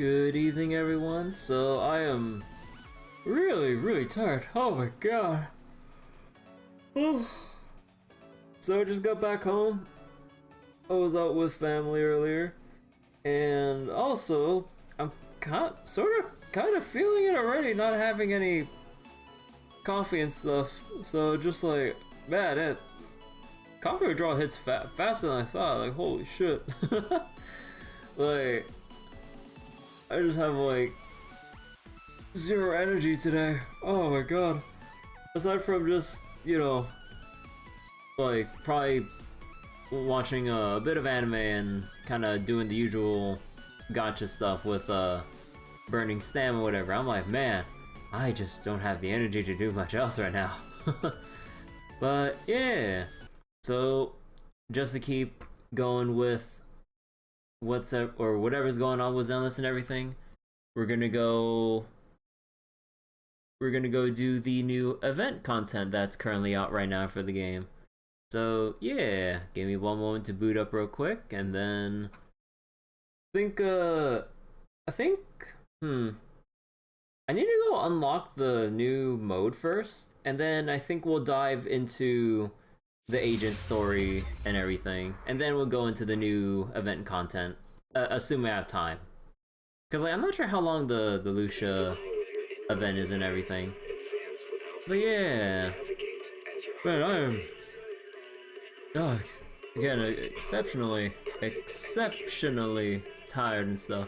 Good evening, everyone. So I am really tired. Oh my god. So I just got back home. I was out with family earlier, and also I'm kind of feeling it already, not having any coffee and stuff. So just like, man, that coffee withdrawal hits faster than I thought. Like, holy shit. Like, I just have like zero energy today. Oh my god. Aside from just, you know, like probably watching a bit of anime and kind of doing the usual gotcha stuff with burning stam or whatever, I'm like, man, I just don't have the energy to do much else right now. But yeah, so just to keep going with what's up or whatever's going on with Zenless and everything, we're gonna go do the new event content that's currently out right now for the game. So yeah, give me one moment to boot up real quick, and then I think I need to go unlock the new mode first, and then I think we'll dive into the agent story and everything, and then we'll go into the new event content, assuming I have time. Cause like I'm not sure how long the Lucia event is and everything. But yeah, man, I am, oh, again, exceptionally tired and stuff.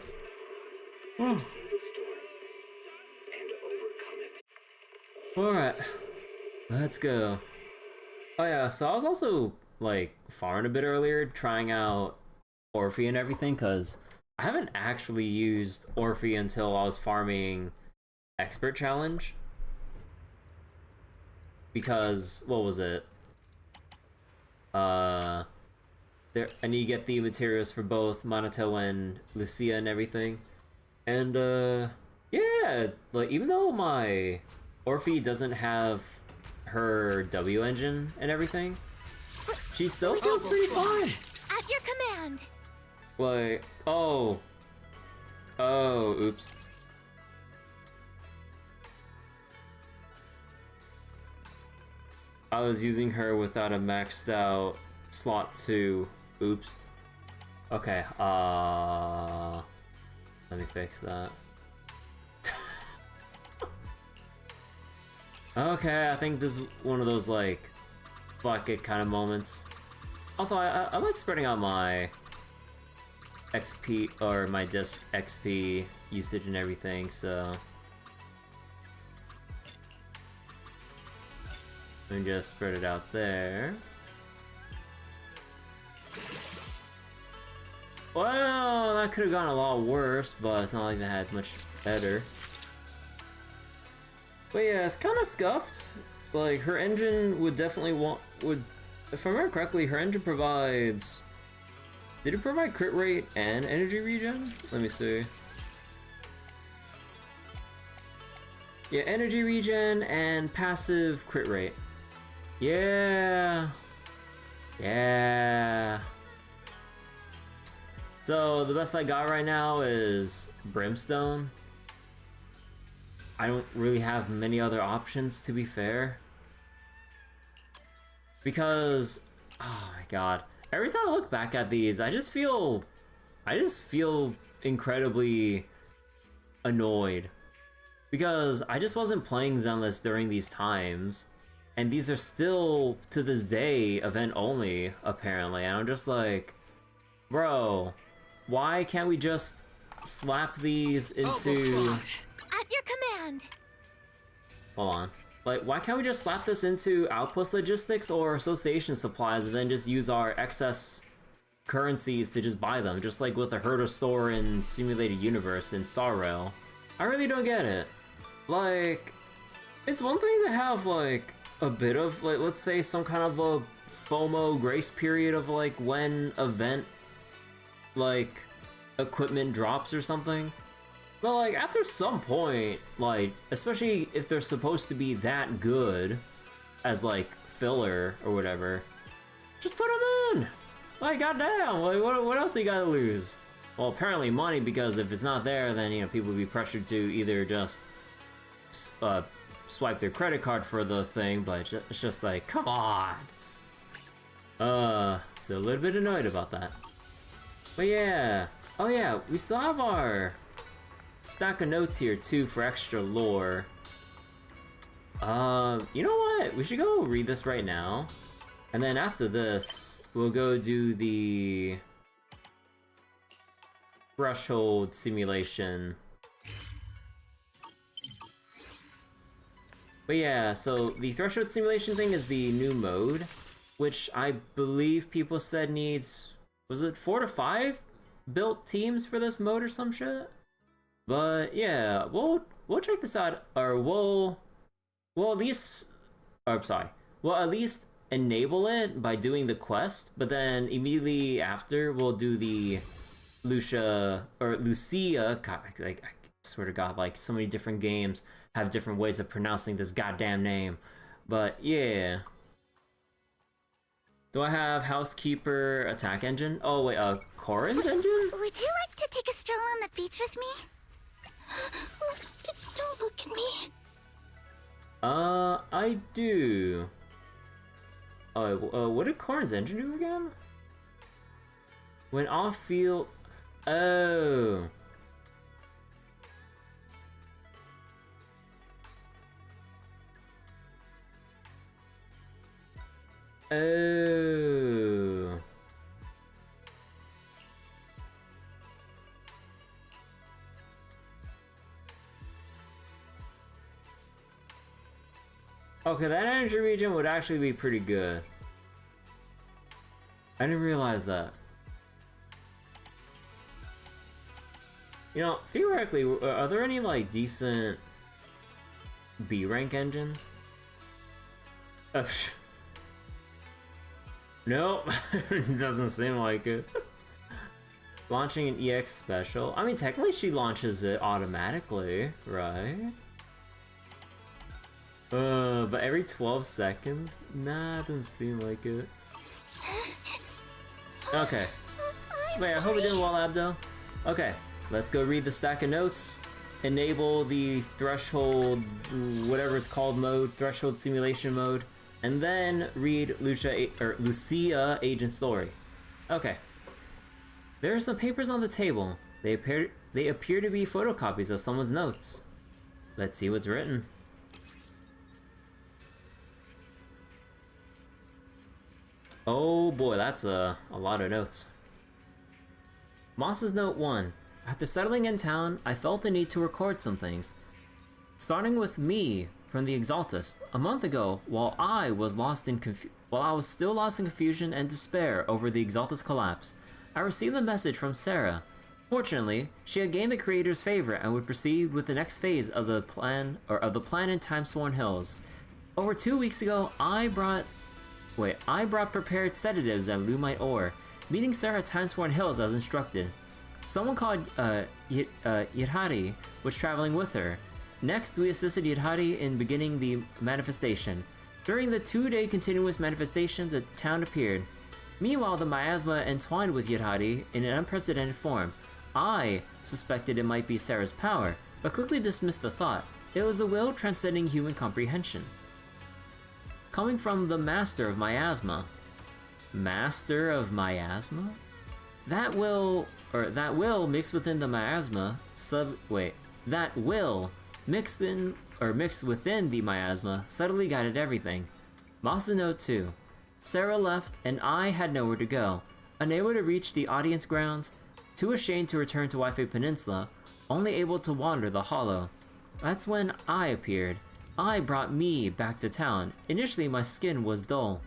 Alright, let's go. Oh yeah, so I was also like farming a bit earlier, trying out Orphe and everything, cause I haven't actually used Orphe until I was farming Expert Challenge. Because what was it? There, I need to get the materials for both Minato and Lucia and everything. And yeah, like even though my Orphe doesn't have her W engine and everything, she still feels pretty fine. At your command. Like, oh, oops. I was using her without a maxed out slot 2. Oops. Okay, let me fix that. Okay, I think this is one of those like fuck it kind of moments. Also, I like spreading out my XP or my disc XP usage and everything, so let me just spread it out there. Well, that could have gone a lot worse, but it's not like that had much better. But yeah, it's kind of scuffed. Like, her engine would definitely if I remember correctly, her engine provides... Did it provide crit rate and energy regen? Let me see. Yeah, energy regen and passive crit rate. Yeah. Yeah. So, the best I got right now is Brimstone. I don't really have many other options, to be fair. Because, oh my god, every time I look back at these, I just feel incredibly annoyed. Because I just wasn't playing Zenless during these times, and these are still, to this day, event only, apparently, and I'm just like, bro, why can't we just slap these into... At your command. Hold on. Like, why can't we just slap this into Outpost Logistics or Association Supplies and then just use our excess currencies to just buy them, just like with the Herder store in Simulated Universe in Star Rail? I really don't get it. Like, it's one thing to have, like, a bit of, like, let's say some kind of a FOMO grace period of, like, when event, like, equipment drops or something. But, like, after some point, like, especially if they're supposed to be that good as, like, filler or whatever, just put them in! Like, goddamn, like, what else you gotta lose? well, apparently money, because if it's not there, then, you know, people would be pressured to either just swipe their credit card for the thing, but it's just like, come on. Still a little bit annoyed about that. But yeah, oh yeah, we still have our stack of notes here too for extra lore. You know what? We should go read this right now. And then after this, we'll go do the threshold simulation. But yeah, so the threshold simulation thing is the new mode, which I believe people said needs, was it 4 to 5 built teams for this mode or some shit? But yeah, we'll check this out, or we'll at least, or sorry, we'll at least enable it by doing the quest, but then immediately after we'll do the Lucia, God, I swear to God, like so many different games have different ways of pronouncing this goddamn name. But yeah. Do I have housekeeper attack engine? Oh wait, Corin's engine? Would you like to take a stroll on the beach with me? Don't look at me. I do. Oh, what did Corin's engine do again? When off field. Oh. Oh. Okay, that energy region would actually be pretty good. I didn't realize that. You know, theoretically, are there any, like, decent B rank engines? Nope, doesn't seem like it. Launching an EX special. I mean, technically she launches it automatically, right? But every 12 seconds? Nah, doesn't seem like it. Okay. Wait, I hope it didn't wall Abdo. Okay, let's go read the stack of notes. Enable the threshold, whatever it's called mode, threshold simulation mode, and then read Lucia Agent Story. Okay. There are some papers on the table. They appear to be photocopies of someone's notes. Let's see what's written. Oh boy, that's a lot of notes. Moss's note 1. After settling in town, I felt the need to record some things. Starting with me from the Exaltist. A month ago, while I was still lost in confusion and despair over the Exaltist collapse, I received a message from Sarah. Fortunately, she had gained the creator's favor and would proceed with the next phase of the plan in Time-Sworn Hills. Over 2 weeks ago, I brought prepared sedatives and Lumite ore, meeting Sarah at Time-Sworn Hills as instructed. Someone called Yidhari was traveling with her. Next, we assisted Yidhari in beginning the manifestation. During the 2-day continuous manifestation, the town appeared. Meanwhile, the miasma entwined with Yidhari in an unprecedented form. I suspected it might be Sarah's power, but quickly dismissed the thought. It was a will transcending human comprehension. Coming from the Master of Miasma. Master of Miasma? That will mixed within the miasma mixed within the miasma subtly guided everything. Masa Note 2. Sarah left and I had nowhere to go. Unable to reach the audience grounds, too ashamed to return to Waifu Peninsula, only able to wander the hollow. That's when I appeared. I brought me back to town. Initially my skin was dull,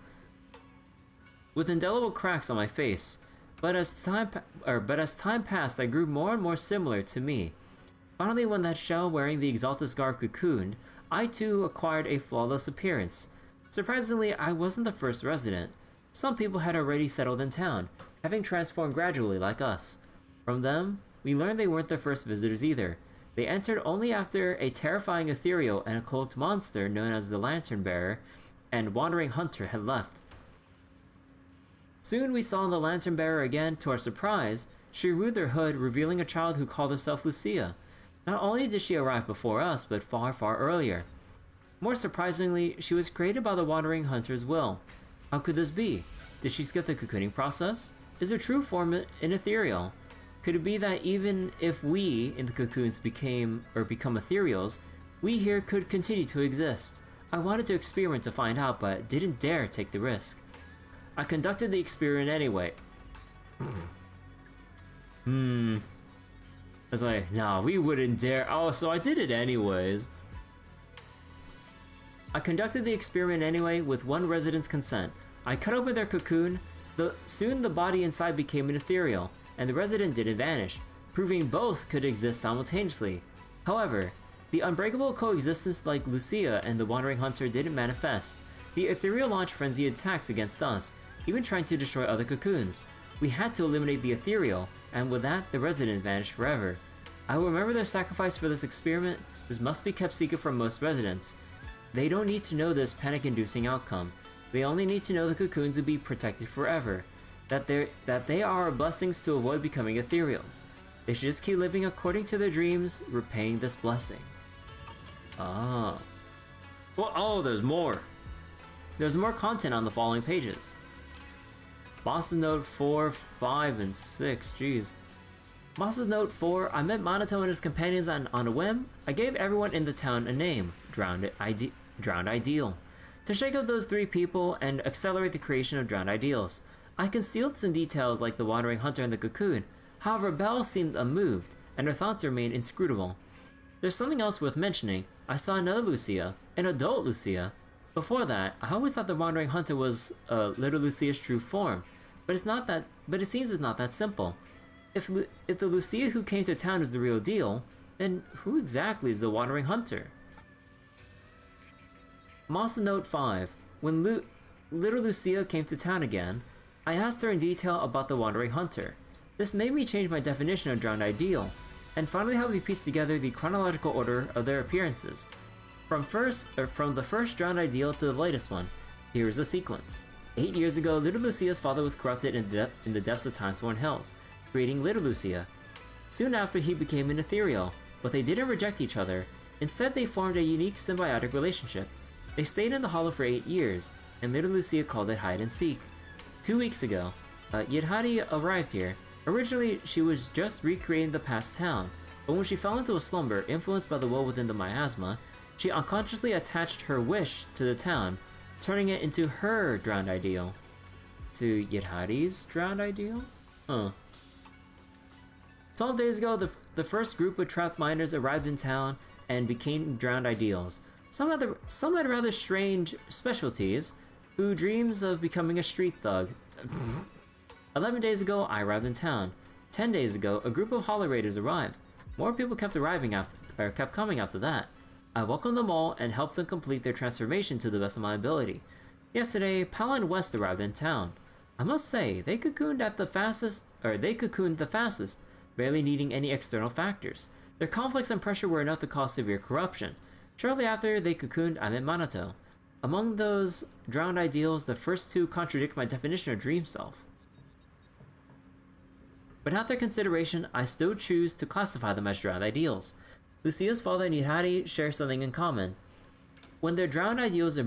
with indelible cracks on my face. But as time passed, I grew more and more similar to me. Finally, when that shell wearing the Exaltus garb cocooned, I too acquired a flawless appearance. Surprisingly, I wasn't the first resident. Some people had already settled in town, having transformed gradually like us. From them, we learned they weren't the first visitors either. They entered only after a terrifying ethereal and a cloaked monster known as the Lantern Bearer and Wandering Hunter had left. Soon we saw the Lantern Bearer again. To our surprise, She removed her hood, revealing a child who called herself Lucia. Not only did she arrive before us, but far, far earlier. More surprisingly, she was created by the Wandering Hunter's will. How could this be? Did she skip the cocooning process? Is her true form an ethereal? Could it be that even if we in the cocoons become ethereals, we here could continue to exist? I wanted to experiment to find out, but didn't dare take the risk. I conducted the experiment anyway. I was like, nah, we wouldn't dare. Oh, so I did it anyways. I conducted the experiment anyway with one resident's consent. I cut open their cocoon. Soon the body inside became an ethereal, and the resident didn't vanish, proving both could exist simultaneously. However, the unbreakable coexistence like Lucia and the Wandering Hunter didn't manifest. The ethereal launched frenzied attacks against us, even trying to destroy other cocoons. We had to eliminate the ethereal, and with that, the resident vanished forever. I will remember their sacrifice for this experiment. This must be kept secret from most residents. They don't need to know this panic-inducing outcome. They only need to know the cocoons will be protected forever. That they are blessings to avoid becoming ethereals. They should just keep living according to their dreams, repaying this blessing. Ah. Well, oh, there's more. There's more content on the following pages. Boss's Note 4, 5, and 6, jeez. Boss's Note 4, I met Monoto and his companions on a whim. I gave everyone in the town a name, Drowned Ideal, to shake up those three people and accelerate the creation of Drowned Ideals. I concealed some details like the Wandering Hunter and the cocoon. However, Belle seemed unmoved, and her thoughts remained inscrutable. There's something else worth mentioning. I saw another Lucia, an adult Lucia. Before that, I always thought the Wandering Hunter was little Lucia's true form, but it seems it's not that simple. If the Lucia who came to town is the real deal, then who exactly is the Wandering Hunter? Mossa Note 5. When little Lucia came to town again, I asked her in detail about the Wandering Hunter. This made me change my definition of Drowned Ideal, and finally helped me piece together the chronological order of their appearances. From the first Drowned Ideal to the latest one, here is the sequence. 8 years ago, little Lucia's father was corrupted in the depths of Timesworn Hills, creating little Lucia. Soon after, he became an ethereal, but they didn't reject each other. Instead, they formed a unique symbiotic relationship. They stayed in the hollow for 8 years, and little Lucia called it hide and seek. 2 weeks ago, Yidhari arrived here. Originally, she was just recreating the past town, but when she fell into a slumber influenced by the will within the miasma, she unconsciously attached her wish to the town, turning it into her Drowned Ideal. To Yidhari's Drowned Ideal? Huh. 12 days ago, the first group of trapped miners arrived in town and became Drowned Ideals. Some had rather strange specialties, who dreams of becoming a street thug. 11 days ago, I arrived in town. 10 days ago, a group of Hollow Raiders arrived. More people kept coming after that. I welcomed them all and helped them complete their transformation to the best of my ability. Yesterday, Pala and West arrived in town. I must say, they cocooned the fastest, barely needing any external factors. Their conflicts and pressure were enough to cause severe corruption. Shortly after they cocooned, I met Monoto. Among those Drowned Ideals, the first two contradict my definition of dream self. But after consideration, I still choose to classify them as Drowned Ideals. Lucia's father and Yidhari share something in common. When their Drowned Ideals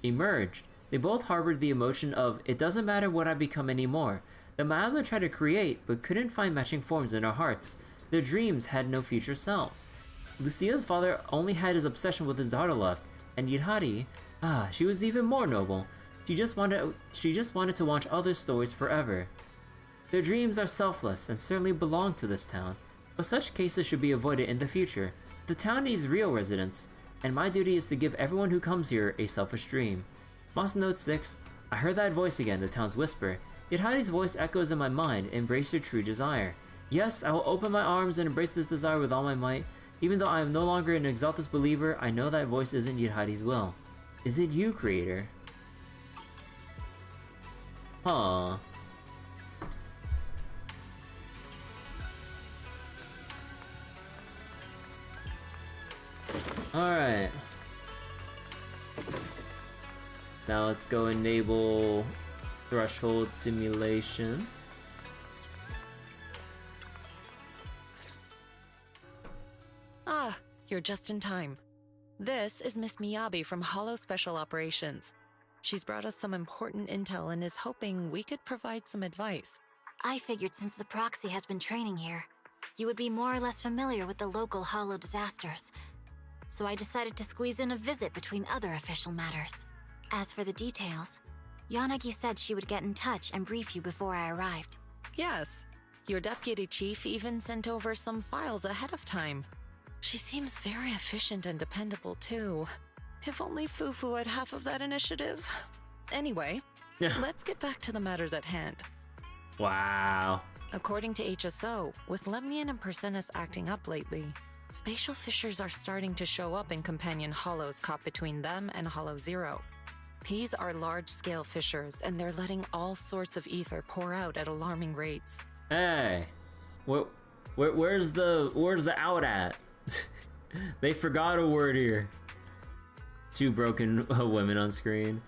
emerged, they both harbored the emotion of, it doesn't matter what I become anymore. The miasma tried to create, but couldn't find matching forms in our hearts. Their dreams had no future selves. Lucia's father only had his obsession with his daughter left, and Yidhari, she was even more noble. She just wanted to watch other stories forever. Their dreams are selfless and certainly belong to this town, but such cases should be avoided in the future. The town needs real residents, and my duty is to give everyone who comes here a selfish dream. Moss Note 6, I heard that voice again, the town's whisper. Yidhari's voice echoes in my mind, embrace your true desire. Yes, I will open my arms and embrace this desire with all my might. Even though I am no longer an Exaltus believer, I know that voice isn't Yidhari's will. Is it you, Creator? Huh. Alright. Now let's go enable threshold simulation. you're just in time. This is Miss Miyabi from Hollow Special Operations. She's brought us some important intel and is hoping we could provide some advice. I figured since the proxy has been training here, you would be more or less familiar with the local Hollow disasters. So I decided to squeeze in a visit between other official matters. As for the details, Yanagi said she would get in touch and brief you before I arrived. Yes, your deputy chief even sent over some files ahead of time. She seems very efficient and dependable too. If only Fufu had half of that initiative. Anyway, let's get back to the matters at hand. Wow. According to HSO, with Lemnian and Persenis acting up lately, spatial fissures are starting to show up in companion hollows caught between them and Hollow Zero. These are large-scale fissures, and they're letting all sorts of ether pour out at alarming rates. Hey, where's the out at? They forgot a word here. Two broken women on screen.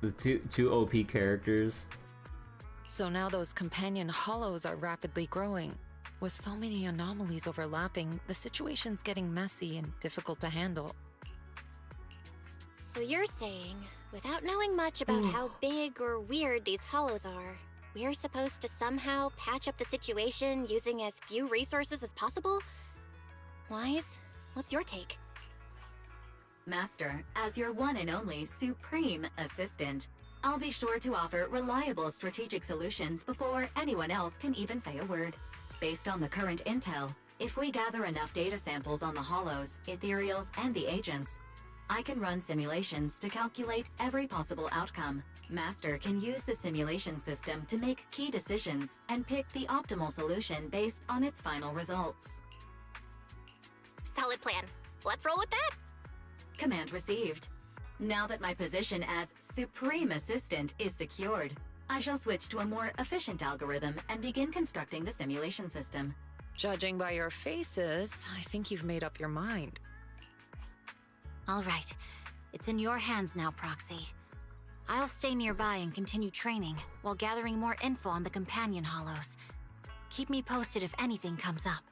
The two OP characters. So now those companion hollows are rapidly growing. With so many anomalies overlapping, the situation's getting messy and difficult to handle. So you're saying, without knowing much about how big or weird these hollows are, we're supposed to somehow patch up the situation using as few resources as possible? Wise, what's your take? Master, as your one and only supreme assistant, I'll be sure to offer reliable strategic solutions before anyone else can even say a word. Based on the current intel, if we gather enough data samples on the hollows, ethereals, and the agents, I can run simulations to calculate every possible outcome. Master can use the simulation system to make key decisions and pick the optimal solution based on its final results. Solid plan. Let's roll with that. Command received. Now that my position as Supreme Assistant is secured, I shall switch to a more efficient algorithm and begin constructing the simulation system. Judging by your faces, I think you've made up your mind. All right, it's in your hands now, Proxy. I'll stay nearby and continue training while gathering more info on the companion hollows. Keep me posted if anything comes up.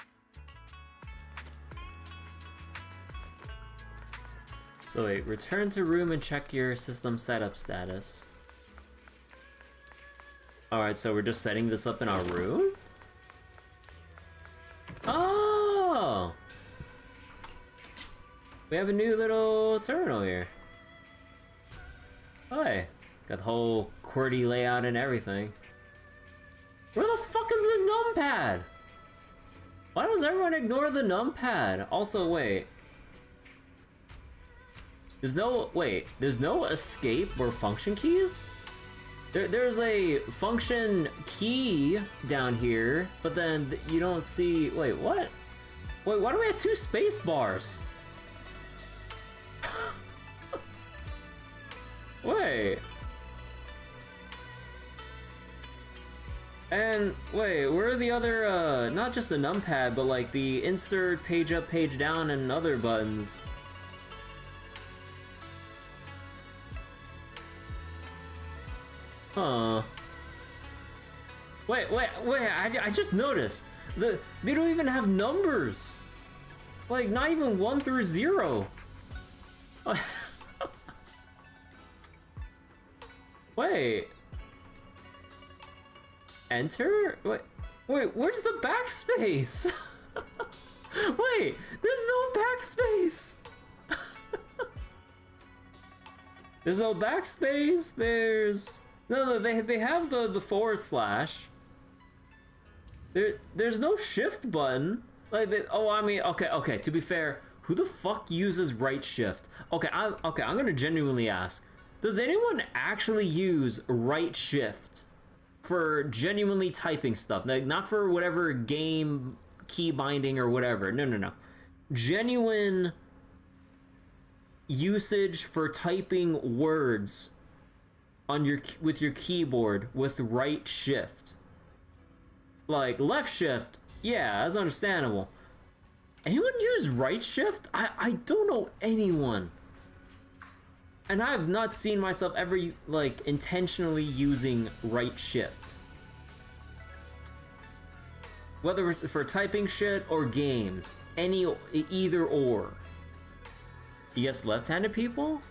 So wait, return to room and check your system setup status. Alright, so we're just setting this up in our room? Oh! We have a new little terminal here. Hi. Got the whole QWERTY layout and everything. Where the fuck is the numpad? Why does everyone ignore the numpad? Also, wait. There's no escape or function keys? There's a function key down here, but then you don't see, wait, what? Wait, why do we have two space bars? Wait. And wait, where are the other, not just the numpad, but like the insert, page up, page down, and other buttons? Huh. Wait, I just noticed. They don't even have numbers. Like, not even 1 through 0. Wait. Enter? Wait, where's the backspace? Wait, there's no backspace. There's no backspace, there's... No, they have the forward slash. There's no shift button. Like, okay, to be fair, who the fuck uses right shift? Okay, I'm gonna genuinely ask. Does anyone actually use right shift for genuinely typing stuff? Like, not for whatever game key binding or whatever. No. Genuine usage for typing words on with your keyboard with right shift. Like left shift, yeah, that's understandable. Anyone use right shift? I don't know anyone. And I have not seen myself ever like intentionally using right shift. Whether it's for typing shit or games, any either or. You guess left-handed people?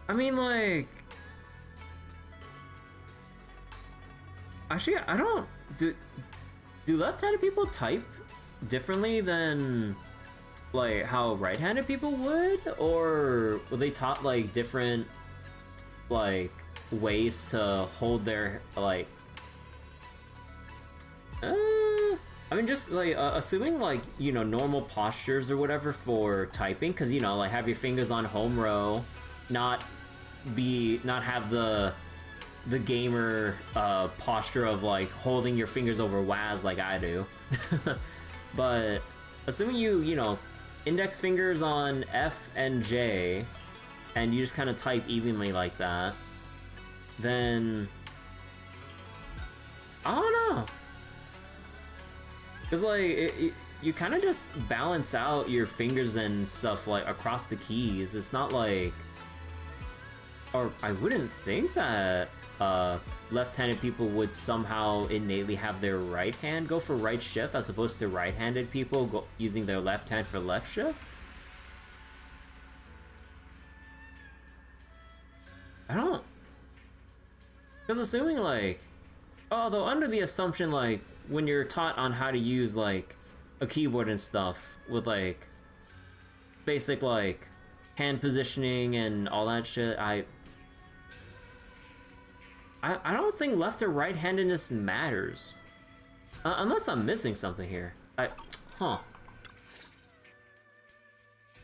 I mean, like, actually, I don't do left-handed people type differently than like how right-handed people would, or were they taught like different like ways to hold their like I mean, just like assuming like, you know, normal postures or whatever for typing, because, you know, like have your fingers on home row, not have the gamer posture of like holding your fingers over WAS like I do. But assuming you know, index fingers on F and J, and you just kind of type evenly like that, then I don't know. Because like you kind of just balance out your fingers and stuff like across the keys. It's not like, or I wouldn't think that left-handed people would somehow innately have their right hand go for right shift as opposed to right-handed people using their left hand for left shift. I don't, because assuming like, although under the assumption like when you're taught on how to use like a keyboard and stuff with like basic like hand positioning and all that shit, I don't think left or right-handedness matters, unless I'm missing something here.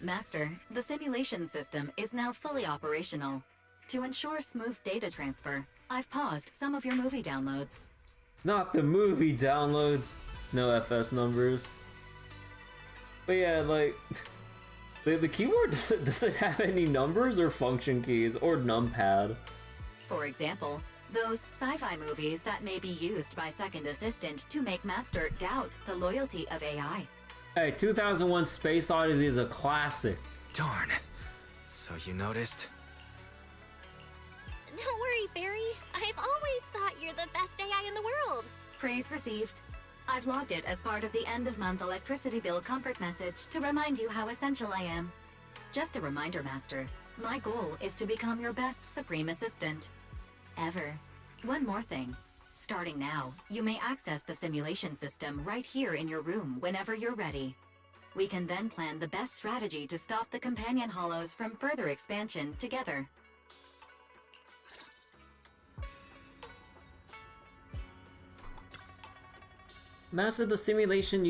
Master, the simulation system is now fully operational. To ensure smooth data transfer, I've paused some of your movie downloads. Not the movie downloads. No FS numbers. But yeah, like, the keyboard doesn't have any numbers or function keys or numpad. For example, those sci-fi movies that may be used by Second Assistant to make Master doubt the loyalty of AI. Hey, 2001 Space Odyssey is a classic. Darn. So you noticed? Don't worry, Barry. I've always thought you're the best AI in the world. Praise received. I've logged it as part of the end-of-month electricity bill comfort message to remind you how essential I am. Just a reminder, Master. My goal is to become your best Supreme Assistant. Ever. One more thing. Starting now, you may access the simulation system right here in your room whenever you're ready. We can then plan the best strategy to stop the companion hollows from further expansion together. Master, the simulation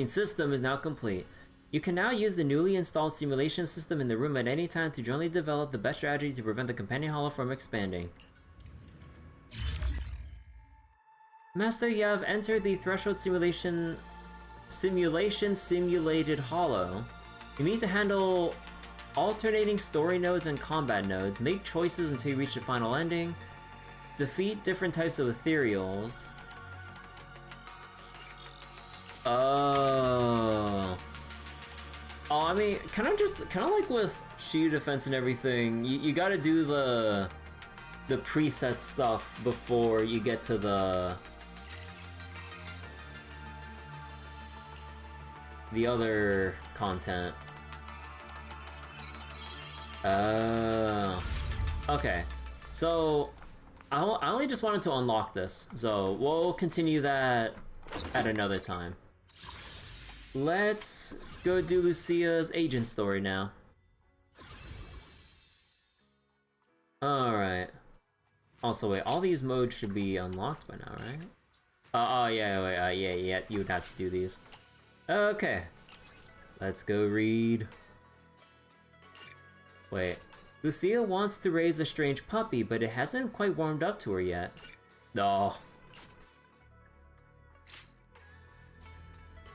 system is now complete. You can now use the newly installed simulation system in the room at any time to jointly develop the best strategy to prevent the companion hollow from expanding. Master, you have entered the threshold simulated hollow. You need to handle alternating story nodes and combat nodes, make choices until you reach the final ending, defeat different types of ethereals. Oh, I mean, kind of like with shield defense and everything, you gotta do the preset stuff before you get to the other content. Okay, so I only just wanted to unlock this, so we'll continue that at another time. Let's go do Lucia's agent story now. Alright. Also, wait, all these modes should be unlocked by now, right? Oh, yeah, wait, yeah, you would have to do these. Okay. Let's go read. Wait. Lucia wants to raise a strange puppy, but it hasn't quite warmed up to her yet. Oh.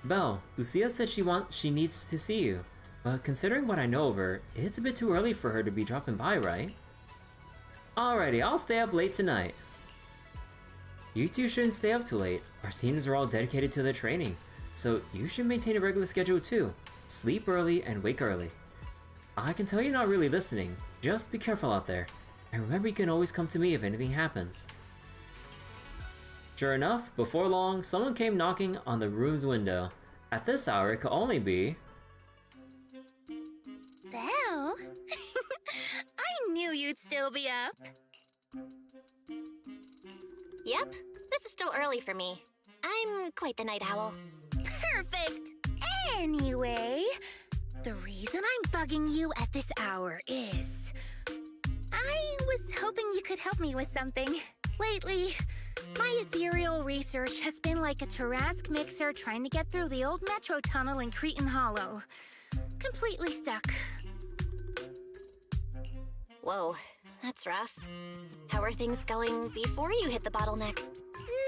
Belle, Lucia said she needs to see you, but considering what I know of her, it's a bit too early for her to be dropping by, right? Alrighty, I'll stay up late tonight. You two shouldn't stay up too late. Our seniors are all dedicated to their training, so you should maintain a regular schedule too. Sleep early and wake early. I can tell you're not really listening. Just be careful out there, and remember you can always come to me if anything happens. Sure enough, before long, someone came knocking on the room's window. At this hour, it could only be... Belle? I knew you'd still be up. Yep, this is still early for me. I'm quite the night owl. Perfect! Anyway, the reason I'm bugging you at this hour is... I was hoping you could help me with something. Lately, my ethereal research has been like a Tarrasque mixer trying to get through the old metro tunnel in Cretan Hollow. Completely stuck. Whoa, that's rough. How are things going before you hit the bottleneck?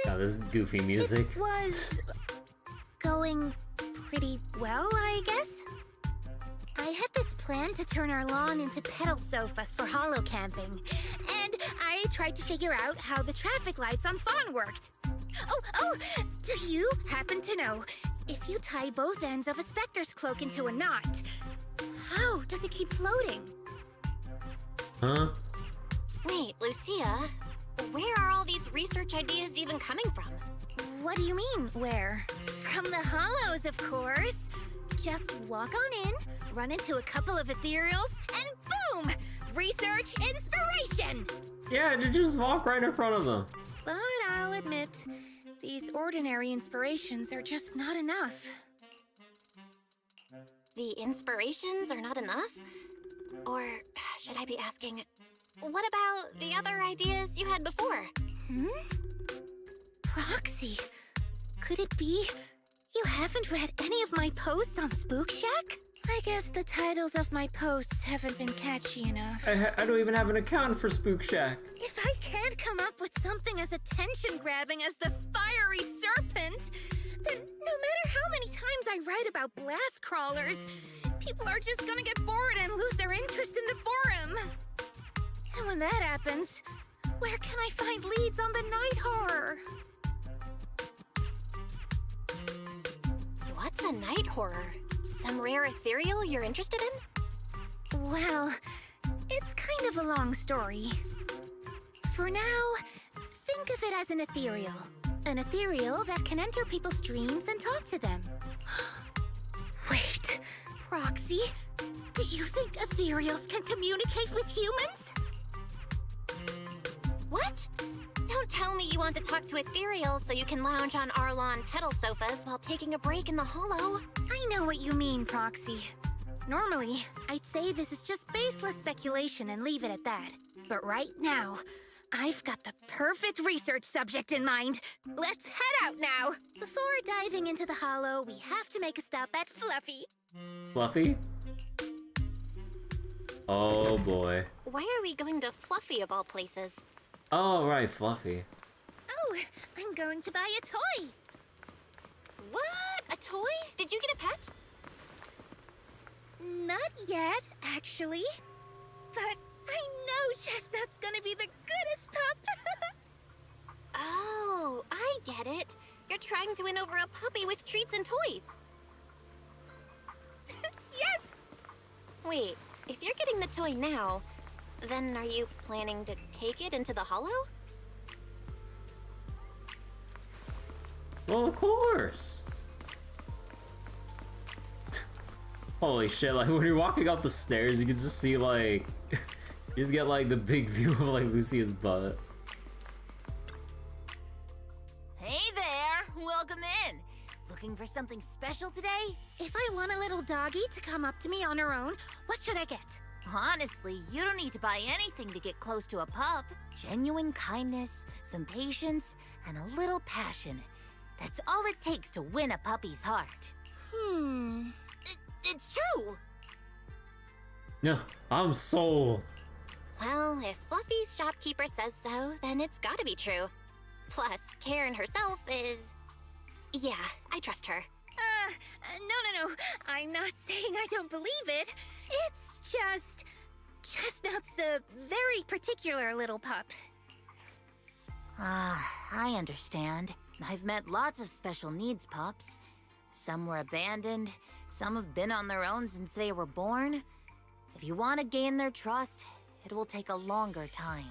Oh, this is goofy music. It was... going pretty well, I guess? I had this plan to turn our lawn into pedal sofas for hollow camping, and I tried to figure out how the traffic lights on Fawn worked. Oh, do you happen to know, if you tie both ends of a Spectre's cloak into a knot, how does it keep floating? Huh? Wait, Lucia, where are all these research ideas even coming from? What do you mean, where? From the hollows, of course. Just walk on in, run into a couple of ethereals, and boom! Research inspiration! Yeah, just walk right in front of them. But I'll admit, these ordinary inspirations are just not enough. The inspirations are not enough? Or should I be asking, what about the other ideas you had before? Proxy, could it be you haven't read any of my posts on Spook Shack? I guess the titles of my posts haven't been catchy enough. I don't even have an account for Spook Shack. If I can't come up with something as attention-grabbing as the fiery serpent, then no matter how many times I write about blast crawlers, people are just gonna get bored and lose their interest in the forum. And when that happens, where can I find leads on the night horror? What's a night horror? Some rare ethereal you're interested in? Well, it's kind of a long story. For now, think of it as an ethereal. An ethereal that can enter people's dreams and talk to them. Wait, Proxy, do you think ethereals can communicate with humans? What? Don't tell me you want to talk to ethereals so you can lounge on our lawn pedal sofas while taking a break in the hollow. I know what you mean, Proxy. Normally, I'd say this is just baseless speculation and leave it at that. But right now, I've got the perfect research subject in mind. Let's head out now. Before diving into the hollow, we have to make a stop at Fluffy. Fluffy? Oh boy. Why are we going to Fluffy of all places? Oh, right, Fluffy. Oh, I'm going to buy a toy. What? A toy? Did you get a pet? Not yet, actually. But I know Chestnut's gonna be the goodest pup. Oh, I get it. You're trying to win over a puppy with treats and toys. Yes! Wait, if you're getting the toy now, then are you planning to take it into the hollow? Well, of course. Holy shit, like when you're walking up the stairs, you can just see like, you just get like the big view of like Lucia's butt. Hey there! Welcome in! Looking for something special today? If I want a little doggy to come up to me on her own, what should I get? Honestly, you don't need to buy anything to get close to a pup. Genuine kindness, some patience, and a little passion. That's all it takes to win a puppy's heart. It's true! Yeah, I'm sold. Well, if Fluffy's shopkeeper says so, then it's gotta be true. Plus, Karen herself is... Yeah, I trust her. No. I'm not saying I don't believe it. It's just... Chestnut's a very particular little pup. I understand. I've met lots of special needs pups. Some were abandoned, some have been on their own since they were born. If you want to gain their trust, it will take a longer time.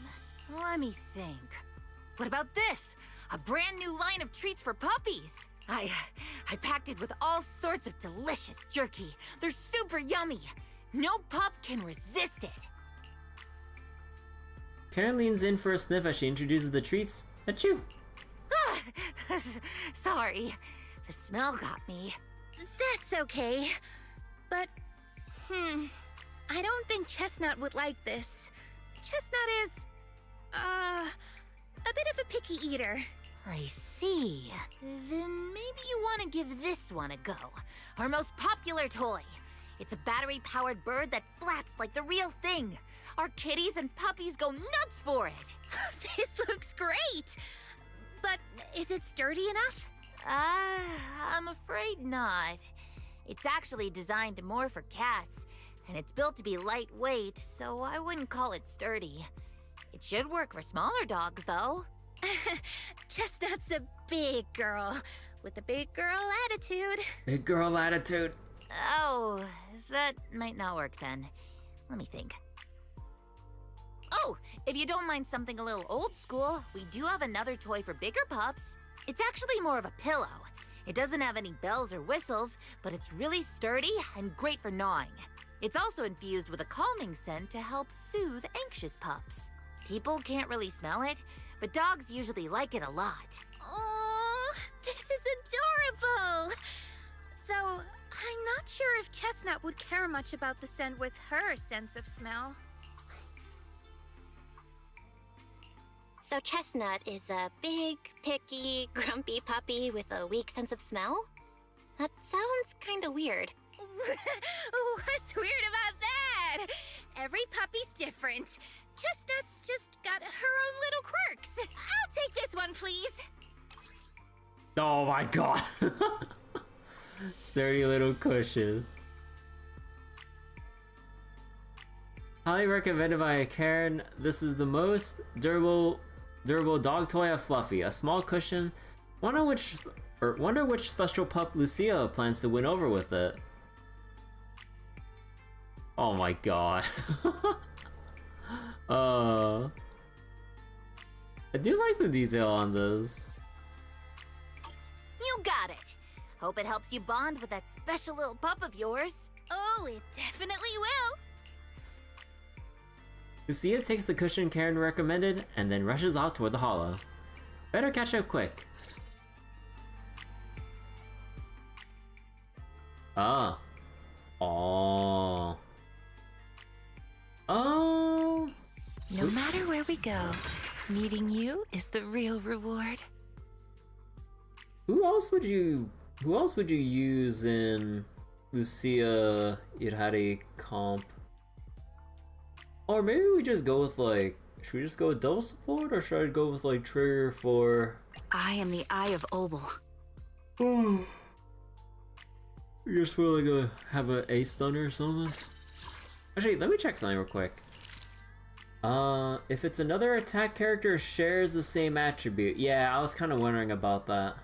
Let me think. What about this? A brand new line of treats for puppies! I packed it with all sorts of delicious jerky. They're super yummy. No pup can resist it. Karen leans in for a sniff as she introduces the treats. Achoo! Sorry, the smell got me. That's okay. But, I don't think Chestnut would like this. Chestnut is, a bit of a picky eater. I see. Then maybe you want to give this one a go. Our most popular toy. It's a battery-powered bird that flaps like the real thing. Our kitties and puppies go nuts for it. This looks great! But is it sturdy enough? I'm afraid not. It's actually designed more for cats, and it's built to be lightweight, so I wouldn't call it sturdy. It should work for smaller dogs, though. Chestnut's a big girl, with a big girl attitude. Big girl attitude. Oh, that might not work then. Let me think. Oh, if you don't mind something a little old school, we do have another toy for bigger pups. It's actually more of a pillow. It doesn't have any bells or whistles, but it's really sturdy and great for gnawing. It's also infused with a calming scent to help soothe anxious pups. People can't really smell it, but dogs usually like it a lot. Oh, this is adorable! Though, I'm not sure if Chestnut would care much about the scent with her sense of smell. So Chestnut is a big, picky, grumpy puppy with a weak sense of smell? That sounds kinda weird. What's weird about that? Every puppy's different. Chestnut's just got her own little quirks. I'll take this one, please. Oh my god. Sturdy little cushion. Highly recommended by Karen. This is the most durable dog toy of Fluffy. A small cushion. Wonder which special pup Lucia plans to win over with it. Oh my god. I do like the detail on this. You got it! Hope it helps you bond with that special little pup of yours. Oh, it definitely will. Lucia takes the cushion Karen recommended and then rushes off toward the hollow. Better catch up quick. Ah. Oh. Oh. No matter where we go, meeting you is the real reward. Who else would you use in Lucia Irhari comp? Or maybe we just go with like, should we just go with double support or should I go with like trigger for I am the Eye of Obel. you just feel like have a ace stunner or something? Actually, let me check something real quick. If it's another attack character shares the same attribute. Yeah, I was kind of wondering about that.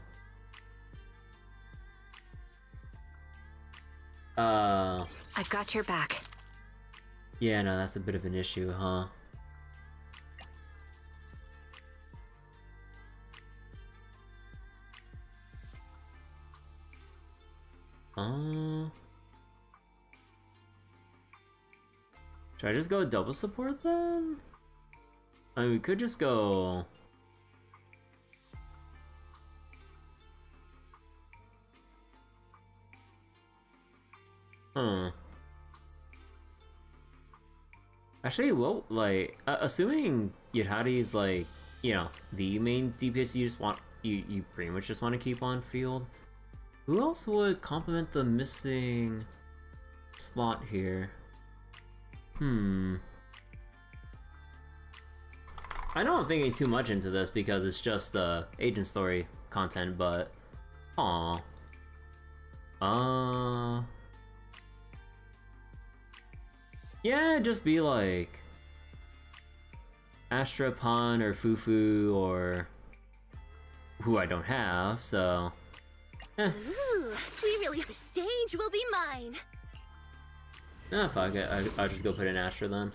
I've got your back. Yeah, no, that's a bit of an issue, huh? Should I just go double support then? I mean, we could just go... Actually, well, like, assuming Yadhadi's like, you know, the main DPS you just want, you pretty much just want to keep on field. Who else would complement the missing slot here? I know I'm thinking too much into this because it's just agent story content, but yeah, just be like Astra Pun or Fufu or who I don't have, so Ooh, we really the stage will be mine. nah, fuck it, I'll just go put in Astra then.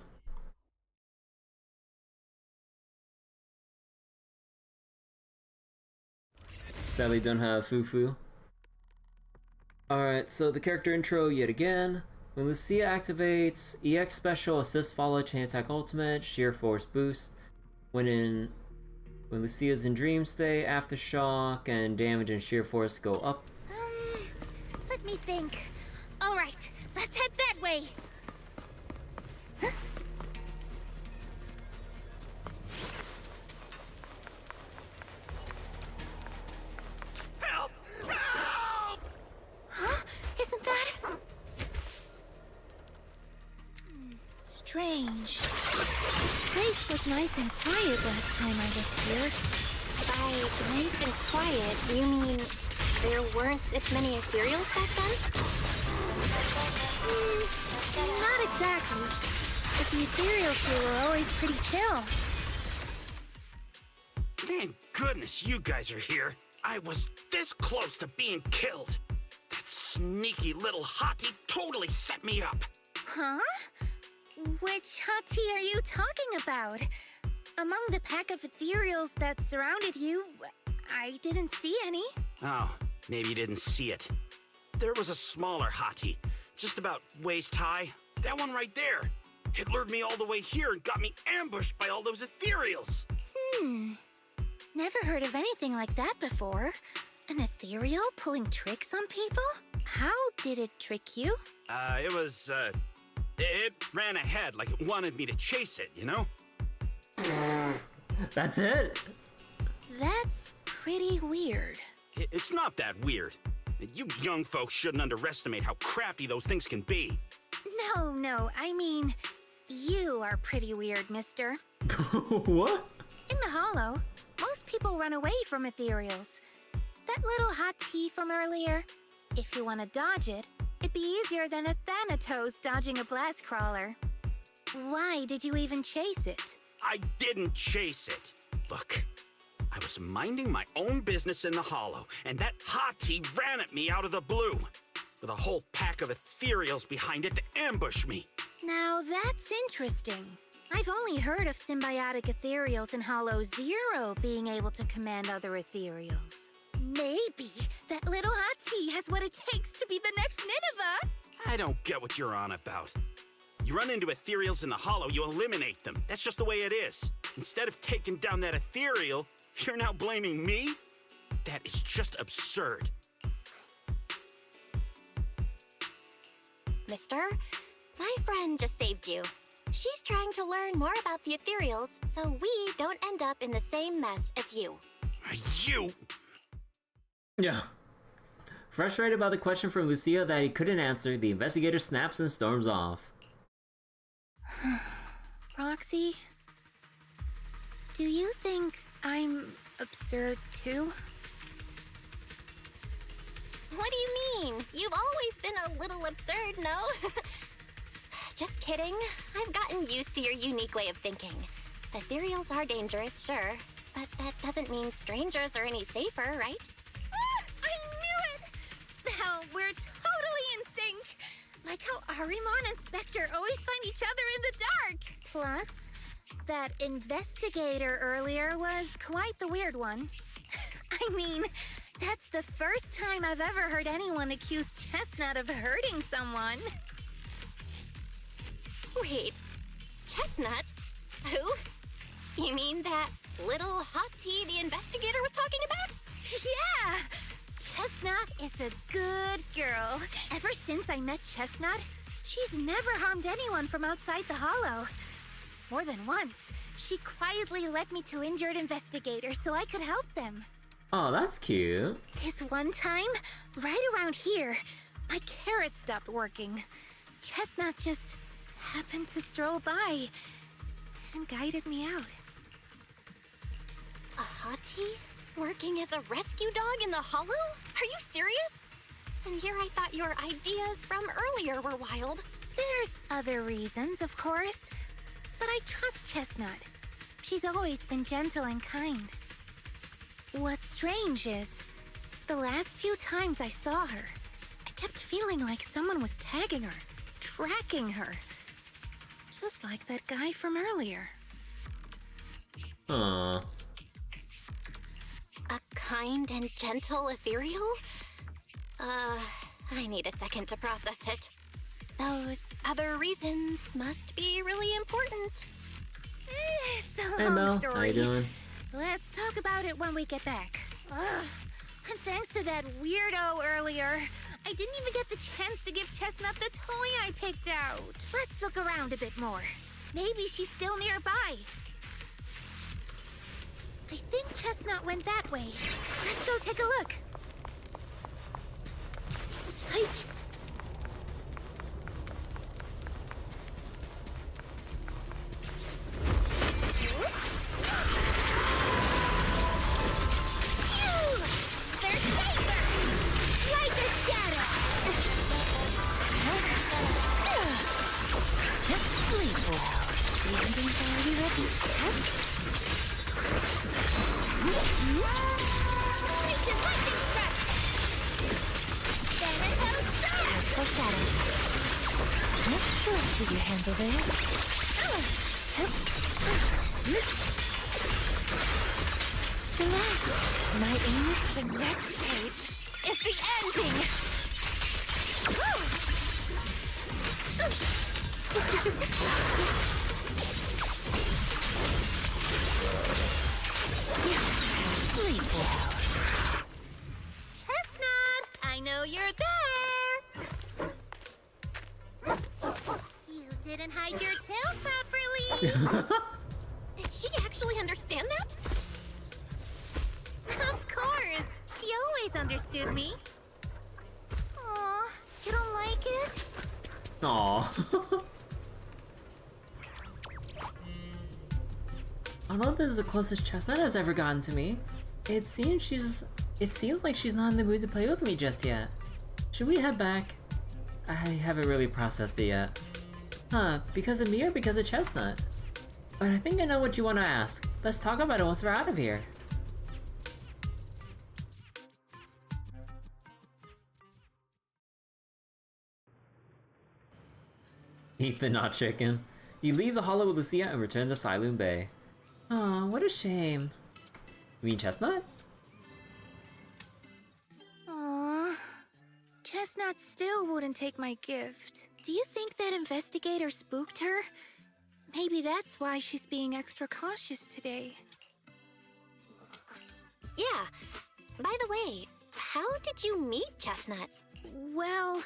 Sadly, don't have Fufu. Alright, so the character intro yet again. When Lucia activates EX Special, Assist Follow, Chain Attack Ultimate, Sheer Force Boost. When Lucia's in Dream State, Aftershock and Damage and Sheer Force go up. Let me think. Alright, let's head that way. Help! Help! Huh? Isn't that... strange. This place was nice and quiet last time I was here. By nice and quiet, you mean there weren't this many ethereals back then? Not exactly. But the ethereals here were always pretty chill. Thank goodness you guys are here. I was this close to being killed. That sneaky little hottie totally set me up. Huh? Which hottie are you talking about? Among the pack of ethereals that surrounded you, I didn't see any. Oh, maybe you didn't see it. There was a smaller hottie, just about waist high. That one right there. It lured me all the way here and got me ambushed by all those ethereals. Never heard of anything like that before. An ethereal pulling tricks on people? How did it trick you? It ran ahead like it wanted me to chase it, you know? That's it? That's pretty weird. It's not that weird. You young folks shouldn't underestimate how crafty those things can be. No, I mean, you are pretty weird, mister. What? In the Hollow, most people run away from ethereals. That little hottie from earlier, if you want to dodge it, it'd be easier than a Thanatos dodging a blast crawler. Why did you even chase it? I didn't chase it. Look, I was minding my own business in the Hollow, and that hottie ran at me out of the blue, with a whole pack of ethereals behind it to ambush me. Now that's interesting. I've only heard of symbiotic ethereals in Hollow Zero being able to command other ethereals. Maybe that little hottie has what it takes to be the next Nineveh. I don't get what you're on about. You run into ethereals in the Hollow, you eliminate them. That's just the way it is. Instead of taking down that ethereal, you're now blaming me? That is just absurd. Mister, my friend just saved you. She's trying to learn more about the ethereals so we don't end up in the same mess as you. You? Yeah. Frustrated about the question from Lucia that he couldn't answer, the investigator snaps and storms off. Roxy, do you think I'm absurd too? What do you mean? You've always been a little absurd, no? Just kidding. I've gotten used to your unique way of thinking. Ethereals are dangerous, sure, but that doesn't mean strangers are any safer, right? I knew it! Now we're totally in sync! Like how Ahriman and Spectre always find each other in the dark! Plus, that investigator earlier was quite the weird one. I mean, that's the first time I've ever heard anyone accuse Chestnut of hurting someone. Wait, Chestnut? Who? You mean that little hottie the investigator was talking about? Yeah! Chestnut is a good girl. Ever since I met Chestnut, she's never harmed anyone from outside the Hollow. More than once, she quietly led me to injured investigators so I could help them. Oh, that's cute. This one time, right around here, my carrot stopped working. Chestnut just happened to stroll by and guided me out. A hottie? Working as a rescue dog in the Hollow? Are you serious? And here I thought your ideas from earlier were wild. There's other reasons, of course, but I trust Chestnut. She's always been gentle and kind. What's strange is, the last few times I saw her, I kept feeling like someone was tagging her, tracking her. Just like that guy from earlier. Aww. A kind and gentle ethereal? I need a second to process it. Those other reasons must be really important. It's a Hey long Mel, story. how you doing? Let's talk about it when we get back. Ugh. And thanks to that weirdo earlier, I didn't even get the chance to give Chestnut the toy I picked out. Let's look around a bit more. Maybe she's still nearby. I think Chestnut went that way. Let's go take a look. Hi. Keep your hands over there. Relax. My aim is the next page. It's the ending. Sleep well. Chestnut, I know you're there. You didn't hide your tail properly. Did she actually understand that? Of course. She always understood me. Aw, you don't like it? Aww. Although this is the closest Chestnut has ever gotten to me, it seems like she's not in the mood to play with me just yet. Should we head back? I haven't really processed it yet. Huh, because of me or because of Chestnut? But I think I know what you want to ask. Let's talk about it once we're out of here. Eat the not chicken. You leave the Hollow with Lucia and return to Sailoon Bay. Aw, what a shame. You mean Chestnut? Aw, Chestnut still wouldn't take my gift. Do you think that investigator spooked her? Maybe that's why she's being extra cautious today. Yeah. By the way, how did you meet Chestnut? Well,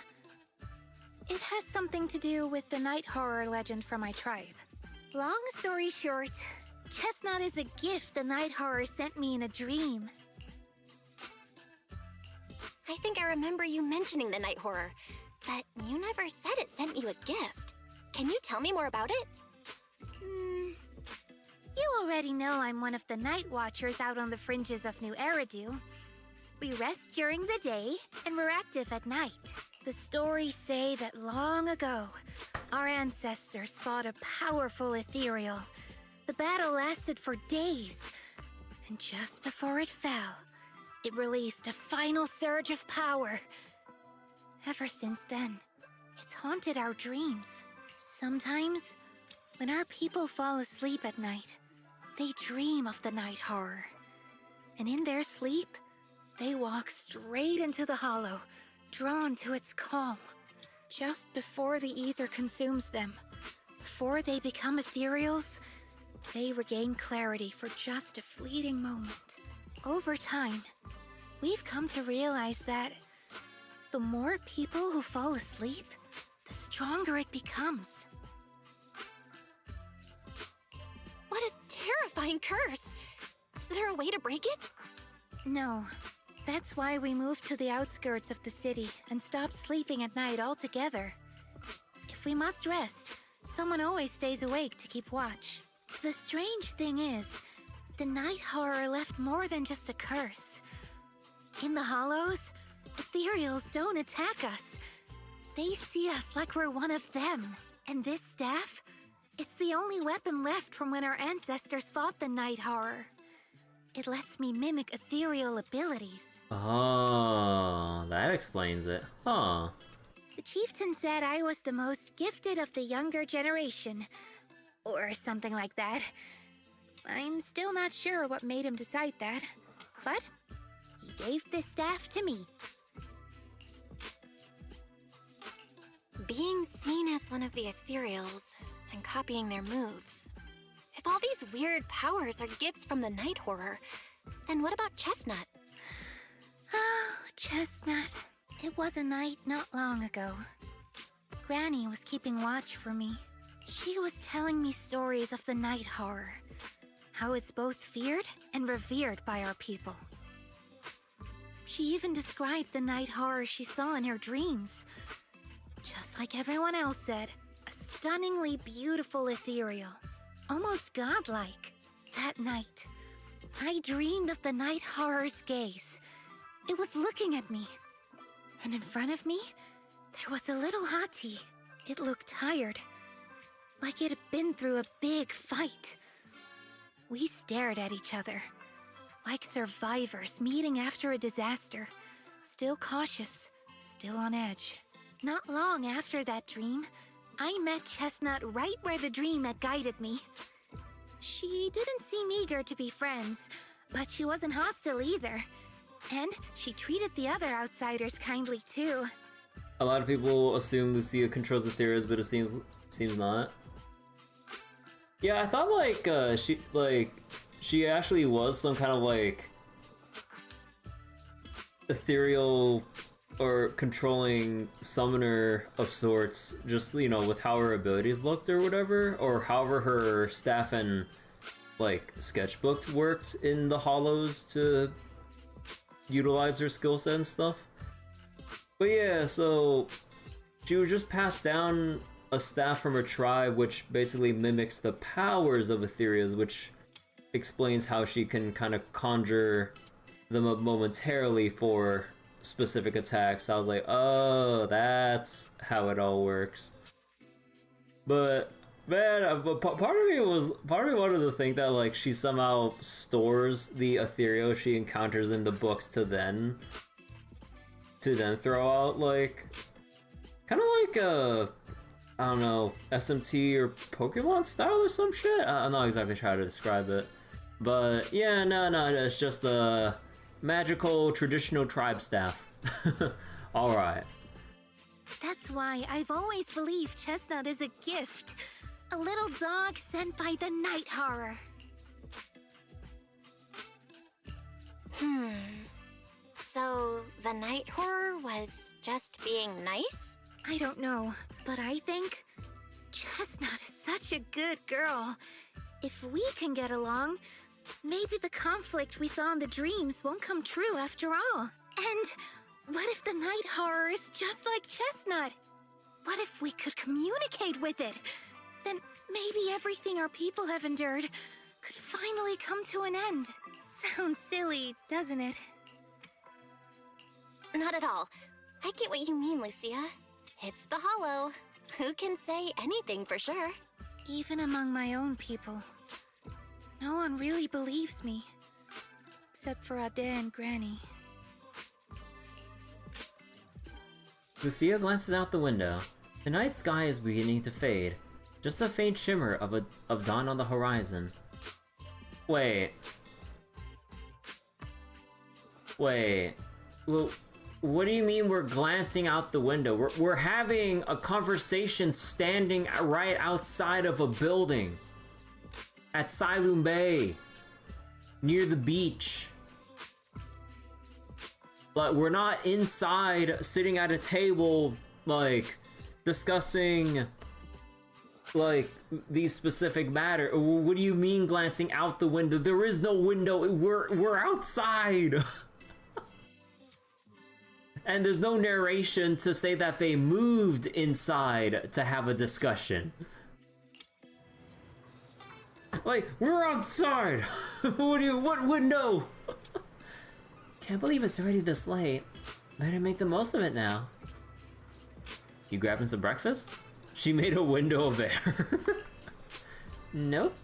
it has something to do with the night horror legend from my tribe. Long story short, Chestnut is a gift the night horror sent me in a dream. I think I remember you mentioning the night horror, but you never said it sent you a gift. Can you tell me more about it? You already know I'm one of the night watchers out on the fringes of New Eridu. We rest during the day, and we're active at night. The stories say that long ago, our ancestors fought a powerful ethereal. The battle lasted for days, and just before it fell, it released a final surge of power. Ever since then, it's haunted our dreams. Sometimes, when our people fall asleep at night, they dream of the night horror. And in their sleep, they walk straight into the hollow, drawn to its call. Just before the ether consumes them, before they become ethereals, they regain clarity for just a fleeting moment. Over time, we've come to realize that the more people who fall asleep, the stronger it becomes. What a terrifying curse! Is there a way to break it? No. That's why we moved to the outskirts of the city and stopped sleeping at night altogether. If we must rest, someone always stays awake to keep watch. The strange thing is, the night horror left more than just a curse. In the hollows, ethereals don't attack us. They see us like we're one of them. And this staff, it's the only weapon left from when our ancestors fought the night horror. It lets me mimic ethereal abilities. Oh, that explains it. Huh. The chieftain said I was the most gifted of the younger generation. Or something like that. I'm still not sure what made him decide that. But he gave this staff to me. Being seen as one of the ethereals and copying their moves. If all these weird powers are gifts from the night horror, then what about Chestnut? Oh, Chestnut. It was a night not long ago. Granny was keeping watch for me. She was telling me stories of the night horror. How it's both feared and revered by our people. She even described the night horror she saw in her dreams. Just like everyone else said, a stunningly beautiful ethereal. Almost godlike. That night, I dreamed of the night horror's gaze. It was looking at me. And in front of me, there was a little hottie. It looked tired. Like it had been through a big fight. We stared at each other. Like survivors meeting after a disaster. Still cautious, still on edge. Not long after that dream, I met Chestnut right where the dream had guided me. She didn't seem eager to be friends, but she wasn't hostile either. And she treated the other outsiders kindly too. A lot of people assume Lucia controls the theories, but it seems not. Yeah, I thought she actually was some kind of like ethereal or controlling summoner of sorts, just, you know, with how her abilities looked or whatever, or however her staff and like sketchbook worked in the hollows to utilize her skill set and stuff. But yeah, so she would just pass down a staff from her tribe, which basically mimics the powers of ethereals, which explains how she can kind of conjure them up momentarily for specific attacks. I was like, oh, that's how it all works. But man, part of me wanted to think that like she somehow stores the ethereal she encounters in the books to then throw out, like kind of like I don't know, SMT or Pokemon style or some shit. I'm not exactly trying to describe it, but yeah, no, it's just the magical traditional tribe staff. All right. That's why I've always believed Chestnut is a gift. A little dog sent by the night horror. So the night horror was just being nice? I don't know, but I think Chestnut is such a good girl. If we can get along, maybe the conflict we saw in the dreams won't come true after all. And what if the night horror is just like Chestnut? What if we could communicate with it? Then maybe everything our people have endured could finally come to an end. Sounds silly, doesn't it? Not at all. I get what you mean, Lucia. It's the Hollow. Who can say anything for sure? Even among my own people, no one really believes me. Except for Ade and Granny. Lucia glances out the window. The night sky is beginning to fade. Just a faint shimmer of dawn on the horizon. Wait. Well, what do you mean we're glancing out the window? We're having a conversation standing right outside of a building. At Silum Bay. Near the beach. Like, we're not inside sitting at a table, like, discussing, like, these specific matter. What do you mean glancing out the window? There is no window. We're outside. And there's no narration to say that they moved inside to have a discussion. Like, we're outside. What window? Can't believe it's already this late. Better make the most of it now. You grabbing some breakfast? She made a window of air. Nope.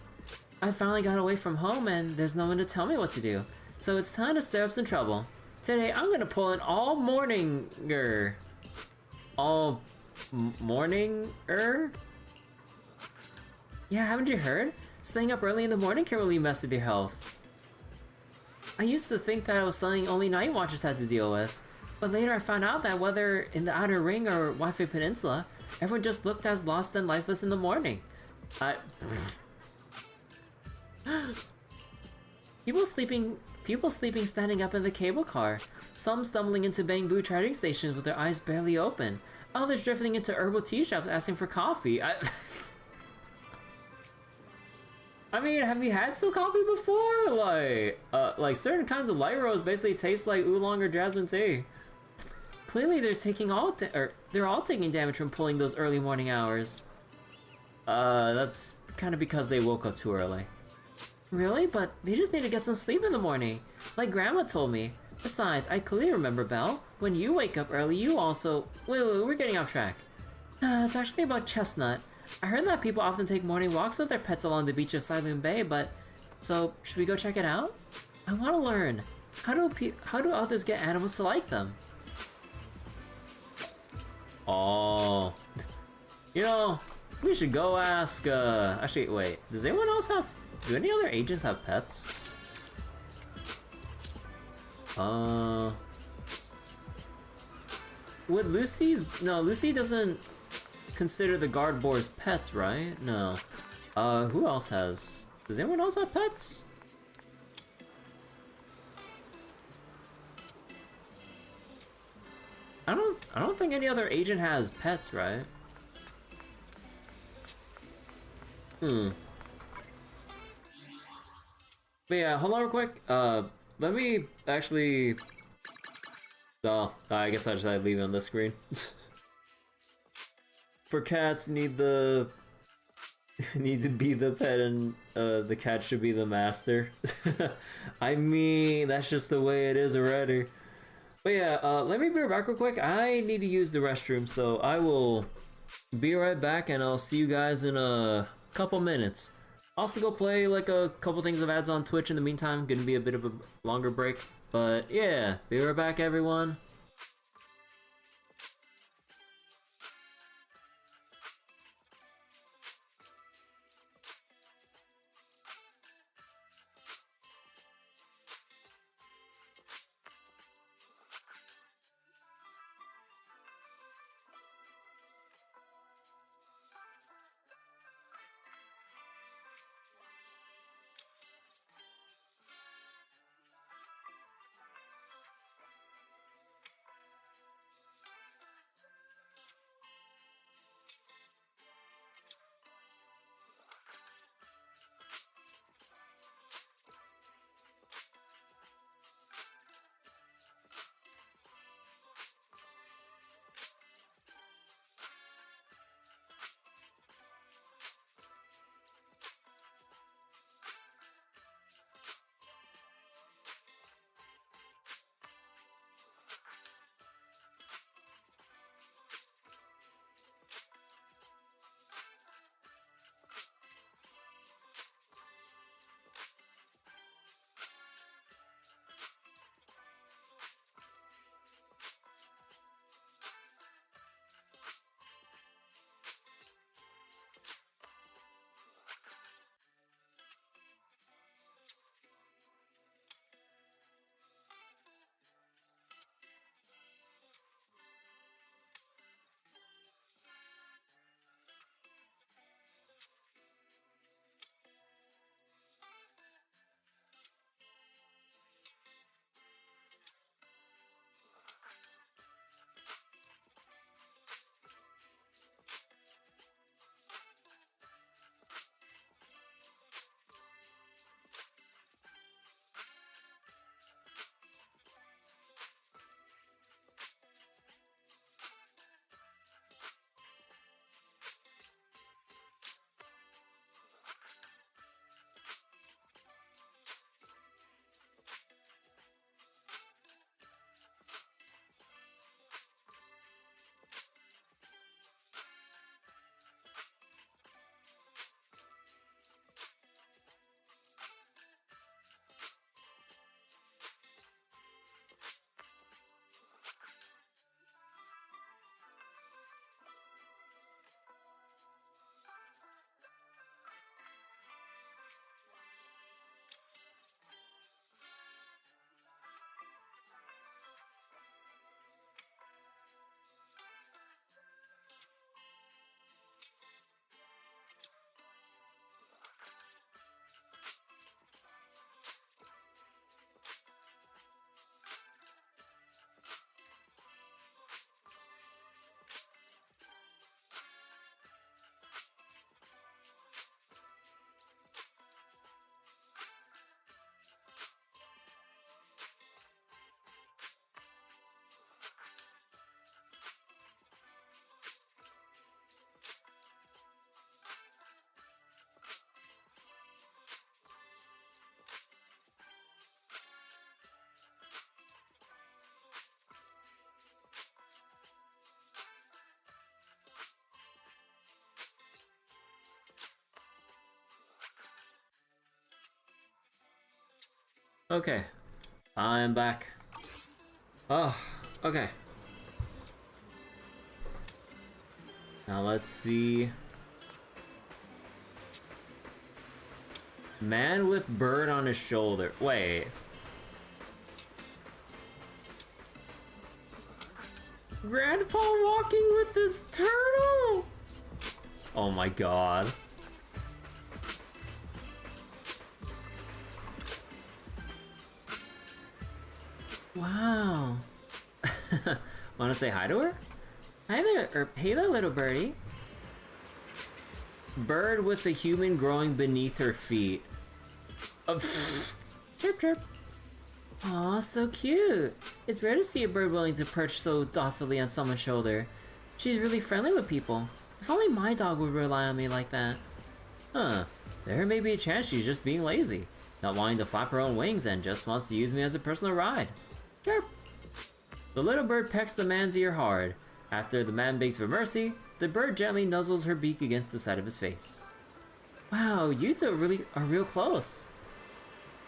I finally got away from home and there's no one to tell me what to do. So it's time to stir up some trouble. Today I'm gonna pull an all-morninger. All-morninger? Yeah, haven't you heard? Staying up early in the morning can really mess with your health. I used to think that it was something only Night Watchers had to deal with, but later I found out that whether in the Outer Ring or Wi-Fi Peninsula, everyone just looked as lost and lifeless in the morning. People sleeping standing up in the cable car. Some stumbling into bamboo trading stations with their eyes barely open. Others drifting into herbal tea shops asking for coffee. I mean, have you had some coffee before? Like certain kinds of light roast basically taste like oolong or jasmine tea. Clearly, they're all taking damage from pulling those early morning hours. That's kind of because they woke up too early. Really? But they just need to get some sleep in the morning, like Grandma told me. Besides, I clearly remember, Belle, when you wake up early, you also... Wait, we're getting off track. It's actually about Chestnut. I heard that people often take morning walks with their pets along the beach of Silent Bay, but... So, should we go check it out? I want to learn. How do others get animals to like them? Oh... You know, we should go ask, Actually, wait. Does anyone else have... Do any other agents have pets? Would Lucy's... No, Lucy doesn't consider the guard boars pets, right? No. Who else has... Does anyone else have pets? I don't think any other agent has pets, right? But yeah, hold on real quick. Let me actually... Oh, I guess I just had to leave it on this screen. For cats, need to be the pet and the cat should be the master. I mean, that's just the way it is already. But yeah, let me be right back real quick. I need to use the restroom, so I will be right back and I'll see you guys in a couple minutes. Also go play like a couple things of ads on Twitch in the meantime. Gonna be a bit of a longer break. But yeah, be right back everyone. Okay, I'm back. Oh, okay. Now let's see. Man with bird on his shoulder. Wait. Grandpa walking with this turtle? Oh my god. Wow. Wanna say hi to her? Hi there, or hey there, little birdie. Bird with a human growing beneath her feet. Chirp chirp. Aw, so cute. It's rare to see a bird willing to perch so docilely on someone's shoulder. She's really friendly with people. If only my dog would rely on me like that. Huh. There may be a chance she's just being lazy, not wanting to flap her own wings and just wants to use me as a personal ride. Chirp. The little bird pecks the man's ear hard. After the man begs for mercy, the bird gently nuzzles her beak against the side of his face. Wow, you two really are real close.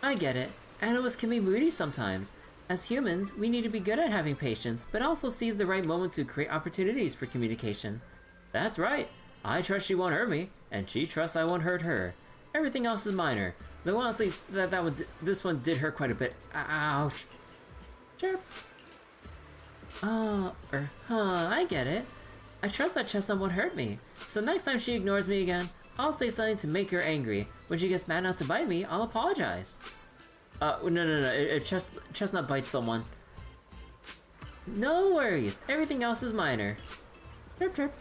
I get it. Animals can be moody sometimes. As humans, we need to be good at having patience, but also seize the right moment to create opportunities for communication. That's right. I trust she won't hurt me, and she trusts I won't hurt her. Everything else is minor. Though honestly, this one did hurt quite a bit. Ouch. Chirp. I get it. I trust that Chestnut won't hurt me. So next time she ignores me again, I'll say something to make her angry. When she gets mad enough to bite me, I'll apologize. No. If Chestnut bites someone. No worries. Everything else is minor. Chirp chirp.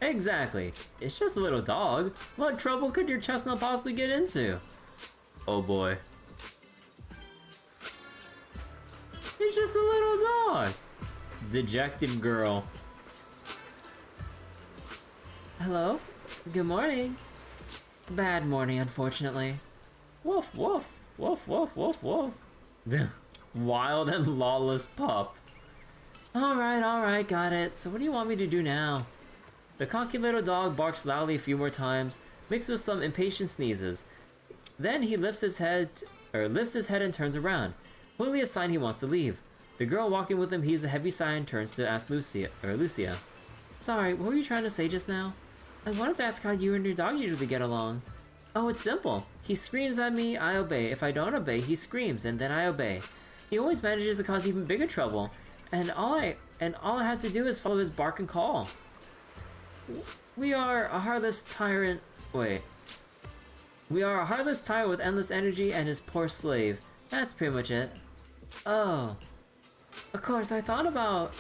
Exactly. It's just a little dog. What trouble could your Chestnut possibly get into? Oh boy. It's just a little dog. Dejected girl. Hello? Good morning. Bad morning, unfortunately. Woof, woof, woof, woof, woof, woof. Wild and lawless pup. Alright, got it. So what do you want me to do now? The cocky little dog barks loudly a few more times, mixed with some impatient sneezes. Then he lifts his head and turns around, clearly a sign he wants to leave. The girl walking with him heaves a heavy sigh and turns to ask Lucia. Sorry, what were you trying to say just now? I wanted to ask how you and your dog usually get along. Oh, it's simple. He screams at me, I obey. If I don't obey, he screams, and then I obey. He always manages to cause even bigger trouble, and all I have to do is follow his bark and call. We are a heartless tyrant. We are a heartless tyrant with endless energy and his poor slave. That's pretty much it. Oh. Of course, I thought about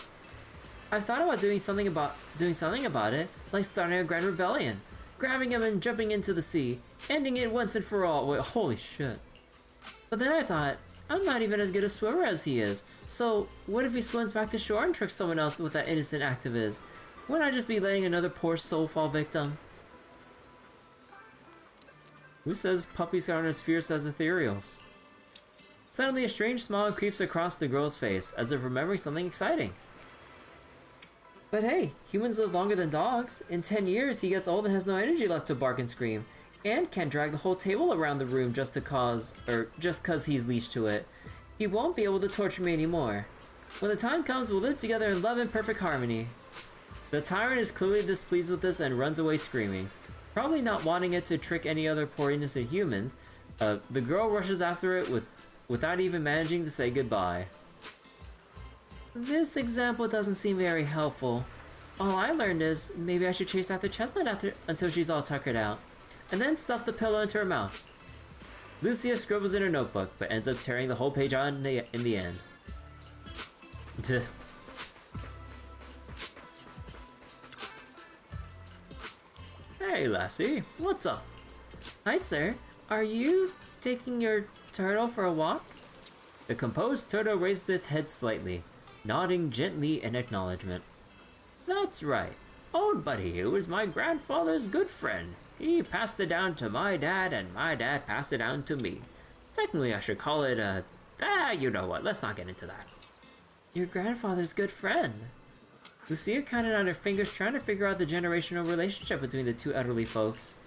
doing something about it, like starting a grand rebellion, grabbing him and jumping into the sea, ending it once and for all. Wait, holy shit. But then I thought, I'm not even as good a swimmer as he is, so what if he swims back to shore and tricks someone else with that innocent act of his? Wouldn't I just be letting another poor soul fall victim? Who says puppies aren't as fierce as ethereals? Suddenly a strange smile creeps across the girl's face, as if remembering something exciting. But hey, humans live longer than dogs. In 10 years, he gets old and has no energy left to bark and scream, and can't drag the whole table around the room just cause he's leashed to it. He won't be able to torture me anymore. When the time comes, we'll live together in love and perfect harmony. The tyrant is clearly displeased with this and runs away screaming. Probably not wanting it to trick any other poor innocent humans, the girl rushes after it without even managing to say goodbye. This example doesn't seem very helpful. All I learned is maybe I should chase after Chestnut until she's all tuckered out, and then stuff the pillow into her mouth. Lucia scribbles in her notebook, but ends up tearing the whole page out in the end. Hey, lassie, what's up? Hi, sir. Are you taking your turtle for a walk? The composed turtle raised its head slightly, nodding gently in acknowledgement. That's right. Old Buddy here was my grandfather's good friend. He passed it down to my dad, and my dad passed it down to me. Technically, I should call it you know what, let's not get into that. Your grandfather's good friend? Lucia counted on her fingers trying to figure out the generational relationship between the two elderly folks.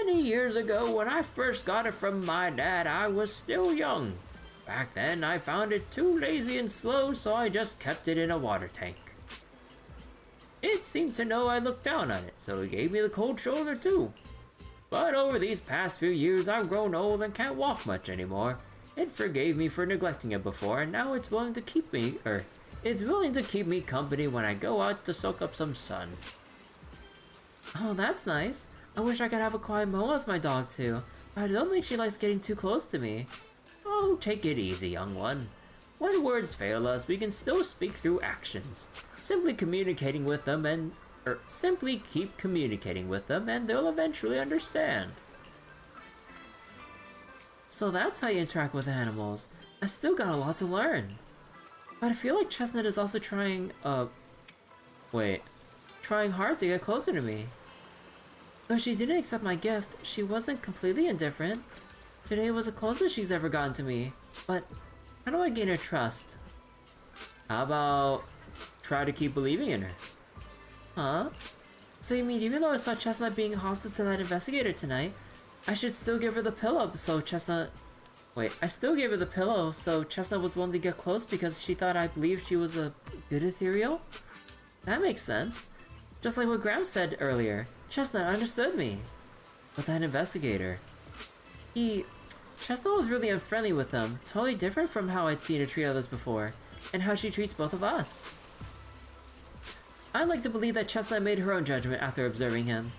Many years ago, when I first got it from my dad, I was still young. Back then, I found it too lazy and slow, so I just kept it in a water tank. It seemed to know I looked down on it, so it gave me the cold shoulder too. But over these past few years, I've grown old and can't walk much anymore. It forgave me for neglecting it before, and now it's willing to keep me company when I go out to soak up some sun. Oh, that's nice. I wish I could have a quiet moment with my dog too, but I don't think she likes getting too close to me. Oh, take it easy, young one. When words fail us, we can still speak through actions. Simply keep communicating with them and they'll eventually understand. So that's how you interact with animals. I still got a lot to learn. But I feel like Chestnut is also trying hard to get closer to me. Though she didn't accept my gift, she wasn't completely indifferent. Today was the closest she's ever gotten to me. But how do I gain her trust? How about try to keep believing in her? Huh? So you mean even though I saw Chestnut being hostile to that investigator tonight, I should still give her the pillow so Chestnut... I still gave her the pillow so Chestnut was willing to get close because she thought I believed she was a good ethereal? That makes sense. Just like what Graham said earlier, Chestnut understood me. But that investigator... Chestnut was really unfriendly with him, totally different from how I'd seen her treat others before, and how she treats both of us. I'd like to believe that Chestnut made her own judgment after observing him.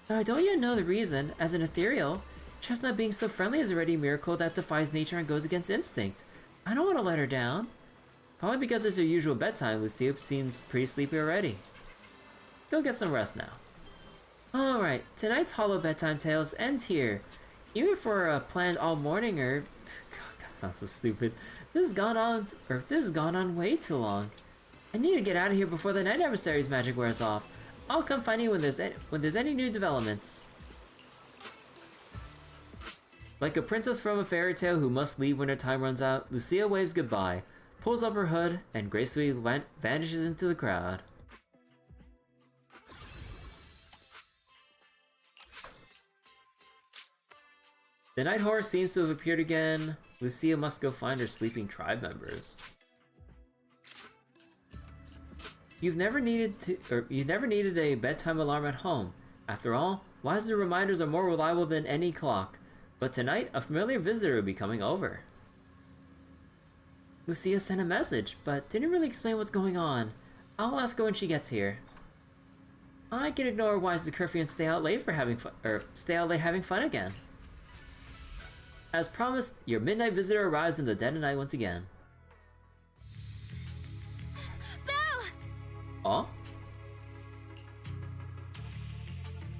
Though I don't yet know the reason, as an ethereal, Chestnut being so friendly is already a miracle that defies nature and goes against instinct. I don't want to let her down. Probably because it's her usual bedtime, Lucia seems pretty sleepy already. Go get some rest now. Alright, tonight's Hollow Bedtime Tales ends here. Even for a planned all morning God, that sounds so stupid. This has gone on way too long. I need to get out of here before the Night Adversary's magic wears off. I'll come find you when there's any new developments. Like a princess from a fairy tale who must leave when her time runs out, Lucia waves goodbye, pulls up her hood, and gracefully vanishes into the crowd. The night horror seems to have appeared again. Lucia must go find her sleeping tribe members. You've never needed a bedtime alarm at home. After all, wiser reminders are more reliable than any clock. But tonight, a familiar visitor will be coming over. Lucia sent a message, but didn't really explain what's going on. I'll ask her when she gets here. I can ignore Wise's curfew and stay out late having fun again. As promised, your midnight visitor arrives in the dead of night once again. Belle! Oh?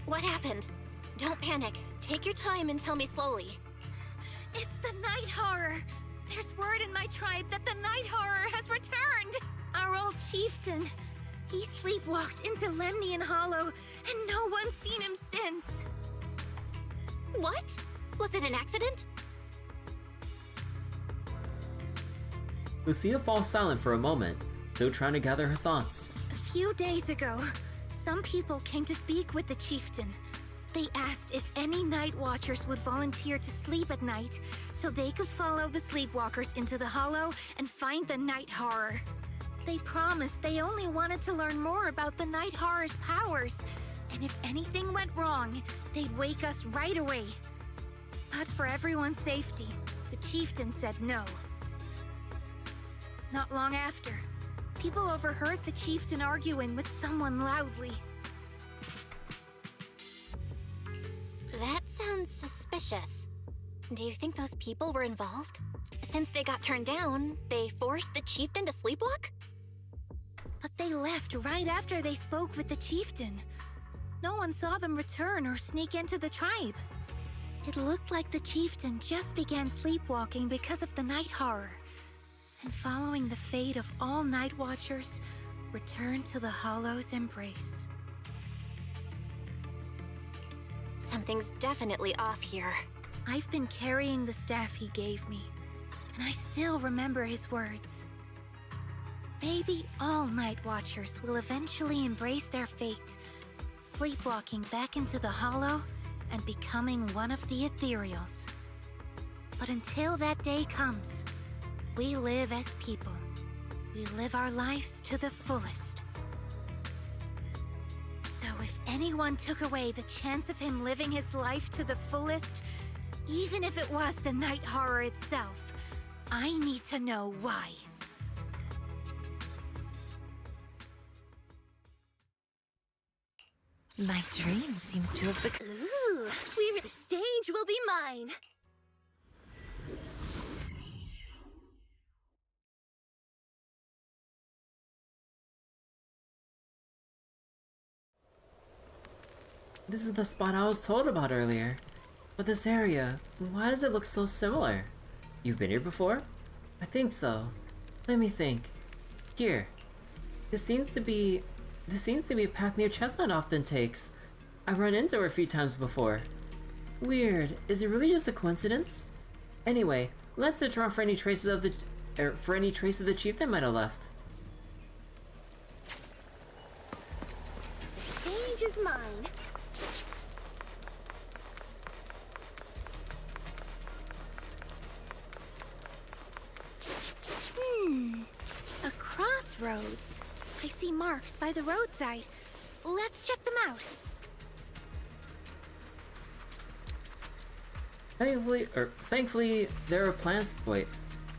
What happened? Don't panic. Take your time and tell me slowly. It's the Night Horror! There's word in my tribe that the Night Horror has returned! Our old chieftain. He sleepwalked into Lemnian Hollow, and no one's seen him since. What? Was it an accident? Lucia falls silent for a moment, still trying to gather her thoughts. A few days ago, some people came to speak with the chieftain. They asked if any night watchers would volunteer to sleep at night so they could follow the sleepwalkers into the hollow and find the Night Horror. They promised they only wanted to learn more about the Night Horror's powers, and if anything went wrong, they'd wake us right away. But for everyone's safety, the chieftain said no. Not long after, people overheard the chieftain arguing with someone loudly. That sounds suspicious. Do you think those people were involved? Since they got turned down, they forced the chieftain to sleepwalk? But they left right after they spoke with the chieftain. No one saw them return or sneak into the tribe. It looked like the chieftain just began sleepwalking because of the Night Horror, and following the fate of all night watchers, returned to the Hollow's embrace. Something's definitely off here. I've been carrying the staff he gave me, and I still remember his words. Maybe all night watchers will eventually embrace their fate, sleepwalking back into the Hollow and becoming one of the ethereals. But until that day comes, we live as people. We live our lives to the fullest. So if anyone took away the chance of him living his life to the fullest, even if it was the night horror itself, I need to know why. My dream seems to have become. Ooh, the stage will be mine. This is the spot I was told about earlier. But this area, why does it look so similar? You've been here before? I think so. Let me think. Here. This seems to be a path near Chestnut often takes. I've run into her a few times before. Weird. Is it really just a coincidence? Anyway, let's search around for any traces of the chief that might have left. The stage is mine. A crossroads. I see marks by the roadside. Let's check them out. Thankfully, there are plants. Wait.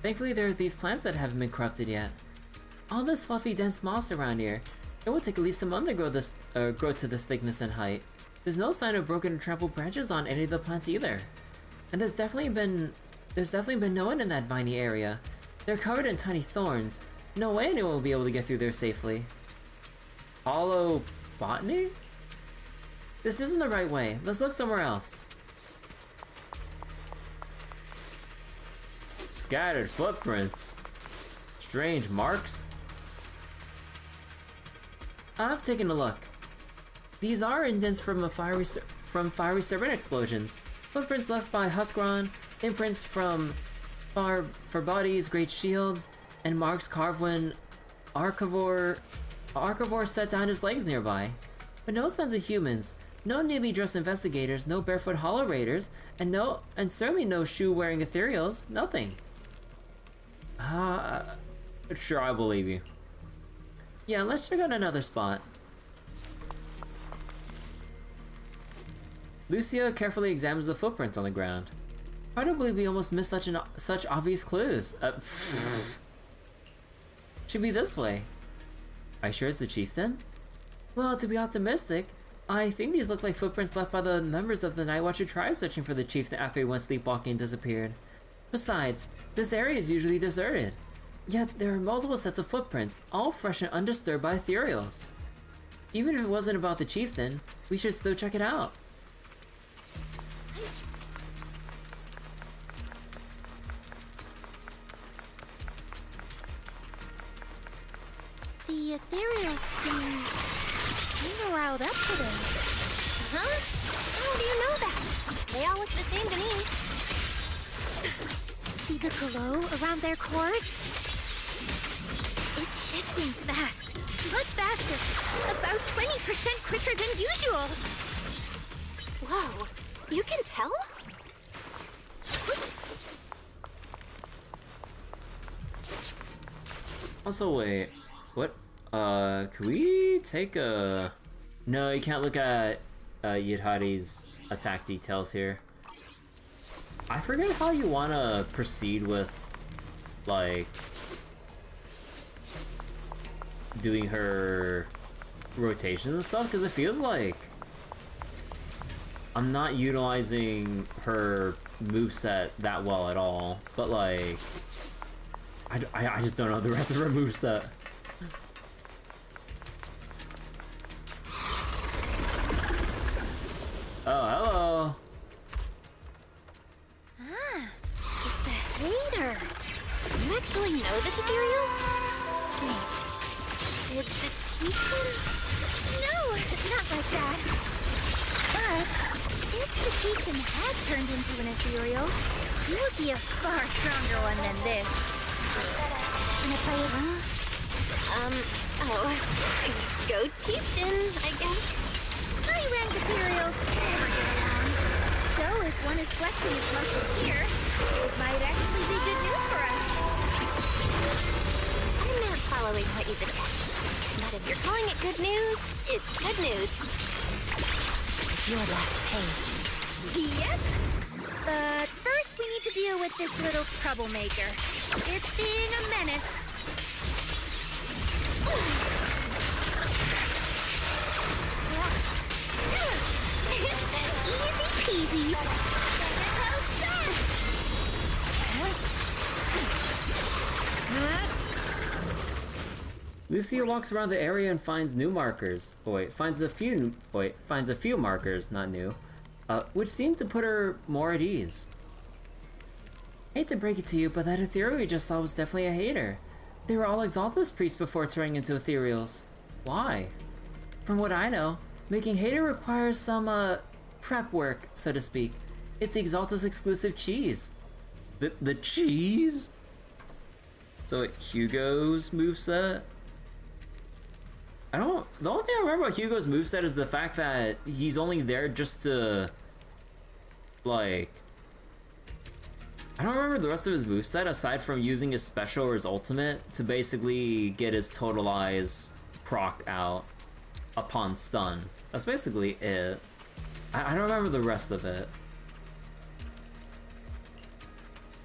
Thankfully, there are these plants that haven't been corrupted yet. All this fluffy, dense moss around here. It will take at least a month to grow to this thickness and height. There's no sign of broken or trampled branches on any of the plants either. And there's definitely been no one in that viney area. They're covered in tiny thorns. No way anyone will be able to get through there safely. Hollow botany? This isn't the right way. Let's look somewhere else. Scattered footprints. Strange marks. I've taken a look. These are indents from fiery serpent explosions. Footprints left by Huskron, imprints from for bodies, great shields, and marks carved when Archivore set down his legs nearby. But no signs of humans, no neatly dressed investigators, no barefoot hollow raiders, and certainly no shoe-wearing ethereals, nothing. Sure, I believe you. Yeah, let's check out another spot. Lucia carefully examines the footprints on the ground. Hard to believe we almost missed such obvious clues. Should be this way. Are you sure it's the chieftain? Well, to be optimistic, I think these look like footprints left by the members of the Night Watcher tribe searching for the chieftain after he went sleepwalking and disappeared. Besides, this area is usually deserted. Yet there are multiple sets of footprints, all fresh and undisturbed by ethereals. Even if it wasn't about the chieftain, we should still check it out. The ethereals seem kinda riled up today. Huh? How do you know that? They all look the same to me. See the glow around their cores? It's shifting fast. Much faster. About 20% quicker than usual. Whoa, you can tell? Also, wait. What? Can we take a... No, you can't look at Yidhadi's attack details here. I forget how you want to proceed with, like, doing her rotations and stuff, because it feels like I'm not utilizing her moveset that well at all, but, like, I just don't know the rest of her moveset. Oh, hello. Ah, it's a hater. You actually know this ethereal? Wait, did the chieftain? No, not like that. But if the chieftain had turned into an ethereal, he would be a far stronger one than this. And if Go chieftain, I guess. I ranked ethereals never get along. if one is flexing its muscle here, it might actually be good news for us. I'm not following what you just said. But if you're calling it good news, it's good news. It's your last page. Yep. But first we need to deal with this little troublemaker. It's being a menace. Easy peasy. Lucia walks around the area and finds new markers. Finds a few markers, not new, which seem to put her more at ease. Hate to break it to you, but that ethereal we just saw was definitely a hater. They were all Exalthus priests before turning into ethereals. Why? From what I know, making hater requires some, prep work, so to speak. It's the Exalthus exclusive cheese. The cheese? So Hugo's moveset? The only thing I remember about Hugo's moveset is the fact that he's only there just to, like, I don't remember the rest of his moveset aside from using his special or his ultimate to basically get his Total Eyes proc out upon stun. That's basically it. I don't remember the rest of it.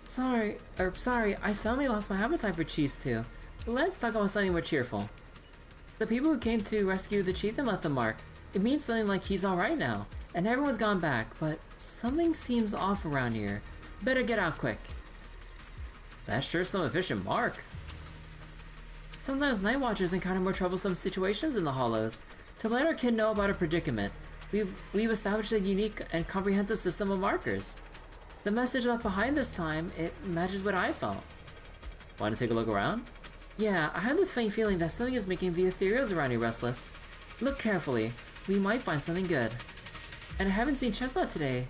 Sorry, I suddenly lost my appetite for cheese too. Let's talk about something more cheerful. The people who came to rescue the chieftain left a mark. It means something like he's alright now, and everyone's gone back, but something seems off around here. Better get out quick. That's sure some efficient mark. Sometimes Night Watchers encounter more troublesome situations in the Hollows. To let our kid know about a predicament, we've established a unique and comprehensive system of markers. The message left behind this time, it matches what I felt. Want to take a look around? Yeah, I have this faint feeling that something is making the ethereals around here restless. Look carefully, we might find something good. And I haven't seen Chestnut today.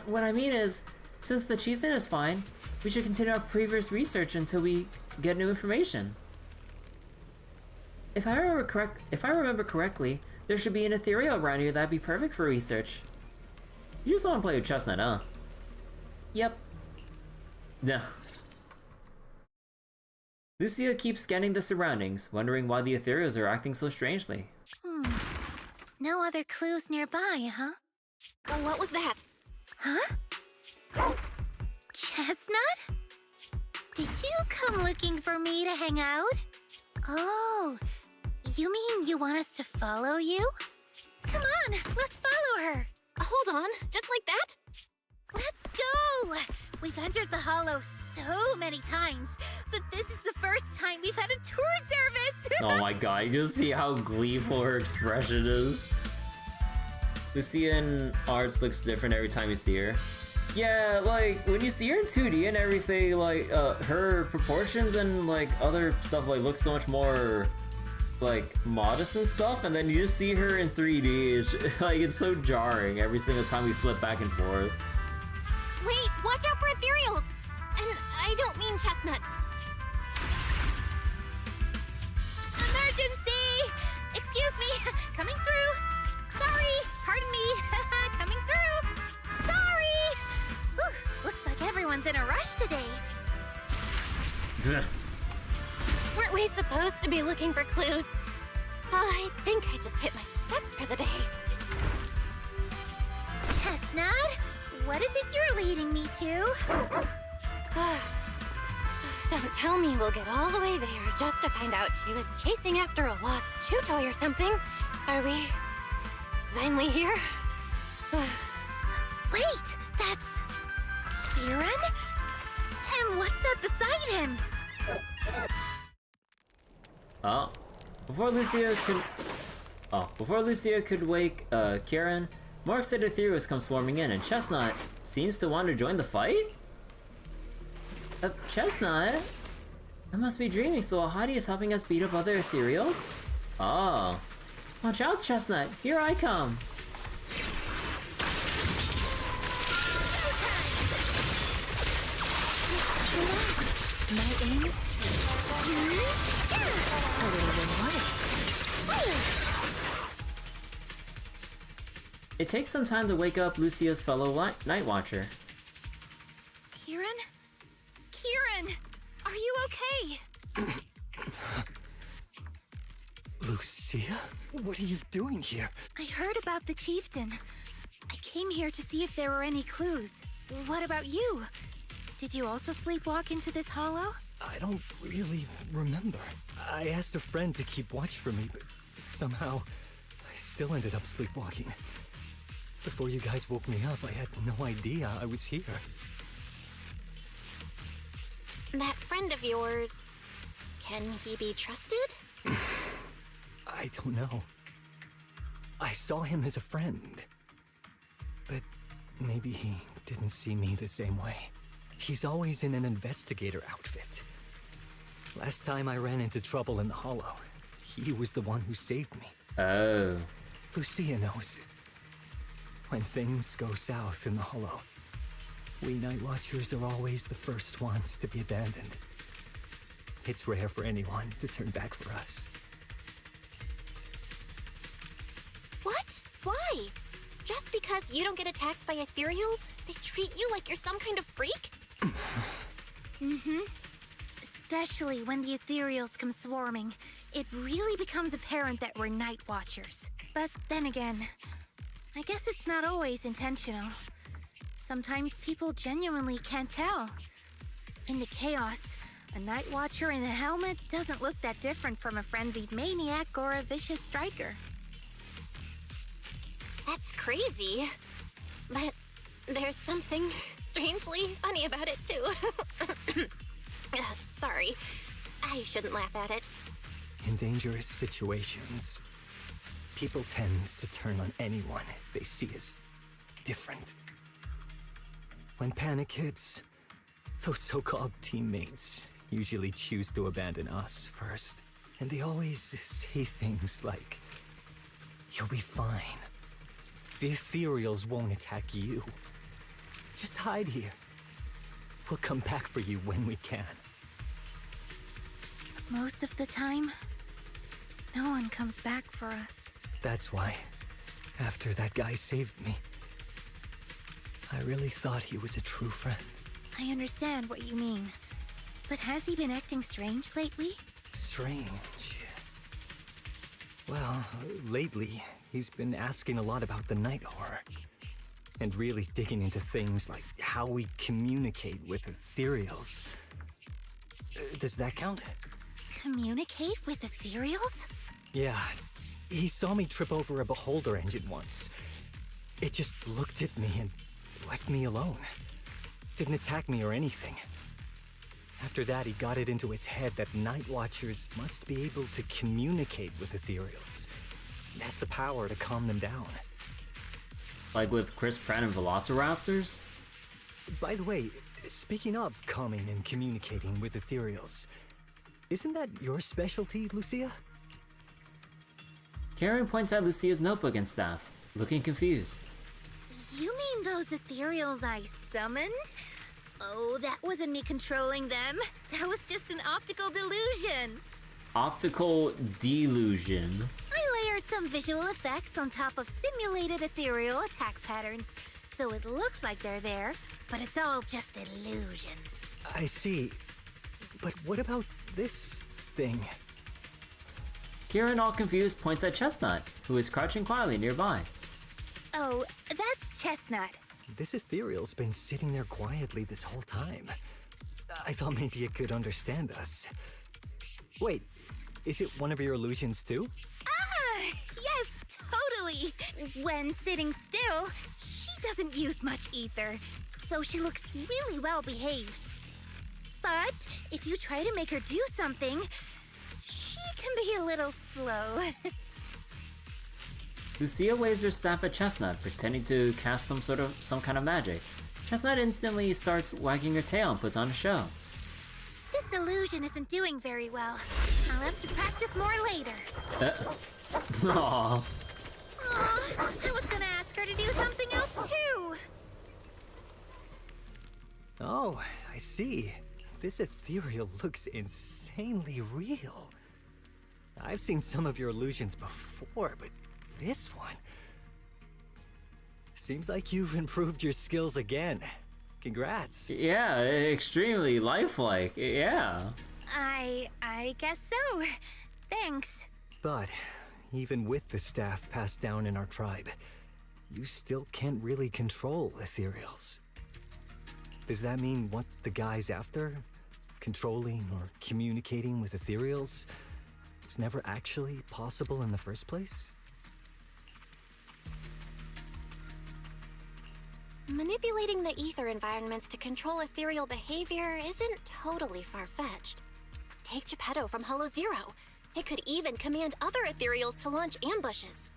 What I mean is, since the chieftain is fine, we should continue our previous research until we get new information. If I remember correctly, there should be an ethereal around here that'd be perfect for research. You just want to play with Chestnut, huh? Yep. Yeah. Lucia keeps scanning the surroundings, wondering why the ethereals are acting so strangely. No other clues nearby, huh? Oh, what was that? Huh? Chestnut? Did you come looking for me to hang out? Oh, you mean you want us to follow you? Come on, let's follow her. Hold on, just like that? Let's go! We've entered the Hollow so many times, but this is the first time we've had a tour service! Oh my god, you just see how gleeful her expression is. Lucia in arts looks different every time you see her. Yeah, like, when you see her in 2D and everything, like, her proportions and, like, other stuff, like, look so much more, like, modest and stuff, and then you just see her in 3D, it's so jarring every single time we flip back and forth. Wait, watch out for ethereals! And I don't mean Chestnut. Emergency! Excuse me, coming through. Sorry, pardon me, coming through. Sorry! Whew, looks like everyone's in a rush today. Weren't we supposed to be looking for clues? I think I just hit my steps for the day. Chestnut, what is it you're leading me to? Don't tell me we'll get all the way there just to find out she was chasing after a lost chew toy or something. Are we finally here? Wait, that's Kieran? And what's that beside him? Before Lucia could wake Kieran, more excited ethereals come swarming in, and Chestnut seems to want to join the fight? Chestnut? I must be dreaming, so Ahadi is helping us beat up other ethereals? Oh. Watch out, Chestnut, here I come! My aim is It takes some time to wake up Lucia's fellow night watcher. Kieran? Kieran! Are you okay? Lucia? What are you doing here? I heard about the chieftain. I came here to see if there were any clues. What about you? Did you also sleepwalk into this hollow? I don't really remember. I asked a friend to keep watch for me, but somehow I still ended up sleepwalking. Before you guys woke me up, I had no idea I was here. That friend of yours, can he be trusted? I don't know. I saw him as a friend. But maybe he didn't see me the same way. He's always in an investigator outfit. Last time I ran into trouble in the Hollow, he was the one who saved me. Oh. Lucia knows. When things go south in the Hollow, we Night Watchers are always the first ones to be abandoned. It's rare for anyone to turn back for us. What? Why? Just because you don't get attacked by ethereals, they treat you like you're some kind of freak? Mm-hmm. Especially when the ethereals come swarming. It really becomes apparent that we're Night Watchers. But then again, I guess it's not always intentional. Sometimes people genuinely can't tell. In the chaos, a Night Watcher in a helmet doesn't look that different from a frenzied maniac or a vicious striker. That's crazy. But there's something strangely funny about it, too. Sorry. I shouldn't laugh at it. In dangerous situations, people tend to turn on anyone they see as different. When panic hits, those so-called teammates usually choose to abandon us first. And they always say things like, "You'll be fine. The ethereals won't attack you. Just hide here. We'll come back for you when we can." Most of the time, no one comes back for us. That's why, after that guy saved me, I really thought he was a true friend. I understand what you mean. But has he been acting strange lately? Strange. Well, lately, he's been asking a lot about the night horror. And really digging into things like how we communicate with ethereals. Does that count? Communicate with ethereals? Yeah. He saw me trip over a beholder engine once. It just looked at me and left me alone. Didn't attack me or anything. After that, he got it into his head that Night Watchers must be able to communicate with ethereals. It has the power to calm them down. Like with Chris Pratt and Velociraptors? By the way, speaking of calming and communicating with ethereals, isn't that your specialty, Lucia? Karen points at Lucia's notebook and staff, looking confused. You mean those ethereals I summoned? Oh, that wasn't me controlling them. That was just an optical delusion. Optical delusion. I layered some visual effects on top of simulated ethereal attack patterns, so it looks like they're there, but it's all just illusion. I see. But what about this thing? Kieran, all confused, points at Chestnut, who is crouching quietly nearby. Oh, that's Chestnut. This ethereal's been sitting there quietly this whole time. I thought maybe it could understand us. Wait, is it one of your illusions too? Ah, yes, totally. When sitting still, she doesn't use much ether, so she looks really well behaved. But if you try to make her do something, she can be a little slow. Lucia waves her staff at Chestnut, pretending to cast some kind of magic. Chestnut instantly starts wagging her tail and puts on a show. This illusion isn't doing very well. I'll have to practice more later. Aww. Aw, I was gonna ask her to do something else too. Oh, I see. This ethereal looks insanely real. I've seen some of your illusions before, but this one... Seems like you've improved your skills again. Congrats. Yeah, extremely lifelike. Yeah. I guess so. Thanks. But even with the staff passed down in our tribe, you still can't really control ethereals. Does that mean what the guy's after? Controlling or communicating with ethereals was never actually possible in the first place? Manipulating the ether environments to control ethereal behavior isn't totally far-fetched. Take Geppetto from Hollow Zero. It could even command other ethereals to launch ambushes.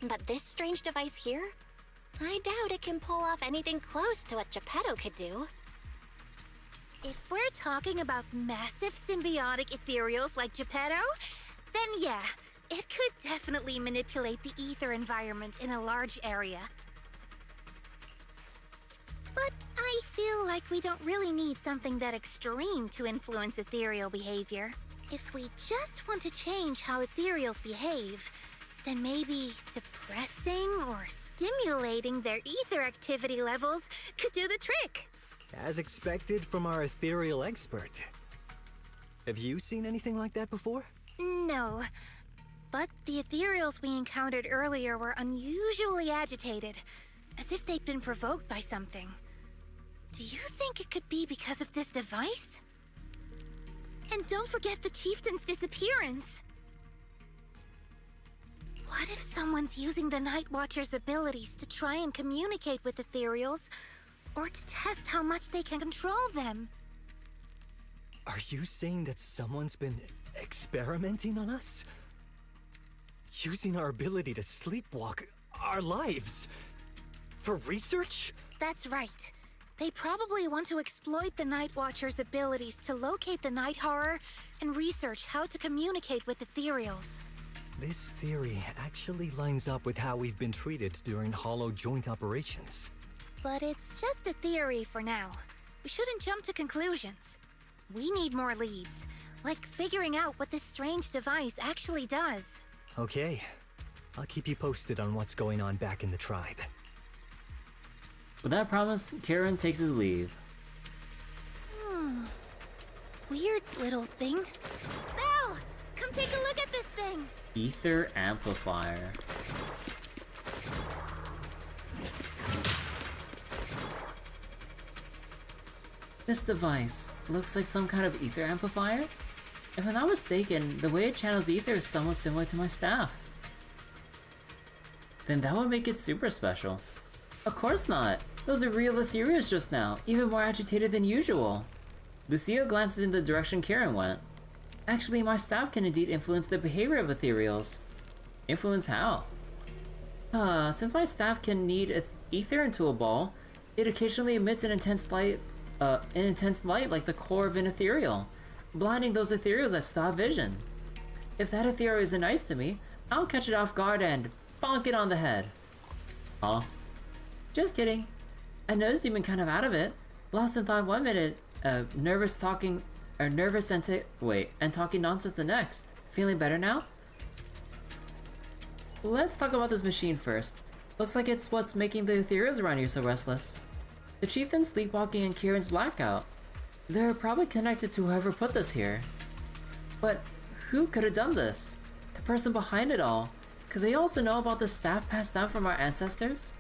But this strange device here? I doubt it can pull off anything close to what Geppetto could do. If we're talking about massive symbiotic ethereals like Geppetto, then yeah, it could definitely manipulate the ether environment in a large area. But I feel like we don't really need something that extreme to influence ethereal behavior. If we just want to change how ethereals behave, then maybe suppressing or stimulating their ether activity levels could do the trick. As expected from our ethereal expert. Have you seen anything like that before? No, but the ethereals we encountered earlier were unusually agitated, as if they'd been provoked by something. Do you think it could be because of this device? And don't forget the chieftain's disappearance. What if someone's using the Night Watcher's abilities to try and communicate with ethereals, or to test how much they can control them? Are you saying that someone's been experimenting on us? Using our ability to sleepwalk our lives? For research? That's right. They probably want to exploit the Night Watcher's abilities to locate the Night Horror and research how to communicate with ethereals. This theory actually lines up with how we've been treated during Hollow joint operations. But it's just a theory for now. We shouldn't jump to conclusions. We need more leads, like figuring out what this strange device actually does. Okay. I'll keep you posted on what's going on back in the tribe. With that promise, Kieran takes his leave. Weird little thing. Belle! Come take a look at this thing! Ether amplifier. This device looks like some kind of ether amplifier. If I'm not mistaken, the way it channels ether is somewhat similar to my staff. Then that would make it super special. Of course not! Those are real ethereals just now, even more agitated than usual. Lucia glances in the direction Kieran went. Actually, my staff can indeed influence the behavior of ethereals. Influence how? Since my staff can knead ether into a ball, it occasionally emits an intense light like the core of an ethereal, blinding those ethereals that still have vision. If that ethereal isn't nice to me, I'll catch it off guard and bonk it on the head. Huh? Just kidding. I noticed you've been kind of out of it. Lost in thought 1 minute, nervous and talking nonsense the next. Feeling better now? Let's talk about this machine first. Looks like it's what's making the ethereals around here so restless. The chieftain's sleepwalking and Kieran's blackout. They're probably connected to whoever put this here. But who could have done this? The person behind it all. Could they also know about the staff passed down from our ancestors?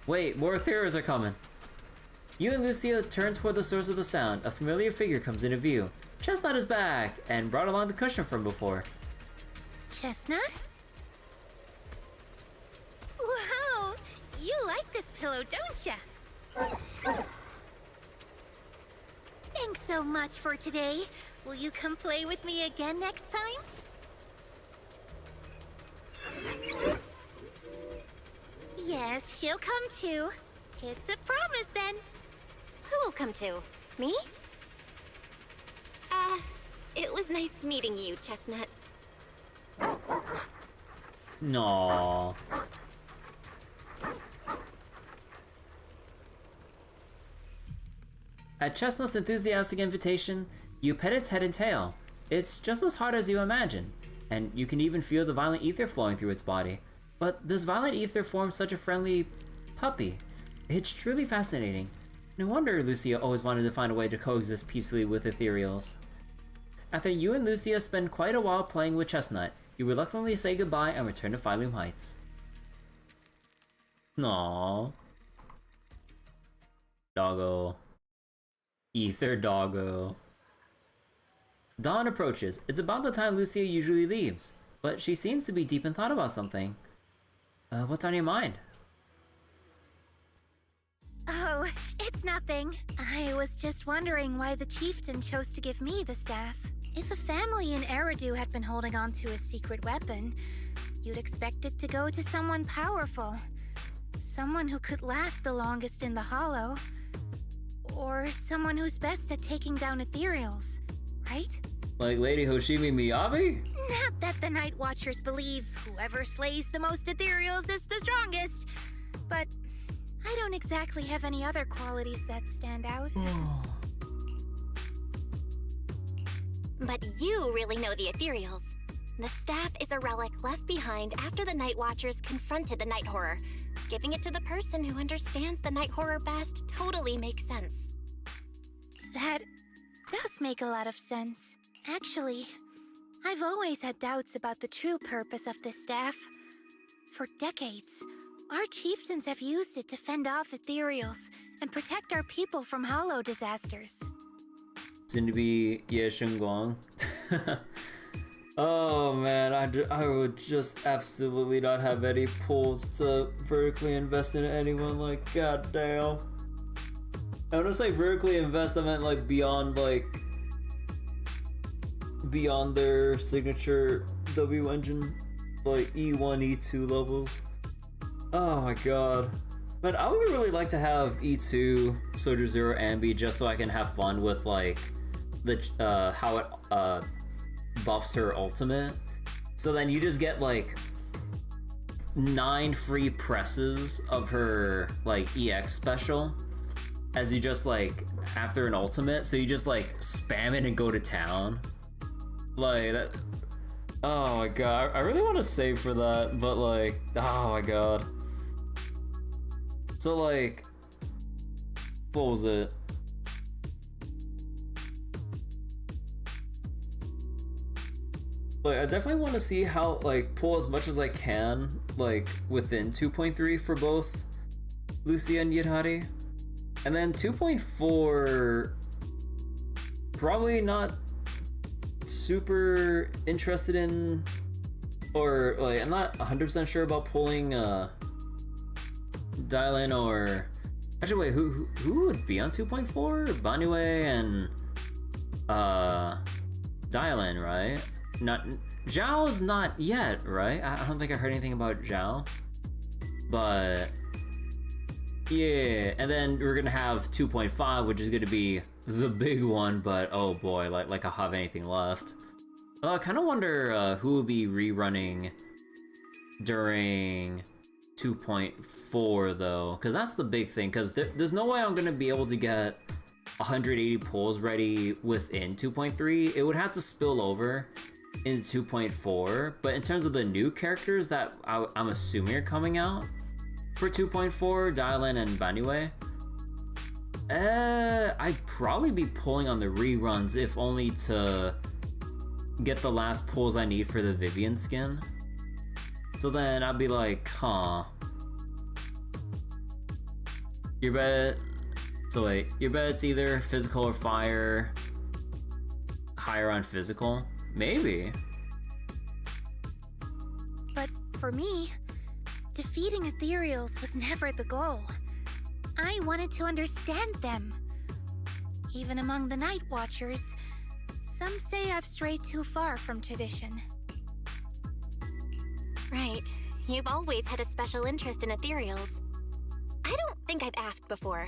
Wait, more ethereals are coming. You and Lucia turn toward the source of the sound. A familiar figure comes into view. Chestnut is back, and brought along the cushion from before. Chestnut? Wow! You like this pillow, don't ya? Thanks so much for today. Will you come play with me again next time? Yes, she'll come too. It's a promise then. Who will come to? Me? It was nice meeting you, Chestnut. No. At Chestnut's enthusiastic invitation, you pet its head and tail. It's just as hard as you imagine, and you can even feel the violent ether flowing through its body. But this violet ether formed such a friendly puppy. It's truly fascinating. No wonder Lucia always wanted to find a way to coexist peacefully with ethereals. After you and Lucia spend quite a while playing with Chestnut, you reluctantly say goodbye and return to Phylum Heights. Aww. Doggo. Ether doggo. Dawn approaches. It's about the time Lucia usually leaves, but she seems to be deep in thought about something. What's on your mind? Oh, it's nothing. I was just wondering why the chieftain chose to give me the staff. If a family in Eridu had been holding on to a secret weapon, you'd expect it to go to someone powerful. Someone who could last the longest in the Hollow. Or someone who's best at taking down ethereals, right? Like Lady Hoshimi Miyabi? Not that the Night Watchers believe whoever slays the most ethereals is the strongest, but I don't exactly have any other qualities that stand out. But you really know the ethereals. The staff is a relic left behind after the Night Watchers confronted the Night Horror. Giving it to the person who understands the Night Horror best totally makes sense. That does make a lot of sense. Actually, I've always had doubts about the true purpose of this staff. For decades, our chieftains have used it to fend off ethereals and protect our people from hollow disasters. Soon to be Ye Shengguang. Oh man, I would just absolutely not have any pulls to vertically invest in anyone, like goddamn. I wanna say vertically invest, I meant like beyond their signature W engine, like E1, E2 levels. Oh my god. But I would really like to have E2, Soldier Zero Ambi just so I can have fun with like the how it buffs her ultimate. So then you just get like 9 free presses of her like EX special as you just like after an ultimate, so you just like spam it and go to town. Like that. Oh my god, I really want to save for that, but like, oh my god. So like, what was it? Like, I definitely want to see how, like, pull as much as I can, like, within 2.3 for both Lucia and Yidhari. And then 2.4, probably not super interested in, or, like, I'm not 100% sure about pulling, Dylan or... Actually, wait, who would be on 2.4? Banue and, Dylan, right? Not Zhao's not yet, right? I don't think I heard anything about Zhao. But yeah, and then we're gonna have 2.5, which is gonna be the big one, but oh boy, like I'll have anything left. I kind of wonder who will be rerunning during 2.4 though, because that's the big thing, because there's no way I'm gonna be able to get 180 pulls ready within 2.3. It would have to spill over in 2.4, but in terms of the new characters that I'm assuming are coming out for 2.4, Dylan and Banue, I'd probably be pulling on the reruns, if only to get the last pulls I need for the Vivian skin. So then I'd be like, huh. Your bet. So wait, your bet's either physical or fire. Higher on physical? Maybe. But for me, defeating ethereals was never the goal. I wanted to understand them. Even among the Night Watchers, some say I've strayed too far from tradition. Right. You've always had a special interest in ethereals. I don't think I've asked before,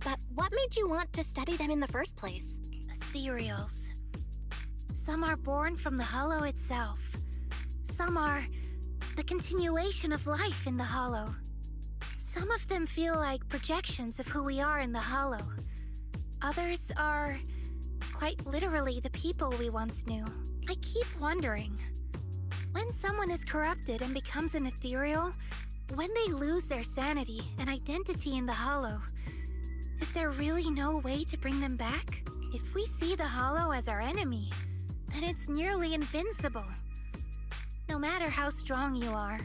but what made you want to study them in the first place? Ethereals. Some are born from the Hollow itself. Some are the continuation of life in the Hollow. Some of them feel like projections of who we are in the Hollow. Others are quite literally the people we once knew. I keep wondering, When someone is corrupted and becomes an ethereal, when they lose their sanity and identity in the Hollow, is there really no way to bring them back? If we see the Hollow as our enemy, then it's nearly invincible. No matter how strong you are,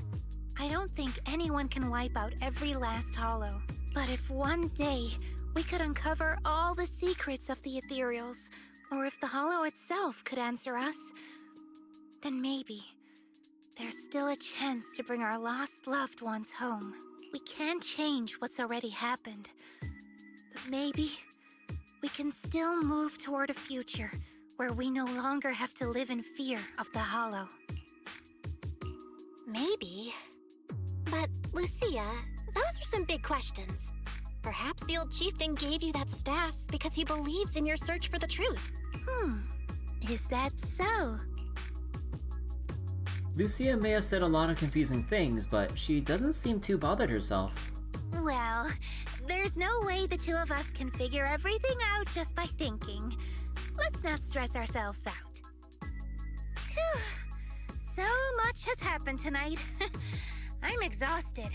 I don't think anyone can wipe out every last Hollow. But if one day we could uncover all the secrets of the ethereals, or if the Hollow itself could answer us, then maybe there's still a chance to bring our lost loved ones home. We can't change what's already happened, but maybe we can still move toward a future where we no longer have to live in fear of the Hollow. Maybe. But, Lucia, those are some big questions. Perhaps the old chieftain gave you that staff because he believes in your search for the truth. Is that so? Lucia may have said a lot of confusing things, but she doesn't seem too bothered herself. Well, there's no way the two of us can figure everything out just by thinking. Let's not stress ourselves out. Phew. So much has happened tonight. I'm exhausted.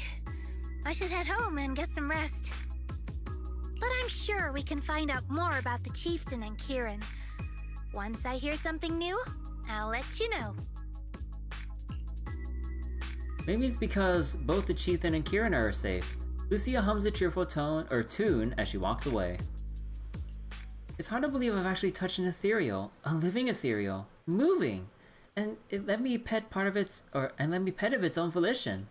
I should head home and get some rest. But I'm sure we can find out more about the chieftain and Kieran. Once I hear something new, I'll let you know. Maybe it's because both the chieftain and Kieran are safe. Lucia hums a cheerful tune as she walks away. It's hard to believe I've actually touched an ethereal, a living ethereal, moving, and it let me pet of its own volition.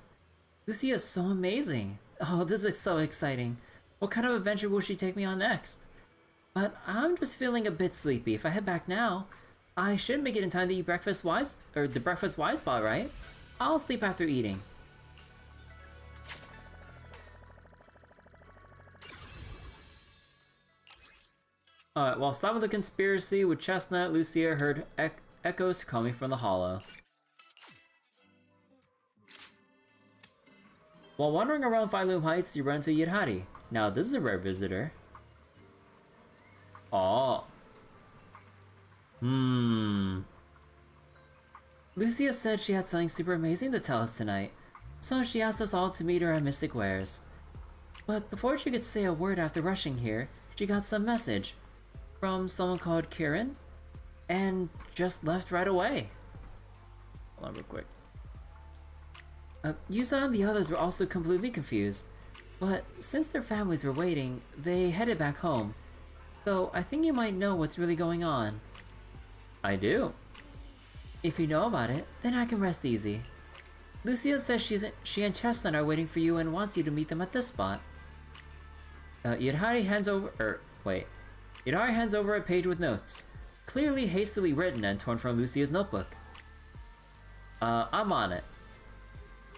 Lucia is so amazing. Oh, this is so exciting. What kind of adventure will she take me on next? But I'm just feeling a bit sleepy. If I head back now, I should make it in time to eat the breakfast wise bar, right? I'll sleep after eating. Alright, while stopping the conspiracy with Chestnut, Lucia heard echoes coming from the Hollow. While wandering around Phylum Heights, you run into Yidhari. Now this is a rare visitor. Oh. Lucia said she had something super amazing to tell us tonight, so she asked us all to meet her at Mystic Wares. But before she could say a word after rushing here, she got some message from someone called Kieran, and just left right away. Hold on real quick. Yusa and the others were also completely confused, but since their families were waiting, they headed back home. Though I think you might know what's really going on. I do. If you know about it, then I can rest easy. Lucia says she and Chestnut are waiting for you and wants you to meet them at this spot. Yidhari hands over a page with notes, clearly hastily written and torn from Lucia's notebook. I'm on it.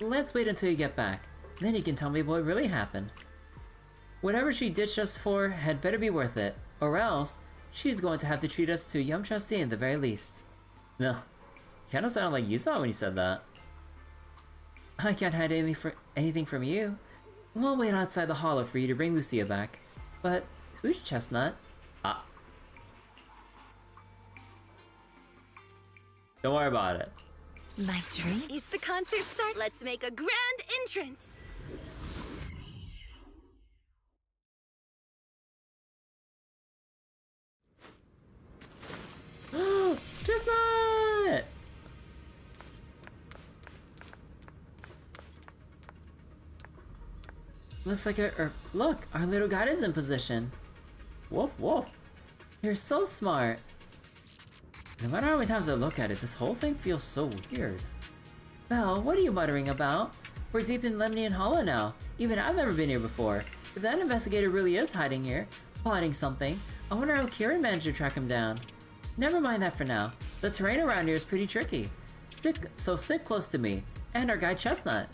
Let's wait until you get back, then you can tell me what really happened. Whatever she ditched us for had better be worth it, or else she's going to have to treat us to Yum Trustee at the very least. No, kinda sounded like Yusa when he said that. I can't hide anything from you. We'll wait outside the Hollow for you to bring Lucia back. But who's Chestnut? Don't worry about it. My treat? Is the concert start? Let's make a grand entrance! Chestnut! Looks like look, our little guide is in position. Woof woof. You're so smart. No matter how many times I look at it, this whole thing feels so weird. Belle, what are you muttering about? We're deep in Lemnian Hollow now. Even I've never been here before. If that investigator really is hiding here, plotting something, I wonder how Kieran managed to track him down. Never mind that for now. The terrain around here is pretty tricky. Stick close to me, and our guide Chestnut.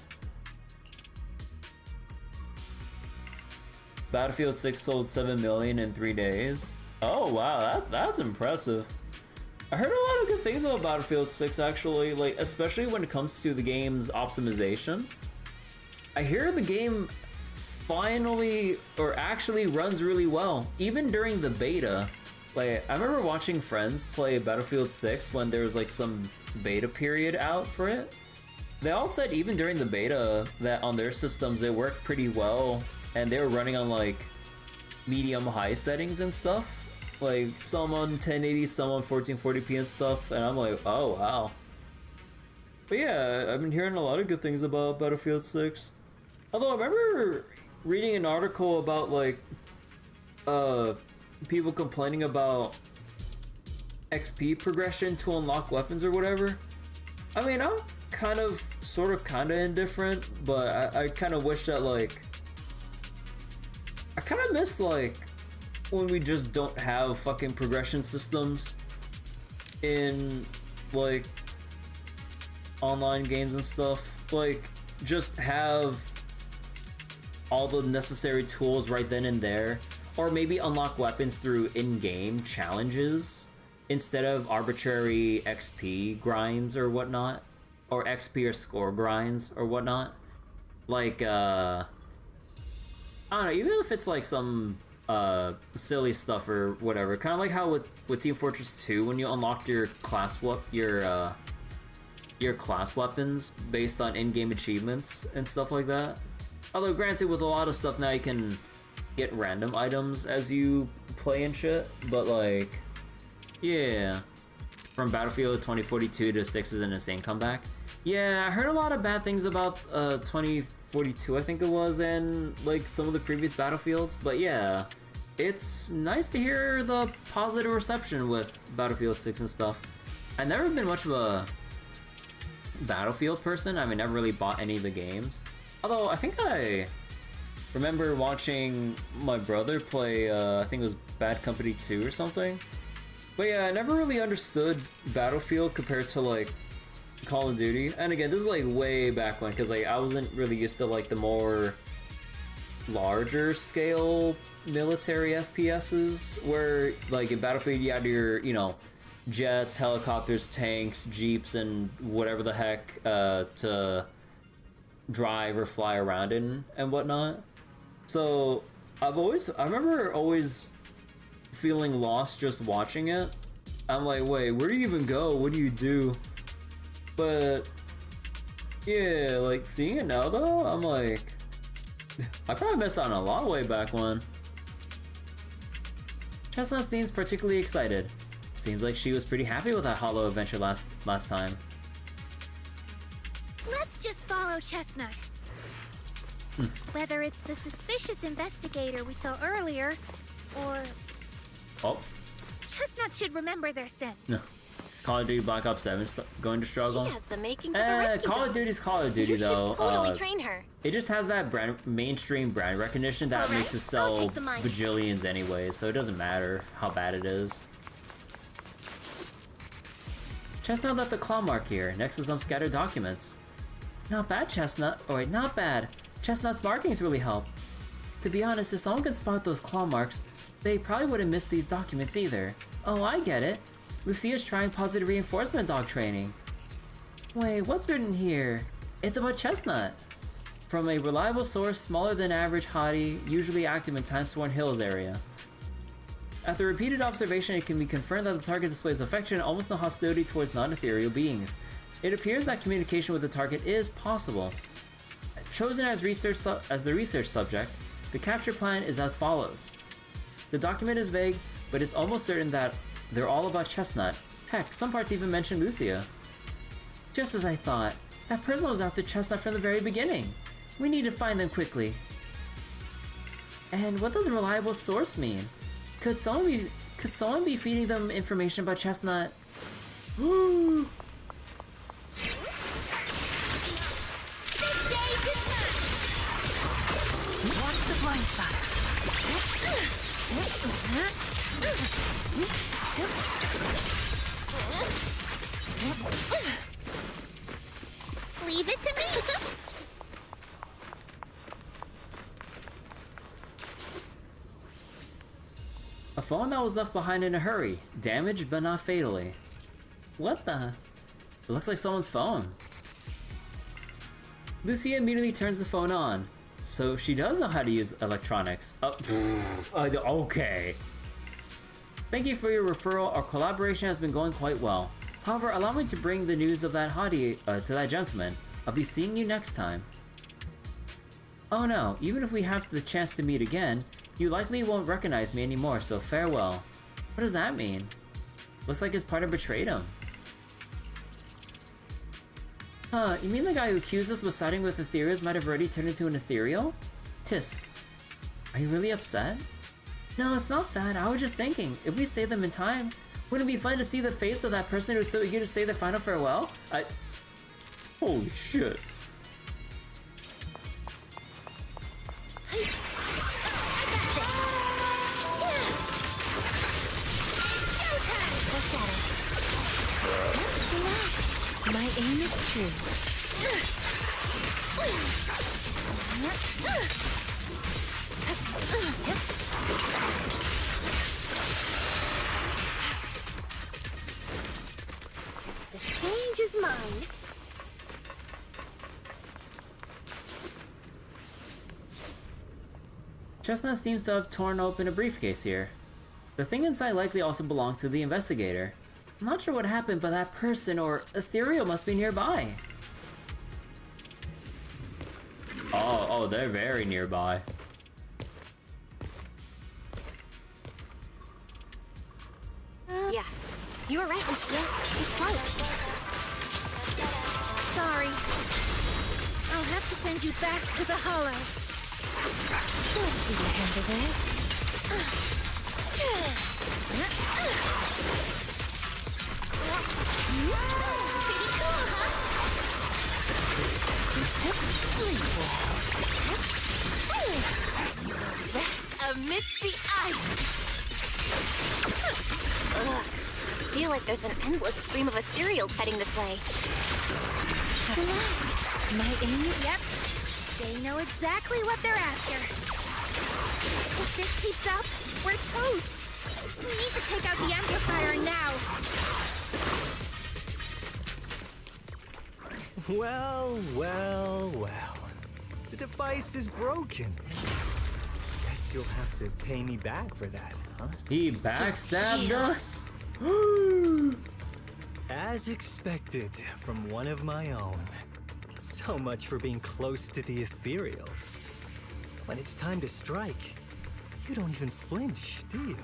Battlefield 6 sold 7 million in 3 days. Oh wow, that's impressive. I heard a lot of good things about Battlefield 6 actually, like especially when it comes to the game's optimization. I hear the game finally, or actually runs really well. Even during the beta, Like, I remember watching friends play Battlefield 6 when there was like some beta period out for it. They all said even during the beta that on their systems it worked pretty well, and they were running on like medium high settings and stuff. Like some on 1080, some on 1440p and stuff, and I'm like, oh wow. But yeah, I've been hearing a lot of good things about Battlefield 6. Although I remember reading an article about like people complaining about XP progression to unlock weapons or whatever. I mean, I'm kind of indifferent, but I kind of wish that like I kind of miss like when we just don't have fucking progression systems in like online games and stuff. Like, just have all the necessary tools right then and there, or maybe unlock weapons through in-game challenges instead of arbitrary XP grinds or whatnot, or XP or score grinds or whatnot. Like I don't know, even if it's like some silly stuff or whatever, kind of like how with Team Fortress 2, when you unlocked your class class weapons based on in-game achievements and stuff like that. Although granted, with a lot of stuff now you can get random items as you play and shit, but like, yeah. From Battlefield 2042 to 6 is an insane comeback. Yeah, I heard a lot of bad things about 2042, I think it was, and like some of the previous Battlefields, but yeah, it's nice to hear the positive reception with Battlefield 6 and stuff. I've never been much of a Battlefield person. I mean, never really bought any of the games. Although I think I remember watching my brother play, I think it was Bad Company 2 or something. But yeah, I never really understood Battlefield compared to like Call of Duty. And again, this is like way back when, because like I wasn't really used to like the more larger scale military FPSs, where like in Battlefield you had your, you know, jets, helicopters, tanks, jeeps, and whatever the heck to drive or fly around in and whatnot. So I remember always feeling lost just watching it. I'm like, wait, where do you even go? What do you do? But yeah, like seeing it now though, I'm like, I probably missed out on a lot way back when. Chestnut seems particularly excited. Seems like she was pretty happy with that Hollow adventure last time. Let's just follow Chestnut. Whether it's the suspicious investigator we saw earlier, or... Oh. Chestnut should remember their scent. No. Call of Duty Black Ops 7 going to struggle? She has the makings of a rescue Call of dog. Duty's Call of Duty though. You should totally train her. It just has that mainstream brand recognition that makes it sell bajillions anyways, so it doesn't matter how bad it is. Chestnut left a claw mark here, next to some scattered documents. Not bad, Chestnut. Oh wait, not bad. Chestnut's markings really help. To be honest, if someone can spot those claw marks, they probably wouldn't miss these documents either. Oh, I get it. Lucia's trying positive reinforcement dog training. Wait, what's written here? It's about Chestnut. From a reliable source smaller than average hottie, usually active in Times Sworn Hills area. After repeated observation, it can be confirmed that the target displays affection and almost no hostility towards non-ethereal beings. It appears that communication with the target is possible. Chosen as the research subject, the capture plan is as follows. The document is vague, but it's almost certain that they're all about Chestnut. Heck, some parts even mention Lucia. Just as I thought, that person was after Chestnut from the very beginning. We need to find them quickly. And what does a reliable source mean? Could someone be feeding them information about Chestnut? Woo! Watch the blind spots. Leave it to me. A phone that was left behind in a hurry, damaged but not fatally. What the? It looks like someone's phone. Lucia immediately turns the phone on. So she does know how to use electronics. Okay. Thank you for your referral. Our collaboration has been going quite well. However, allow me to bring the news of that hottie to that gentleman. I'll be seeing you next time. Oh no, even if we have the chance to meet again, you likely won't recognize me anymore, so farewell. What does that mean? Looks like his partner betrayed him. Huh, you mean the guy who accused us of siding with Ethereals might have already turned into an Ethereal? Tisk, are you really upset? No, it's not that. I was just thinking, if we save them in time, wouldn't it be fun to see the face of that person who's so eager to say their final farewell? Holy shit. My aim is true. The stage is mine. Chestnut seems to have torn open a briefcase here. The thing inside likely also belongs to the investigator. I'm not sure what happened, but that person or ethereal must be nearby. Oh, they're very nearby. Yeah, you were right, Lucia. He's close. Sorry. I'll have to send you back to the Hollow. Let's see you handle this. Pretty cool, huh? Rest amidst the ice. Ugh. I feel like there's an endless stream of ethereals heading this way. Relax. My aim is... Yep. They know exactly what they're after. If this keeps up, we're toast. We need to take out the amplifier now. Well, well, well. The device is broken. Guess you'll have to pay me back for that, huh? He backstabbed us? As expected from one of my own. So much for being close to the ethereals. When it's time to strike, you don't even flinch, do you?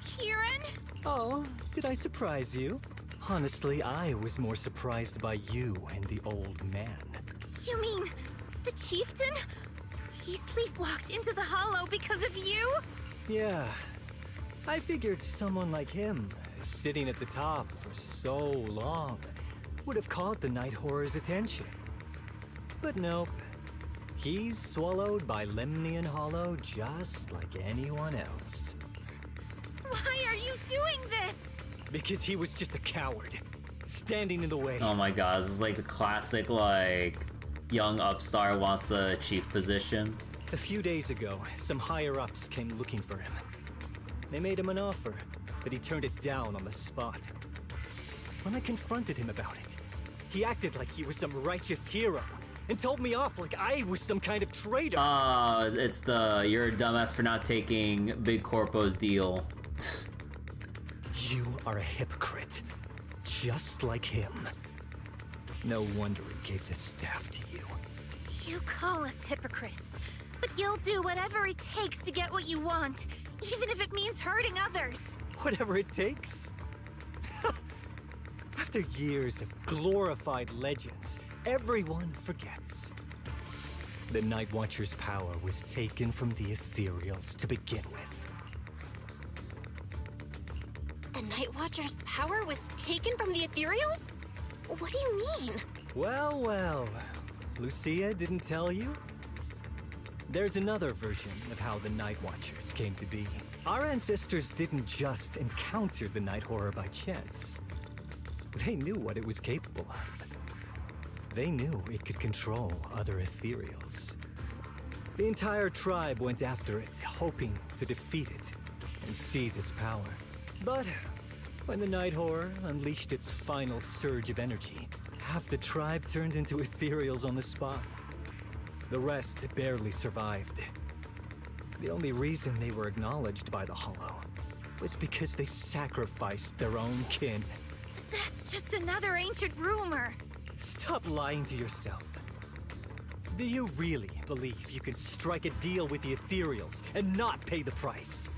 Kieran? Oh, did I surprise you? Honestly, I was more surprised by you and the old man. You mean the chieftain? He sleepwalked into the Hollow because of you? Yeah. I figured someone like him, sitting at the top for so long, would have caught the Night Horror's attention. But nope. He's swallowed by Lemnian Hollow just like anyone else. Why are you doing this? Because he was just a coward, standing in the way. Oh my god, this is like the classic, like, young upstart wants the chief position. A few days ago, some higher-ups came looking for him. They made him an offer, but he turned it down on the spot. When I confronted him about it, he acted like he was some righteous hero and told me off like I was some kind of traitor. It's the you're a dumbass for not taking Big Corpo's deal. You are a hypocrite, just like him. No wonder he gave this staff to you. You call us hypocrites, but you'll do whatever it takes to get what you want, even if it means hurting others. Whatever it takes? After years of glorified legends, everyone forgets. The Night Watcher's power was taken from the Ethereals to begin with. The Night Watcher's power was taken from the ethereals? What do you mean? Well, well. Lucia didn't tell you? There's another version of how the Night Watchers came to be. Our ancestors didn't just encounter the Night Horror by chance. They knew what it was capable of. They knew it could control other ethereals. The entire tribe went after it, hoping to defeat it and seize its power. But when the Night Horror unleashed its final surge of energy, half the tribe turned into ethereals on the spot. The rest barely survived. The only reason they were acknowledged by the Hollow was because they sacrificed their own kin. That's just another ancient rumor. Stop lying to yourself. Do you really believe you can strike a deal with the Ethereals and not pay the price?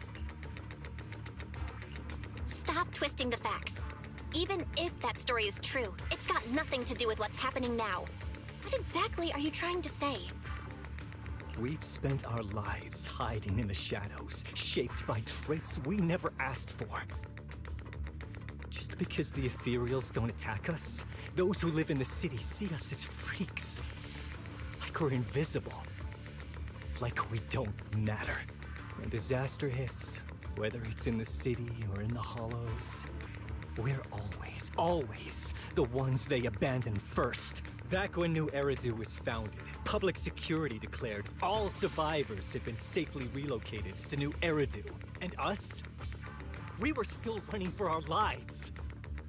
Stop twisting the facts. Even if that story is true, it's got nothing to do with what's happening now. What exactly are you trying to say? We've spent our lives hiding in the shadows, shaped by traits we never asked for. Just because the Ethereals don't attack us, those who live in the city see us as freaks. Like we're invisible. Like we don't matter. When disaster hits, whether it's in the city or in the hollows, we're always the ones they abandon first. Back when New Eridu was founded, public security declared all survivors had been safely relocated to New Eridu. And us? We were still running for our lives.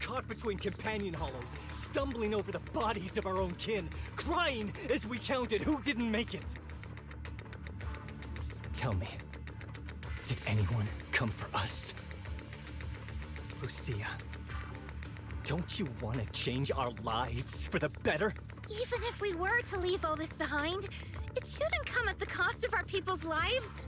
Caught between companion hollows, stumbling over the bodies of our own kin, crying as we counted who didn't make it. Tell me, did anyone come for us? Lucia, don't you want to change our lives for the better? Even if we were to leave all this behind, it shouldn't come at the cost of our people's lives.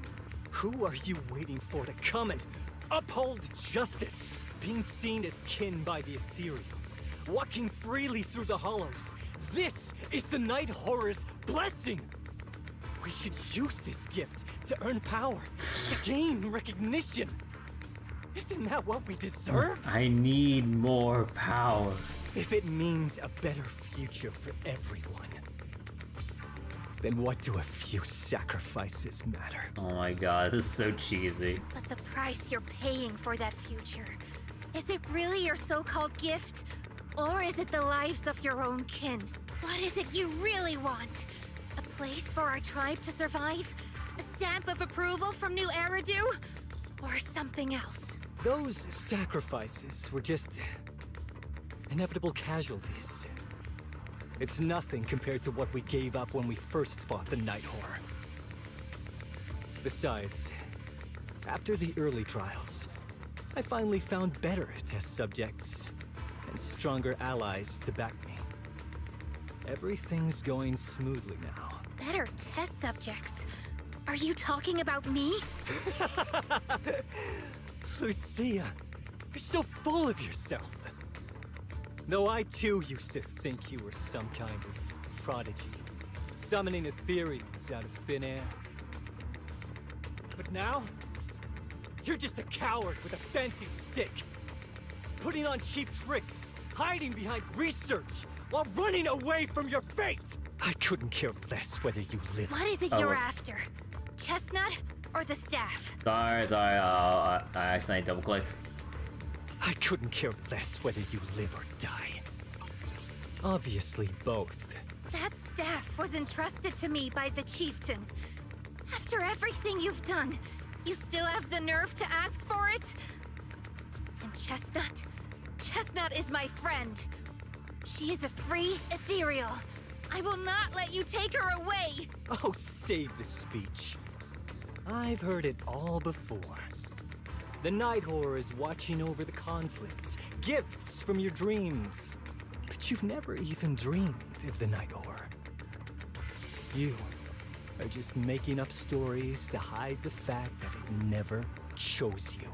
Who are you waiting for to come and uphold justice? Being seen as kin by the Ethereals, walking freely through the hollows. This is the Night Horror's blessing! We should use this gift to earn power, to gain recognition. Isn't that what we deserve? I need more power. If it means a better future for everyone, then what do a few sacrifices matter? Oh my god, this is so cheesy. But the price you're paying for that future, is it really your so-called gift? Or is it the lives of your own kin? What is it you really want? A place for our tribe to survive? A stamp of approval from New Eridu? Or something else? Those sacrifices were just inevitable casualties. It's nothing compared to what we gave up when we first fought the Night Horror. Besides, after the early trials, I finally found better test subjects and stronger allies to back me. Everything's going smoothly now. Better test subjects? Are you talking about me? Lucia, you're so full of yourself. Though I too used to think you were some kind of prodigy, summoning Ethereals out of thin air. But now, you're just a coward with a fancy stick, putting on cheap tricks, hiding behind research, while running away from your fate! I couldn't care less whether you live. What is it you're after? Chestnut or the staff? Sorry, I accidentally double-clicked. I couldn't care less whether you live or die. Obviously, both. That staff was entrusted to me by the chieftain. After everything you've done, you still have the nerve to ask for it? And Chestnut? Chestnut is my friend. She is a free ethereal. I will not let you take her away! Oh, save the speech. I've heard it all before. The Night Horror is watching over the conflicts, gifts from your dreams. But you've never even dreamed of the Night Horror. You are just making up stories to hide the fact that it never chose you.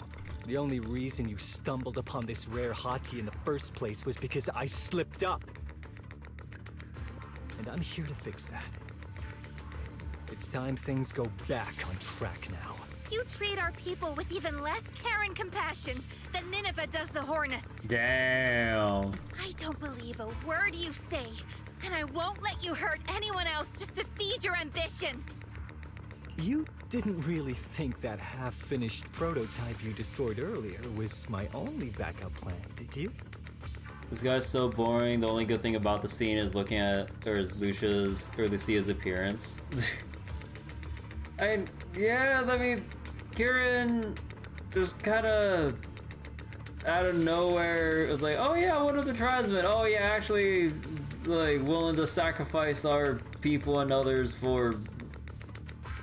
The only reason you stumbled upon this rare hottie in the first place was because I slipped up. And I'm here to fix that. It's time things go back on track now. You treat our people with even less care and compassion than Nineveh does the Hornets. Damn. I don't believe a word you say, and I won't let you hurt anyone else just to feed your ambition. You didn't really think that half-finished prototype you destroyed earlier was my only backup plan, did you? This guy's so boring. The only good thing about the scene is looking at, or is Lucia's appearance. Yeah, I mean, Kieran just kind of out of nowhere was like, oh yeah, one of the tribesmen. Oh yeah, actually, like willing to sacrifice our people and others for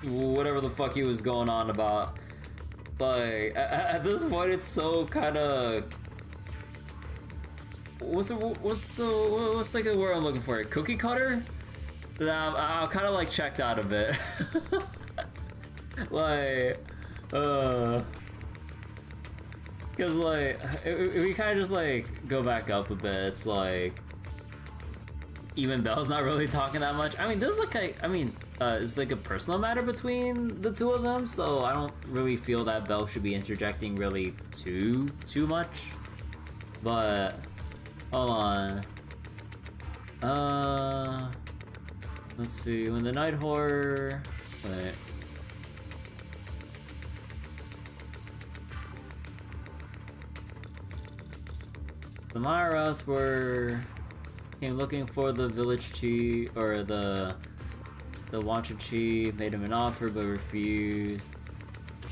whatever the fuck he was going on about. Like, at this point, it's so kind of... What's the word I'm looking for? Cookie cutter? That I'm kind of like checked out of it. Like, because like, if we kind of just like go back up a bit, it's like, even Belle's not really talking that much. I mean, this is like, it's like a personal matter between the two of them, so I don't really feel that Belle should be interjecting really too much. But, hold on. Let's see, when the night horror, wait. The Myras came looking for the village chief, or the wanted chief, made him an offer but refused.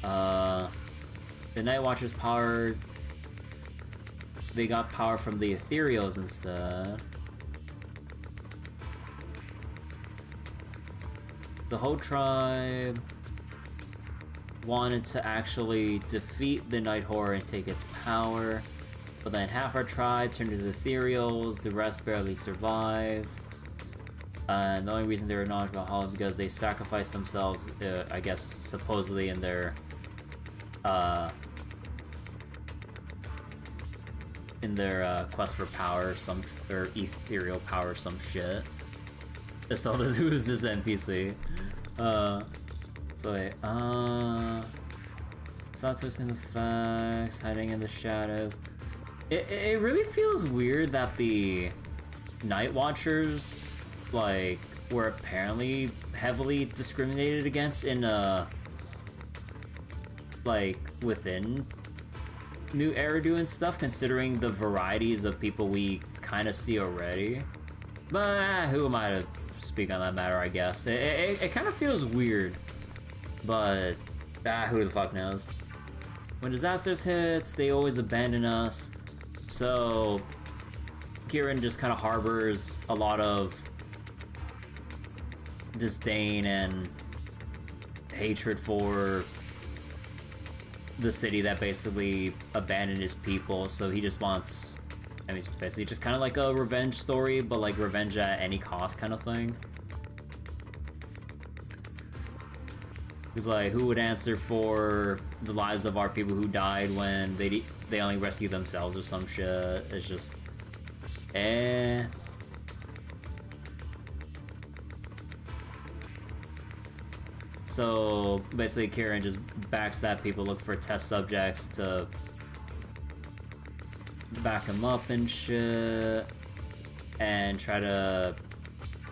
The Night Watcher's power, they got power from the ethereals instead. The whole tribe wanted to actually defeat the Night Horror and take its power, but then half our tribe turned to the ethereals, the rest barely survived. And the only reason they were knowledgeable about Hollow because they sacrificed themselves, I guess, supposedly in their quest for power, or ethereal power, some shit. So who's this NPC? So wait, stop twisting the facts, hiding in the shadows. It really feels weird that the Night Watchers, like, were apparently heavily discriminated against in, like, within New Eridu and stuff, considering the varieties of people we kind of see already. But who am I to speak on that matter, I guess. It kind of feels weird, but who the fuck knows. When disasters hits, they always abandon us, so Kieran just kind of harbors a lot of disdain and hatred for the city that basically abandoned his people, so he just wants, I mean, it's basically just kind of like a revenge story, but like revenge at any cost kind of thing. It's like, who would answer for the lives of our people who died when they only rescued themselves or some shit? It's just, So basically Kieran just backstab people, look for test subjects to back him up and shit, and try to,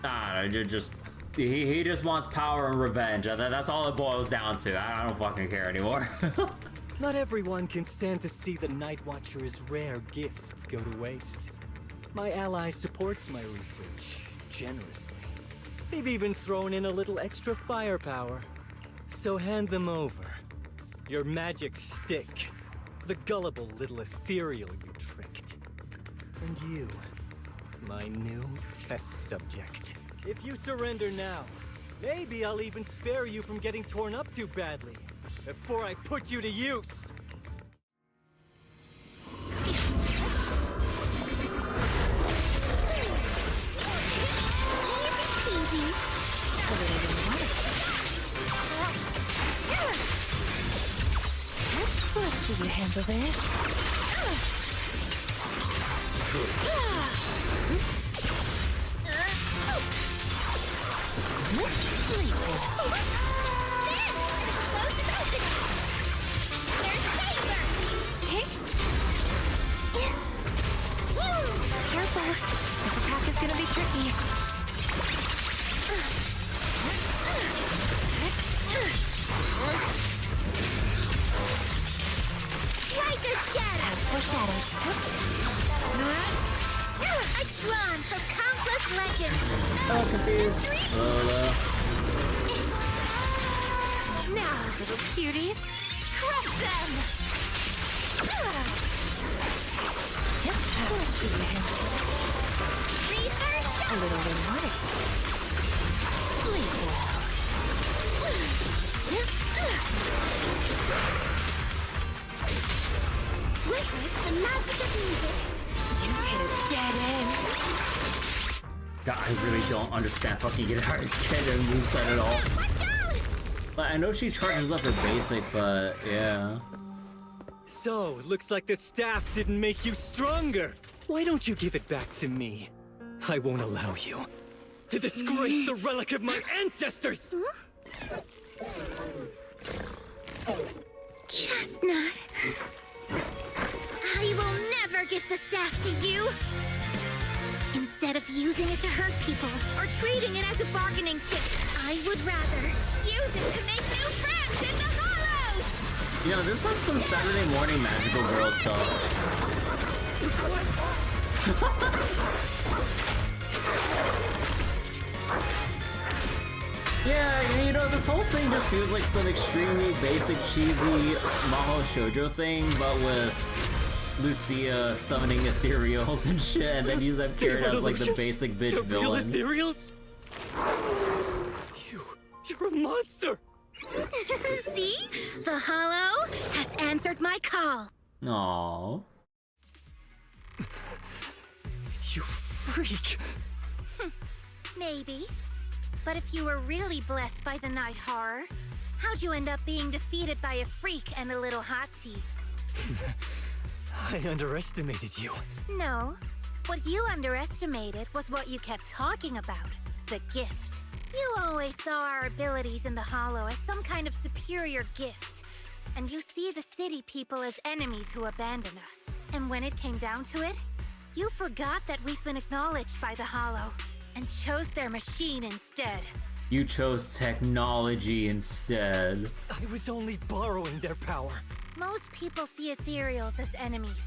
I don't know, he just wants power and revenge. That's all it boils down to. I don't fucking care anymore. Not everyone can stand to see the Night Watcher's rare gift go to waste. My ally supports my research generously. They've even thrown in a little extra firepower. So hand them over. Your magic stick. The gullible little ethereal you tricked. And you, my new test subject. If you surrender now, maybe I'll even spare you from getting torn up too badly before I put you to use. Easy. Let's see you handle this. Careful. This attack is gonna be tricky. Like a shadow. As for shadows. A drawn from countless legends. I'm confused. Now, little cuties, crush them! Let's see you handle this. A little reward. Sleep well. Witness the magic of music. You hit a dead end. God, I really don't understand fucking Guitar's kid and moveset at all. Like, I know she charges up her basic, but yeah. So, looks like the staff didn't make you stronger. Why don't you give it back to me? I won't allow you to disgrace the relic of my ancestors! Chestnut. I will never give the staff to you. Instead of using it to hurt people or treating it as a bargaining chip, I would rather use it to make new friends in the hollows! You know, this is like some Saturday morning magical girl stuff. Yeah, you know, this whole thing just feels like some extremely basic, cheesy Mahou Shoujo thing, but with Lucia summoning ethereals and shit, and then use that carrot as like the basic bitch villain. Ethereals? You're a monster! See? The hollow has answered my call. Aww. You freak! Maybe. But if you were really blessed by the night horror, how'd you end up being defeated by a freak and a little hot tea? I underestimated you. No. What you underestimated was what you kept talking about. The gift. You always saw our abilities in the Hollow as some kind of superior gift. And you see the city people as enemies who abandoned us. And when it came down to it, you forgot that we've been acknowledged by the Hollow and chose their machine instead. You chose technology instead. I was only borrowing their power. Most people see ethereals as enemies.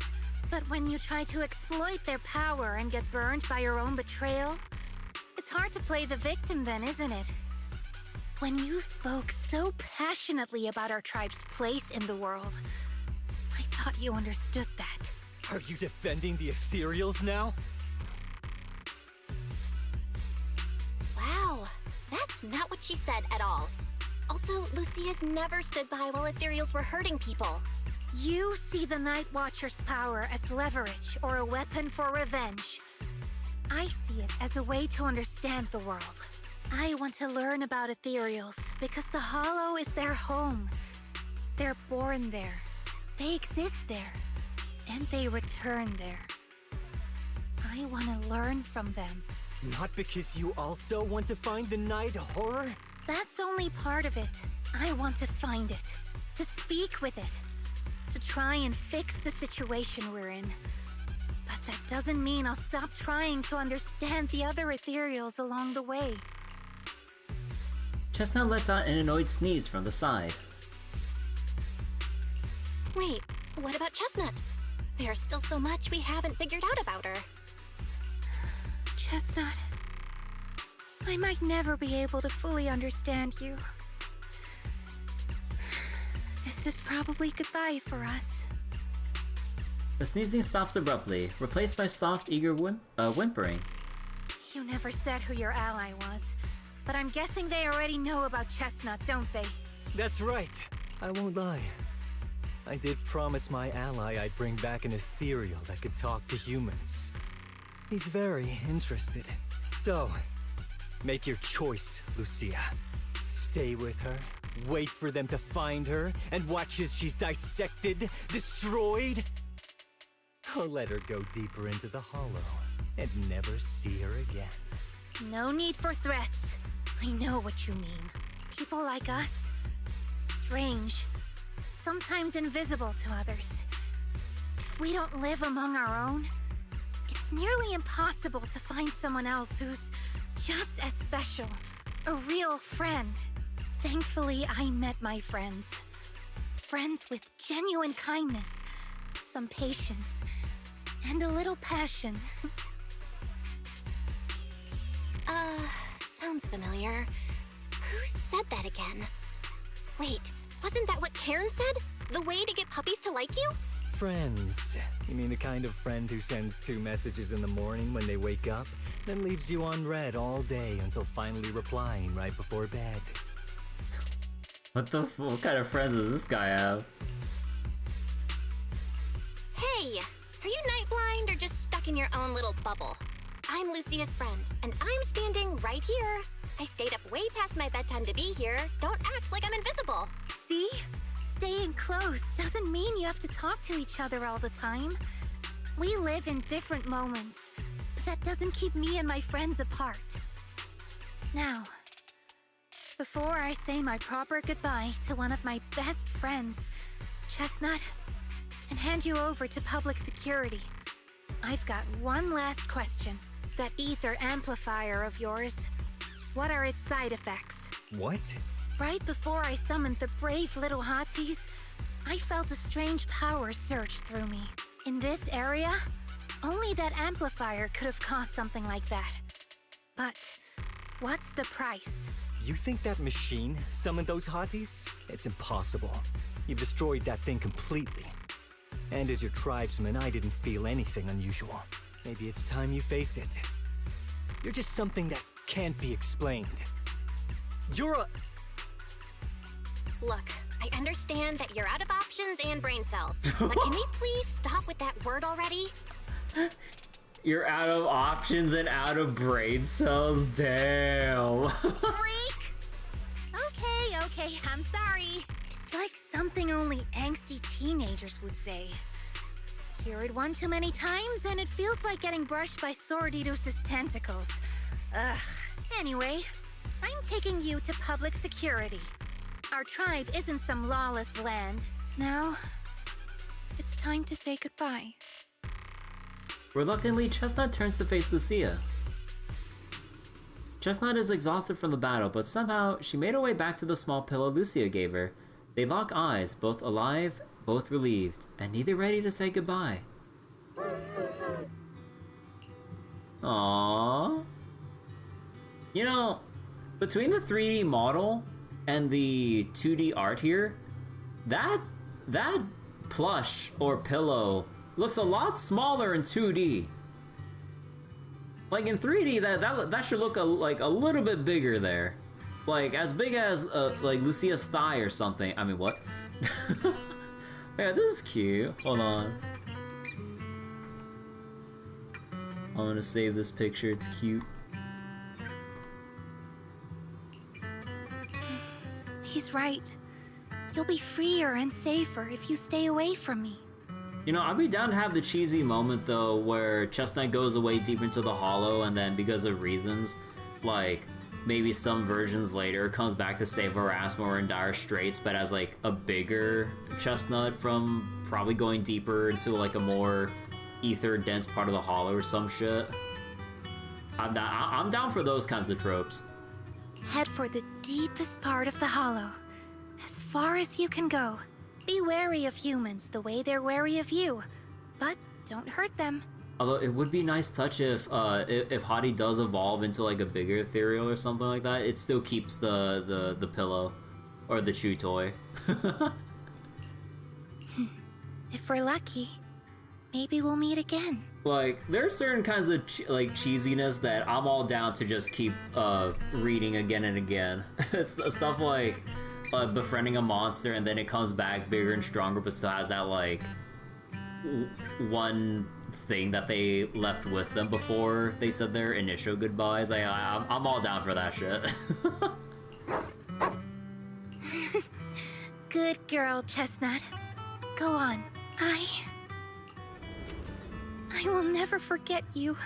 But when you try to exploit their power and get burned by your own betrayal, it's hard to play the victim then, isn't it? When you spoke so passionately about our tribe's place in the world, I thought you understood that. Are you defending the ethereals now? Wow, that's not what she said at all. Also, Lucia's never stood by while ethereals were hurting people. You see the Night Watcher's power as leverage or a weapon for revenge. I see it as a way to understand the world. I want to learn about ethereals because the Hollow is their home. They're born there. They exist there. And they return there. I want to learn from them. Not because you also want to find the night horror? That's only part of it. I want to find it. To speak with it. To try and fix the situation we're in. But that doesn't mean I'll stop trying to understand the other ethereals along the way. Chestnut lets out an annoyed sneeze from the side. Wait, what about Chestnut? There's still so much we haven't figured out about her. Chestnut, I might never be able to fully understand you. This is probably goodbye for us. The sneezing stops abruptly, replaced by soft, eager whimpering. You never said who your ally was, but I'm guessing they already know about Chestnut, don't they? That's right. I won't lie. I did promise my ally I'd bring back an ethereal that could talk to humans. He's very interested. So, make your choice, Lucia. Stay with her, wait for them to find her, and watch as she's dissected, destroyed? Or let her go deeper into the Hollow and never see her again. No need for threats. I know what you mean. People like us, strange, sometimes invisible to others. If we don't live among our own, it's nearly impossible to find someone else who's just as special, a real friend. Thankfully, I met my friends. Friends with genuine kindness, some patience, and a little passion. Sounds familiar. Who said that again? Wait, wasn't that what Karen said? The way to get puppies to like you? Friends. You mean the kind of friend who sends 2 messages in the morning when they wake up, then leaves you on read all day until finally replying right before bed? What kind of friends does this guy have? Hey! Are you night blind or just stuck in your own little bubble? I'm Lucia's friend, and I'm standing right here. I stayed up way past my bedtime to be here. Don't act like I'm invisible. See? Staying close doesn't mean you have to talk to each other all the time. We live in different moments, but that doesn't keep me and my friends apart. Now, before I say my proper goodbye to one of my best friends, Chestnut, and hand you over to public security, I've got one last question. That ether amplifier of yours, what are its side effects? What? Right before I summoned the brave little hotties, I felt a strange power surge through me. In this area, only that amplifier could have caused something like that. But what's the price? You think that machine summoned those hotties? It's impossible. You've destroyed that thing completely. And as your tribesman, I didn't feel anything unusual. Maybe it's time you face it. You're just something that can't be explained. You're a... Look, I understand that you're out of options and brain cells, but can we please stop with that word already? You're out of options and out of brain cells? Damn. Freak! Okay, I'm sorry. It's like something only angsty teenagers would say. Hear it one too many times, and it feels like getting brushed by Sordidus's tentacles. Ugh. Anyway, I'm taking you to public security. Our tribe isn't some lawless land. Now, it's time to say goodbye. Reluctantly, Chestnut turns to face Lucia. Chestnut is exhausted from the battle, but somehow she made her way back to the small pillow Lucia gave her. They lock eyes, both alive, both relieved, and neither ready to say goodbye. Aww. You know, between the 3D model and the 2D art here, that plush or pillow looks a lot smaller in 2D. Like in 3D, that should look like a little bit bigger there, like as big as like Lucia's thigh or something. I mean, what? Yeah, this is cute. Hold on. I'm gonna save this picture. It's cute. He's right. You'll be freer and safer if you stay away from me. You know, I'd be down to have the cheesy moment though, where Chestnut goes away deep into the hollow, and then because of reasons, like maybe some versions later comes back to save her ass when we're in dire straits, but as like a bigger Chestnut from probably going deeper into like a more ether dense part of the hollow or some shit. I'm down for those kinds of tropes. Head for the deepest part of the hollow, as far as you can go. Be wary of humans the way they're wary of you, but don't hurt them. Although it would be a nice touch if Hottie does evolve into like a bigger ethereal or something like that, it still keeps the pillow or the chew toy. If we're lucky, maybe we'll meet again. Like, there are certain kinds of like cheesiness that I'm all down to just keep reading again and again. It's stuff like befriending a monster and then it comes back bigger and stronger, but still has that like one thing that they left with them before they said their initial goodbyes. I'm all down for that shit. Good girl, Chestnut. Go on. I will never forget you.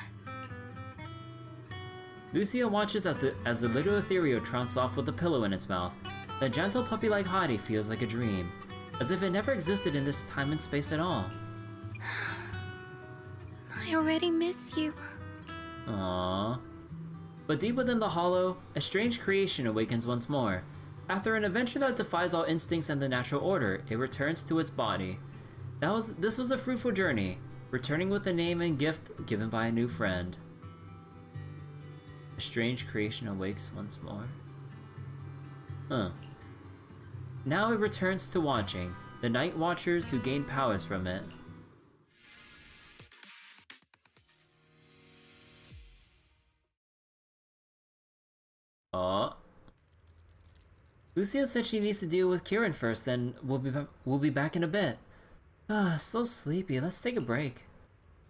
Lucia watches as the little ethereal trounces off with a pillow in its mouth. The gentle puppy-like Hottie feels like a dream, as if it never existed in this time and space at all. I already miss you. Aww. But deep within the hollow, a strange creation awakens once more. After an adventure that defies all instincts and the natural order, it returns to its body. This was a fruitful journey, returning with a name and gift given by a new friend. A strange creation awakes once more. Huh. Now it returns to watching, the Night Watchers who gain powers from it. Lucia said she needs to deal with Kieran first, and we'll be back in a bit. Ah, so sleepy. Let's take a break.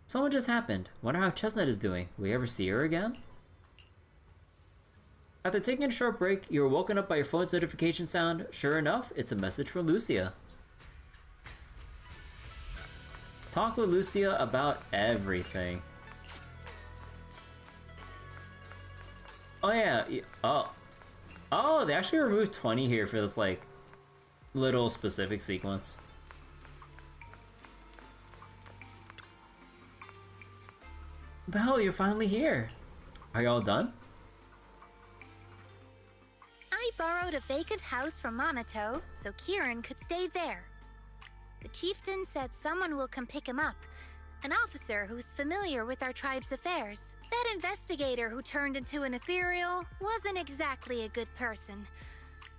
Someone just happened. Wonder how Chestnut is doing. Will we ever see her again? After taking a short break, you were woken up by your phone's notification sound. Sure enough, it's a message from Lucia. Talk with Lucia about everything. Oh yeah, oh, they actually removed 20 here for this, like, little specific sequence. Belle, you're finally here. Are you all done? I borrowed a vacant house from Monato so Kieran could stay there. The chieftain said someone will come pick him up, an officer who's familiar with our tribe's affairs. That investigator who turned into an ethereal wasn't exactly a good person,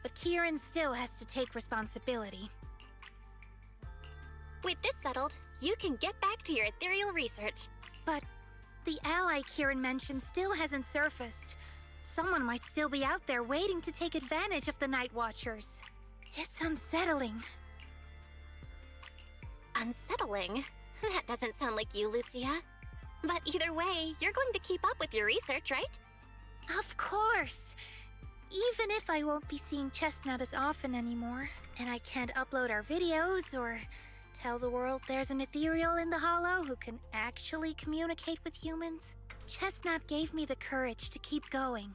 but Kieran still has to take responsibility. With this settled, you can get back to your ethereal research. But the ally Kieran mentioned still hasn't surfaced. Someone might still be out there waiting to take advantage of the Night Watchers. It's unsettling. Unsettling? That doesn't sound like you, Lucia. But either way, you're going to keep up with your research, right? Of course! Even if I won't be seeing Chestnut as often anymore, and I can't upload our videos or tell the world there's an ethereal in the Hollow who can actually communicate with humans, Chestnut gave me the courage to keep going.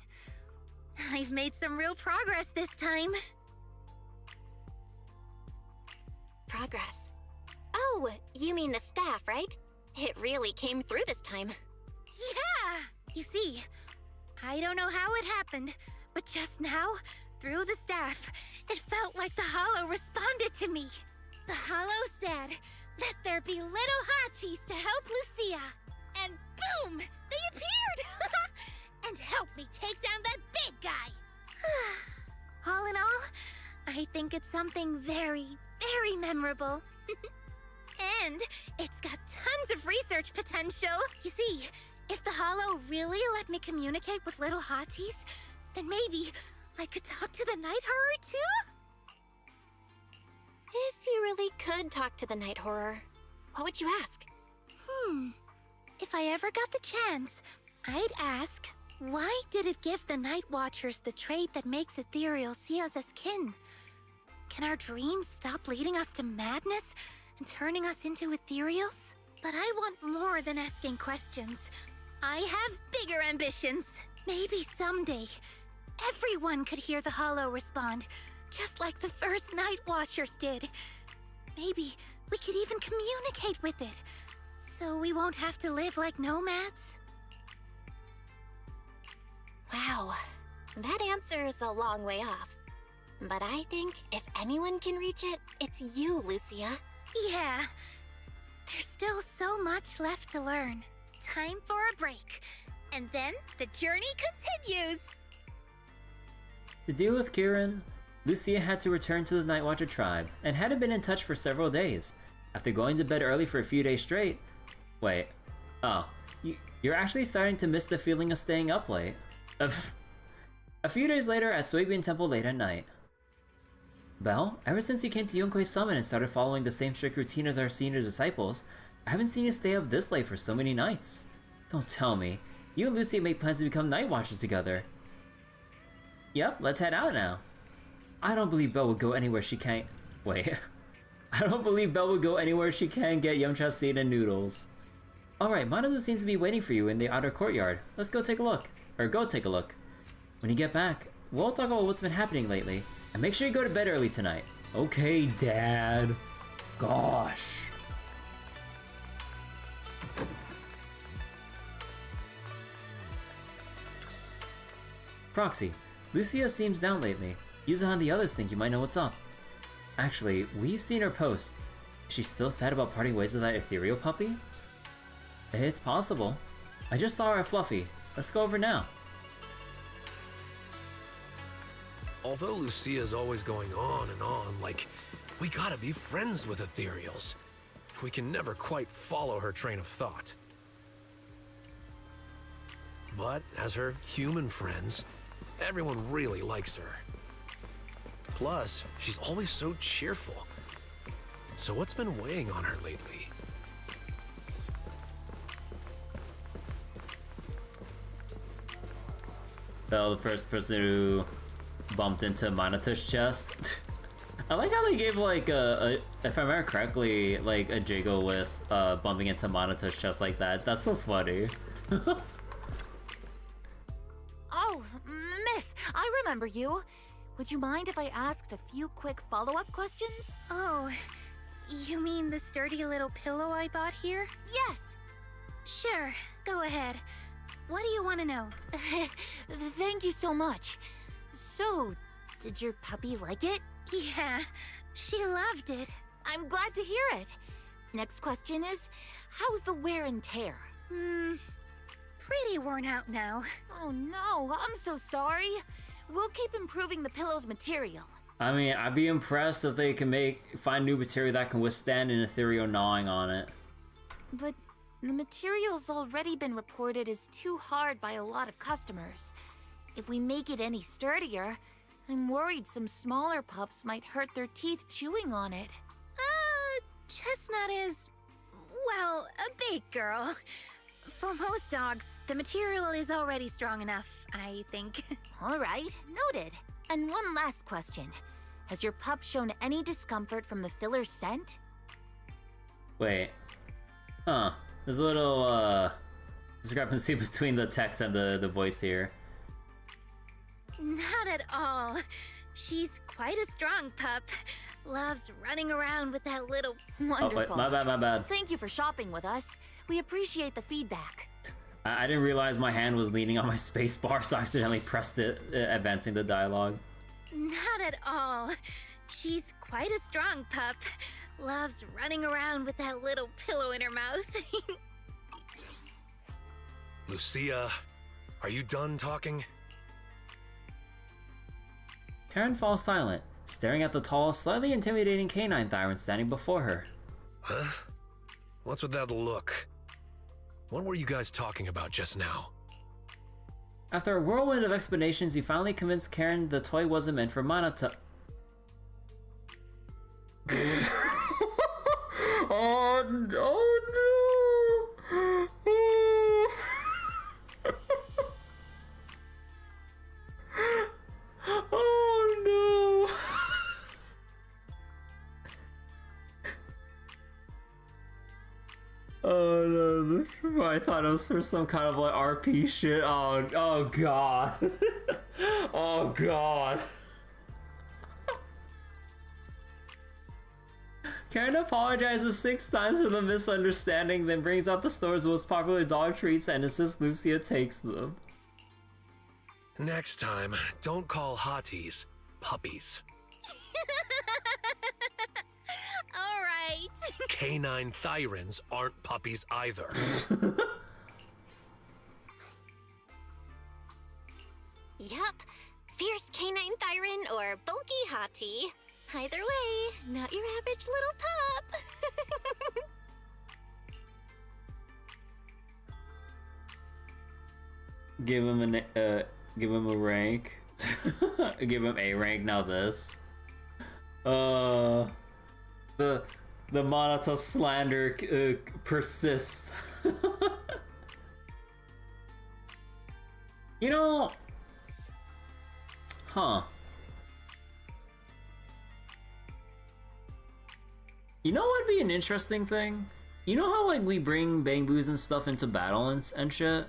I've made some real progress this time. Progress? Oh, you mean the staff, right? It really came through this time. Yeah! You see, I don't know how it happened, but just now, through the staff, it felt like the Hollow responded to me. The Hollow said, "Let there be little hotties to help Lucia." And boom! They appeared! And helped me take down that big guy! All in all, I think it's something very, very memorable. And it's got tons of research potential. You see, if the Hollow really let me communicate with little hotties, then maybe I could talk to the Night Horror too? If you really could talk to the Night Horror, what would you ask? If I ever got the chance, I'd ask, why did it give the Night Watchers the trait that makes ethereal see us as kin? Can our dreams stop leading us to madness and turning us into ethereals? But I want more than asking questions. I have bigger ambitions. Maybe someday, everyone could hear the Hollow respond, just like the first Night Watchers did. Maybe we could even communicate with it, so we won't have to live like nomads. Wow, that answer is a long way off. But I think if anyone can reach it, it's you, Lucia. Yeah, there's still so much left to learn. Time for a break, and then the journey continues! To deal with Kieran, Lucia had to return to the Night Watcher tribe and hadn't been in touch for several days. After going to bed early for a few days straight... Wait. Oh, you're actually starting to miss the feeling of staying up late. A few days later at Suibian Temple late at night. Belle, ever since you came to Yunkui's summon and started following the same strict routine as our senior disciples, I haven't seen you stay up this late for so many nights. Don't tell me. You and Lucia made plans to become Night Watchers together. Yep, let's head out now. I don't believe Belle would go anywhere she can't... Wait. I don't believe Belle would go anywhere she can get yumcha seed and noodles. Alright, Monato seems to be waiting for you in the outer courtyard. Let's go take a look. Or go take a look. When you get back, we'll talk about what's been happening lately. And make sure you go to bed early tonight. Okay, Dad. Gosh. Proxy, Lucia seems down lately. Yuzuha and the others think you might know what's up. Actually, we've seen her post. Is she still sad about parting ways with that ethereal puppy? It's possible. I just saw her at Fluffy. Let's go over now. Although Lucia's always going on and on, like, we gotta be friends with ethereals, we can never quite follow her train of thought. But as her human friends, everyone really likes her. Plus, she's always so cheerful. So what's been weighing on her lately? Bell, the first person who bumped into Manato's chest. I like how they gave like if I remember correctly, like a jiggle with bumping into Manato's chest like that. That's so funny. Oh, miss, I remember you. Would you mind if I asked a few quick follow-up questions? Oh, you mean the sturdy little pillow I bought here? Yes. Sure, go ahead. What do you want to know? Thank you so much. So, did your puppy like it? Yeah, she loved it. I'm glad to hear it. Next question is, how's the wear and tear? Pretty worn out now. Oh no, I'm so sorry. We'll keep improving the pillow's material. I mean, I'd be impressed if they can find new material that can withstand an ethereal gnawing on it. But the material's already been reported as too hard by a lot of customers. If we make it any sturdier, I'm worried some smaller pups might hurt their teeth chewing on it. Chestnut is, well, a big girl. For most dogs, the material is already strong enough, I think. All right, noted. And one last question. Has your pup shown any discomfort from the filler's scent? Wait. Huh. There's a little, discrepancy between the text and the voice here. Not at all. She's quite a strong pup. Loves running around with that little... Wonderful. Oh, wait, my bad. Thank you for shopping with us. We appreciate the feedback. I didn't realize my hand was leaning on my space bar, so I accidentally pressed it, advancing the dialogue. Not at all. She's quite a strong pup. Loves running around with that little pillow in her mouth. Lucia, are you done talking? Karen falls silent, staring at the tall, slightly intimidating canine Thyron standing before her. Huh? What's with that look? What were you guys talking about just now? After a whirlwind of explanations, you finally convinced Karen the toy wasn't meant for Manata. Oh no! Oh no! Oh no, I thought it was for some kind of like RP shit. Oh god. Oh god. Karen apologizes 6 times for the misunderstanding, then brings out the store's most popular dog treats and insists Lucia takes them. Next time, don't call hotties puppies. All right. Canine Thyrans aren't puppies either. Yup. Fierce canine Thyron or bulky hottie. Either way, not your average little pup. Give him a rank. Give him a rank. Now this. The Manata slander persists. You know, huh? You know what'd be an interesting thing? You know how like we bring Bangboos and stuff into battle and shit?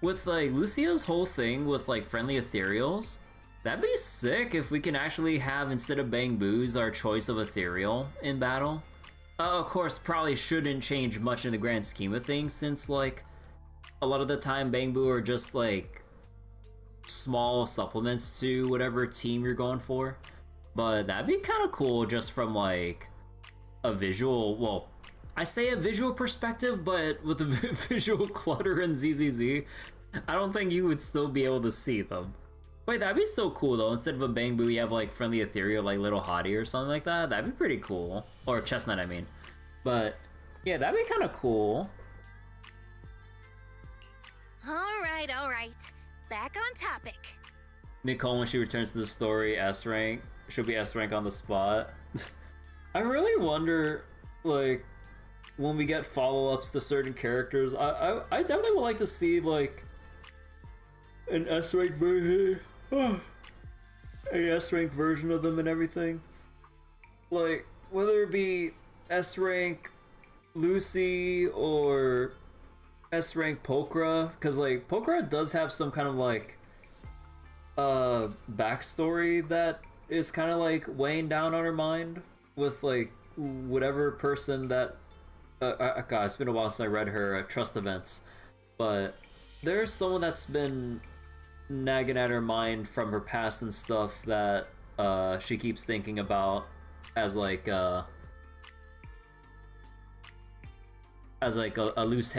With like Lucia's whole thing with like friendly ethereals, that'd be sick if we can actually have, instead of Bangboos, our choice of ethereal in battle. Of course, probably shouldn't change much in the grand scheme of things, since like a lot of the time Bangboo are just like small supplements to whatever team you're going for. But that'd be kind of cool just from like a visual, well, I say a visual perspective, but with the visual clutter and ZZZ, I don't think you would still be able to see them. Wait, that'd be so cool though. Instead of a Bangboo, you have like friendly ethereal, like little hottie or something like that. That'd be pretty cool. Or chestnut, I mean. But yeah, that'd be kind of cool. All right. Back on topic. Nicole, when she returns to the story, S rank. She'll be S rank on the spot. I really wonder, like, when we get follow-ups to certain characters, I definitely would like to see, like, an S-rank version. An S-rank version of them and everything. Like, whether it be S-rank Lucy or S-rank Pokra, because, like, Pokra does have some kind of, like, backstory that is kind of, like, weighing down on her mind with, like, whatever person that God, it's been a while since I read her trust events, but there's someone that's been nagging at her mind from her past and stuff that she keeps thinking about as like a loose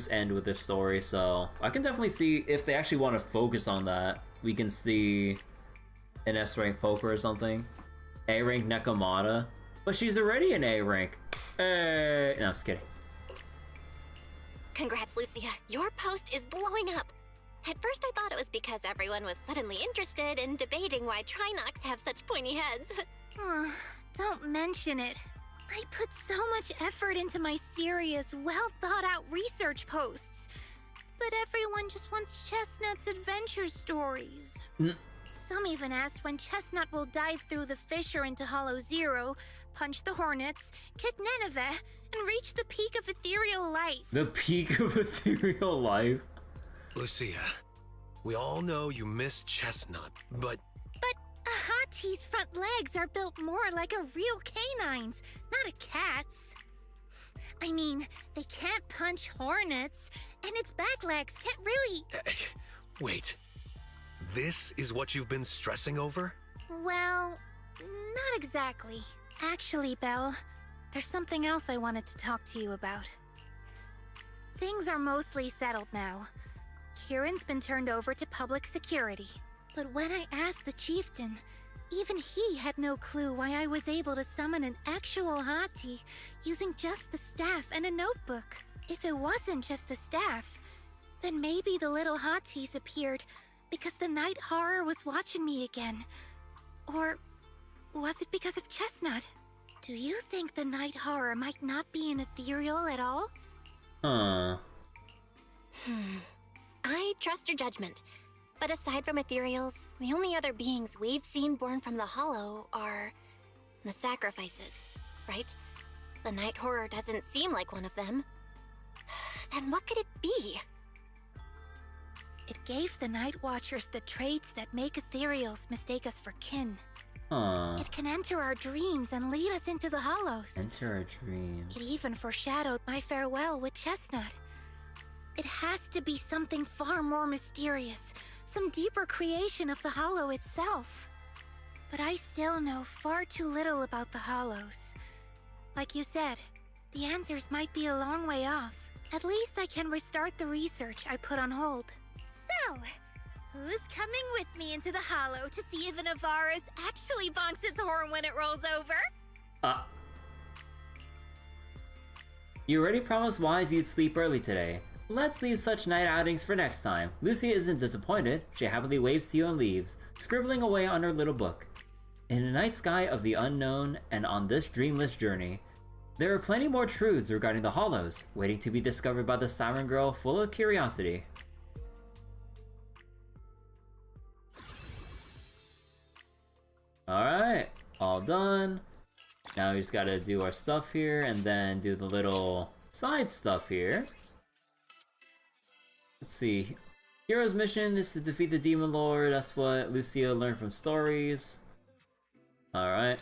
end with this story. So I can definitely see if they actually want to focus on that, we can see an S rank poker or something, A rank Nekomata, but she's already an A rank. Hey. No, I'm just kidding. Congrats, Lucia. Your post is blowing up. At first I thought it was because everyone was suddenly interested in debating why Trinocs have such pointy heads. Don't mention it. I put so much effort into my serious, well-thought-out research posts. But everyone just wants Chestnut's adventure stories. Some even asked when Chestnut will dive through the fissure into Hollow Zero, punch the Hornets, kick Nineveh, and reach the peak of ethereal life. The peak of ethereal life? Lucia, we all know you miss Chestnut, but... But a Hati's front legs are built more like a real canine's, not a cat's. I mean, they can't punch Hornets, and its back legs can't really... Wait. This is what you've been stressing over? Well, not exactly. Actually, Belle, there's something else I wanted to talk to you about. Things are mostly settled now. Kieran's been turned over to public security. But when I asked the chieftain, even he had no clue why I was able to summon an actual Hati using just the staff and a notebook. If it wasn't just the staff, then maybe the little Hatis appeared because the night horror was watching me again. Or was it because of Chestnut? Do you think the night horror might not be an ethereal at all? I trust your judgment. But aside from ethereals, the only other beings we've seen born from the Hollow are the sacrifices, right? The night horror doesn't seem like one of them. Then what could it be? It gave the Night Watchers the traits that make ethereals mistake us for kin. It can enter our dreams and lead us into the Hollows. Enter our dreams. It even foreshadowed my farewell with Chestnut. It has to be something far more mysterious, some deeper creation of the Hollow itself. But I still know far too little about the Hollows. Like you said, the answers might be a long way off. At least I can restart the research I put on hold. So, who's coming with me into the Hollow to see if an Avaris actually bonks its horn when it rolls over? You already promised Wise you'd sleep early today. Let's leave such night outings for next time. Lucy isn't disappointed. She happily waves to you and leaves, scribbling away on her little book. In the night sky of the unknown and on this dreamless journey, there are plenty more truths regarding the Hollows, waiting to be discovered by the Siren Girl full of curiosity. Alright, all done. Now we just gotta do our stuff here and then do the little side stuff here. Let's see. Hero's mission is to defeat the Demon Lord. That's what Lucia learned from stories. Alright.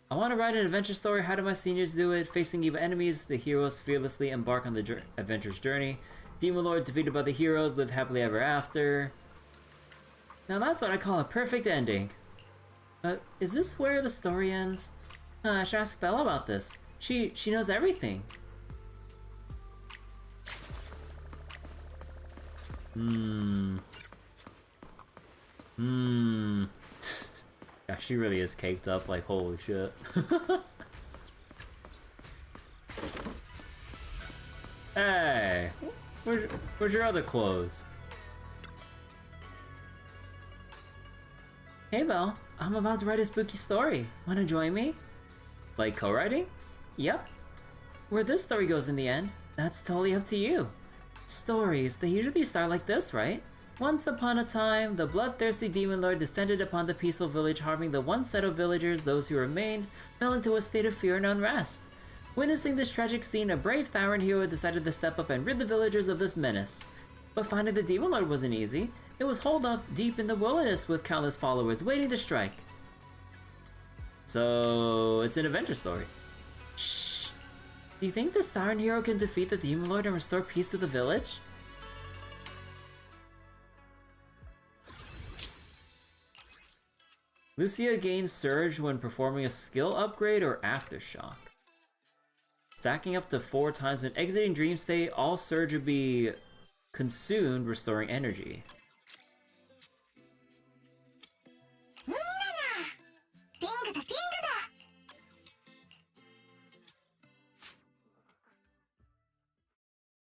I want to write an adventure story. How do my seniors do it? Facing evil enemies, the heroes fearlessly embark on the adventure's journey. Demon Lord defeated by the heroes, live happily ever after. Now that's what I call a perfect ending. Is this where the story ends? I should ask Bella about this. She knows everything. Yeah, she really is caked up, like, holy shit. Hey! Where's your other clothes? Hey, Belle. I'm about to write a spooky story. Wanna join me? Like co-writing? Yep. Where this story goes in the end, that's totally up to you. Stories, they usually start like this, right? Once upon a time, the bloodthirsty demon lord descended upon the peaceful village, harming the one set of villagers. Those who remained fell into a state of fear and unrest. Witnessing this tragic scene, a brave Thyran hero decided to step up and rid the villagers of this menace. But finding the demon lord wasn't easy. It was holed up deep in the wilderness with countless followers waiting to strike. So, it's an adventure story. Shh! Do you think this Thyran hero can defeat the demon lord and restore peace to the village? Lucia gains Surge when performing a skill upgrade or Aftershock. Stacking up to 4 times when exiting Dream State, all Surge would be consumed, restoring energy.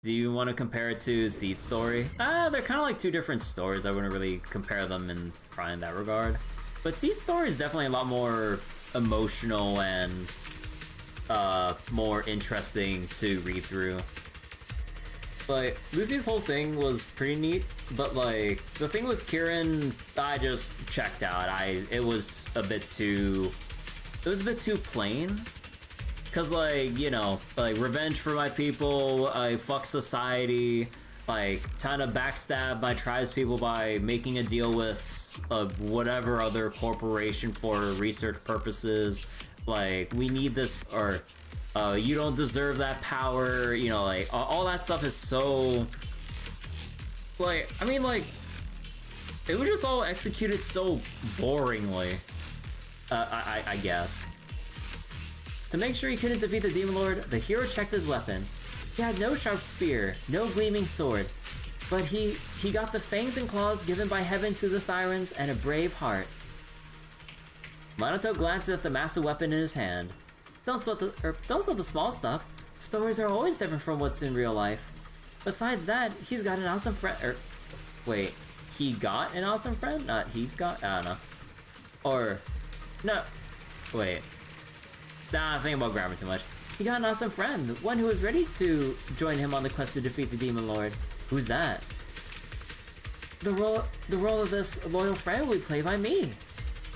Do you want to compare it to Seed Story? They're kind of like 2 different stories. I wouldn't really compare them in probably in that regard. But Seed Story is definitely a lot more emotional and more interesting to read through. Like, Lucy's whole thing was pretty neat, but like, the thing with Kieran, I just checked out. It was a bit too plain. Cause like, you know, like revenge for my people, fuck society, like trying to backstab my tribespeople by making a deal with whatever other corporation for research purposes. Like, we need this, or you don't deserve that power, you know, like all that stuff is so, like, I mean, like, it was just all executed so boringly, I guess. To make sure he couldn't defeat the Demon Lord, the hero checked his weapon. He had no sharp spear, no gleaming sword, but he got the fangs and claws given by heaven to the Thyrans and a brave heart. Minato glanced at the massive weapon in his hand. Don't sweat the small stuff. Stories are always different from what's in real life. Besides that, he's got an awesome friend. Wait, he got an awesome friend? Not he's got. I don't know. Or no. Wait. Nah, I'm thinking about grammar too much. He got an awesome friend, one who was ready to join him on the quest to defeat the Demon Lord. Who's that? The role of this loyal friend will be played by me.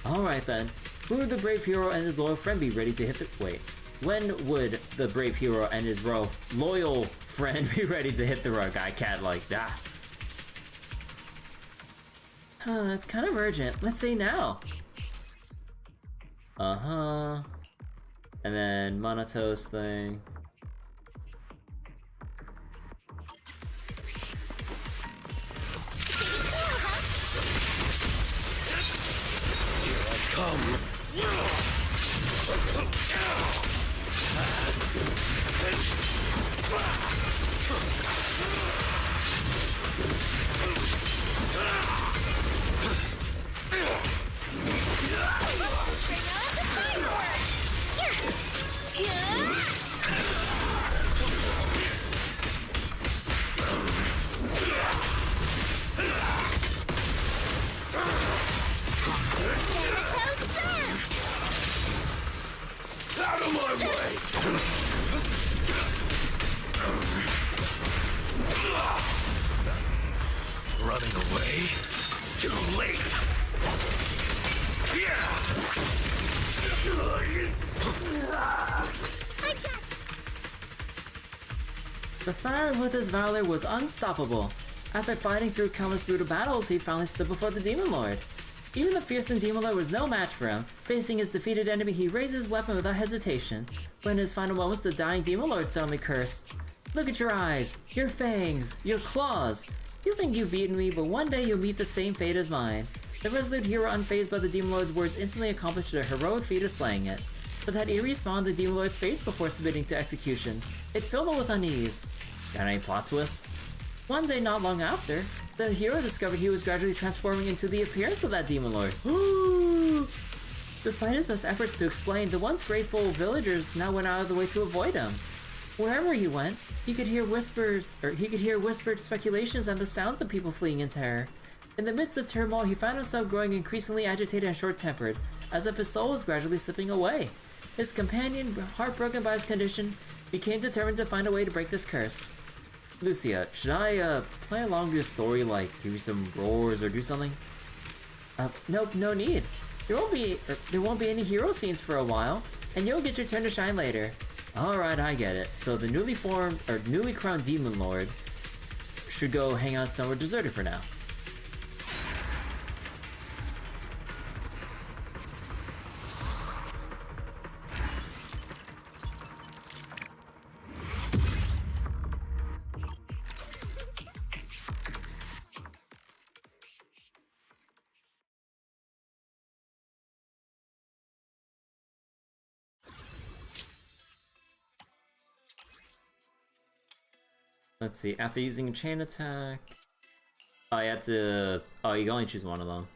Alright then. Who would the brave hero and his loyal friend be ready to hit the— wait. When would the brave hero and his loyal friend be ready to hit the road? I can't like that. It's kind of urgent. Let's say now. Uh-huh. And then Monato's thing. Here I come. Out of my way! Running away? Too late! The Thyran with his valor was unstoppable. After fighting through countless brutal battles, he finally stood before the Demon Lord. Even the fearsome Demon Lord was no match for him. Facing his defeated enemy, he raised his weapon without hesitation. But in his final moments, the dying Demon Lord suddenly cursed. Look at your eyes, your fangs, your claws. You think you've beaten me, but one day you'll meet the same fate as mine. The resolute hero, unfazed by the Demon Lord's words, instantly accomplished the heroic feat of slaying it. But that eerie smile on the Demon Lord's face before submitting to execution. It filled him with unease. Got any plot twists? One day not long after, the hero discovered he was gradually transforming into the appearance of that Demon Lord. Despite his best efforts to explain, the once grateful villagers now went out of the way to avoid him. Wherever he went, he could hear whispered speculations and the sounds of people fleeing in terror. In the midst of turmoil, he found himself growing increasingly agitated and short-tempered, as if his soul was gradually slipping away. His companion, heartbroken by his condition, became determined to find a way to break this curse. Lucia, should I play along with your story, like give you some roars or do something? Nope, no need. There won't be any hero scenes for a while, and you'll get your turn to shine later. Alright, I get it. So the newly crowned Demon Lord should go hang out somewhere deserted for now. Let's see, after using a chain attack... Oh, you have to... Oh, you can only choose one of them.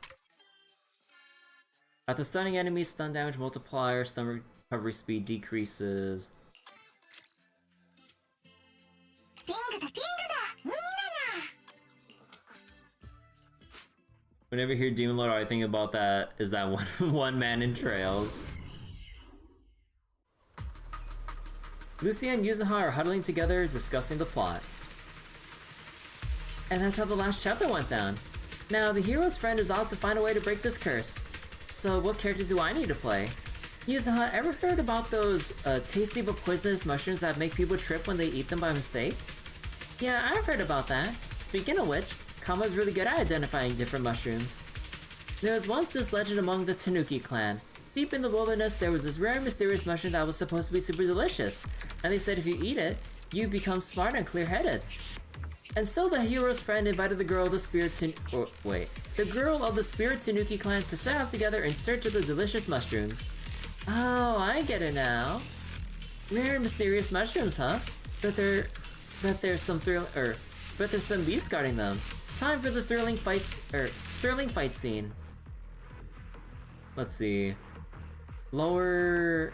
After stunning enemies, stun damage multiplier, stun recovery speed decreases. Whenever you hear Demon Lord, all I think about that is that one man in Trails. Lucia and Yuzuha are huddling together, discussing the plot. And that's how the last chapter went down. Now, the hero's friend is out to find a way to break this curse. So what character do I need to play? Yuzuha, ever heard about those tasty but poisonous mushrooms that make people trip when they eat them by mistake? Yeah, I've heard about that. Speaking of which, Kama's really good at identifying different mushrooms. There was once this legend among the Tanuki clan. Deep in the wilderness, there was this rare mysterious mushroom that was supposed to be super delicious. And they said if you eat it, you become smart and clear-headed. And so the hero's friend invited the girl of the spirit Tanuki clan to set off together in search of the delicious mushrooms. Oh, I get it now. Rare mysterious mushrooms, huh? But there's some beast guarding them. Time for the thrilling fight scene. Let's see. Lower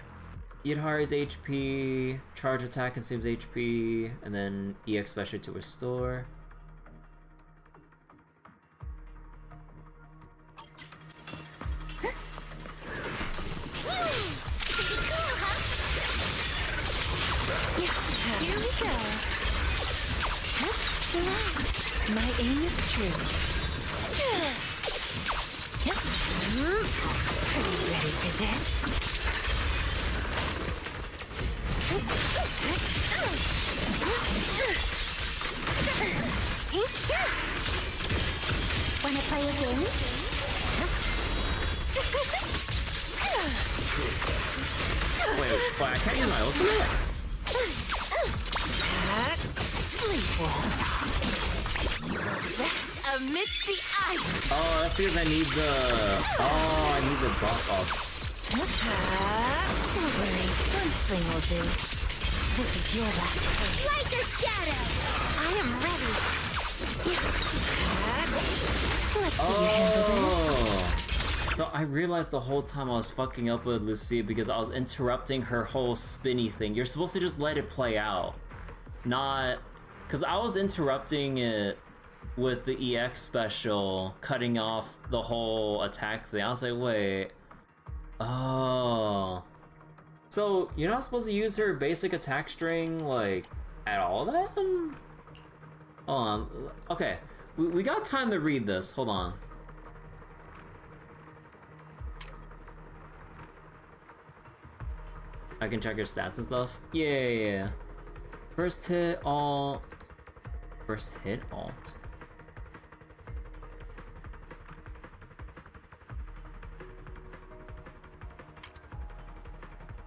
Yidhari's HP, charge attack consumes HP, and then EX special to restore. Here we go. Relax. My aim is true. Are you ready for this? Wanna play a game? Wait, I can't use my ultimate? Sleep well. Rest amidst the ice. Oh, that's because I need the... Oh, I need the buff up. Don't worry, one swing will do. This is your last phase. Like a shadow! I am ready. Let's see you handle this. So I realized the whole time I was fucking up with Lucia because I was interrupting her whole spinny thing. You're supposed to just let it play out. Not... Because I was interrupting it with the EX special, cutting off the whole attack thing. I was like, wait... Oh. So, you're not supposed to use her basic attack string, like, at all then? Hold on. Okay. We got time to read this. Hold on. I can check your stats and stuff? Yeah. First hit, alt. First hit, alt.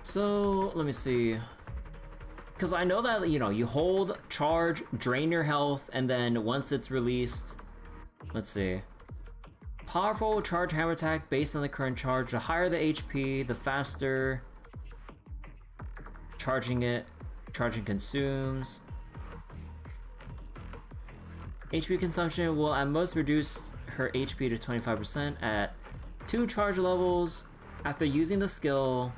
So, let me see. Because I know that, you know, you hold, charge, drain your health, and then once it's released... Let's see. Powerful charge hammer attack based on the current charge. The higher the HP, the faster charging consumes. HP consumption will at most reduce her HP to 25% at 2 charge levels. After using the skill,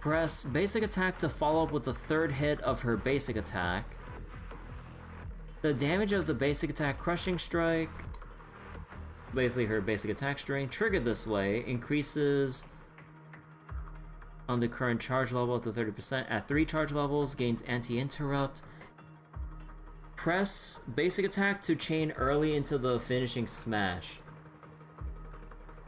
press basic attack to follow up with the third hit of her basic attack. The damage of the basic attack crushing strike, basically her basic attack string, triggered this way, increases on the current charge level up to 30%. At 3 charge levels, gains anti-interrupt. Press basic attack to chain early into the finishing smash.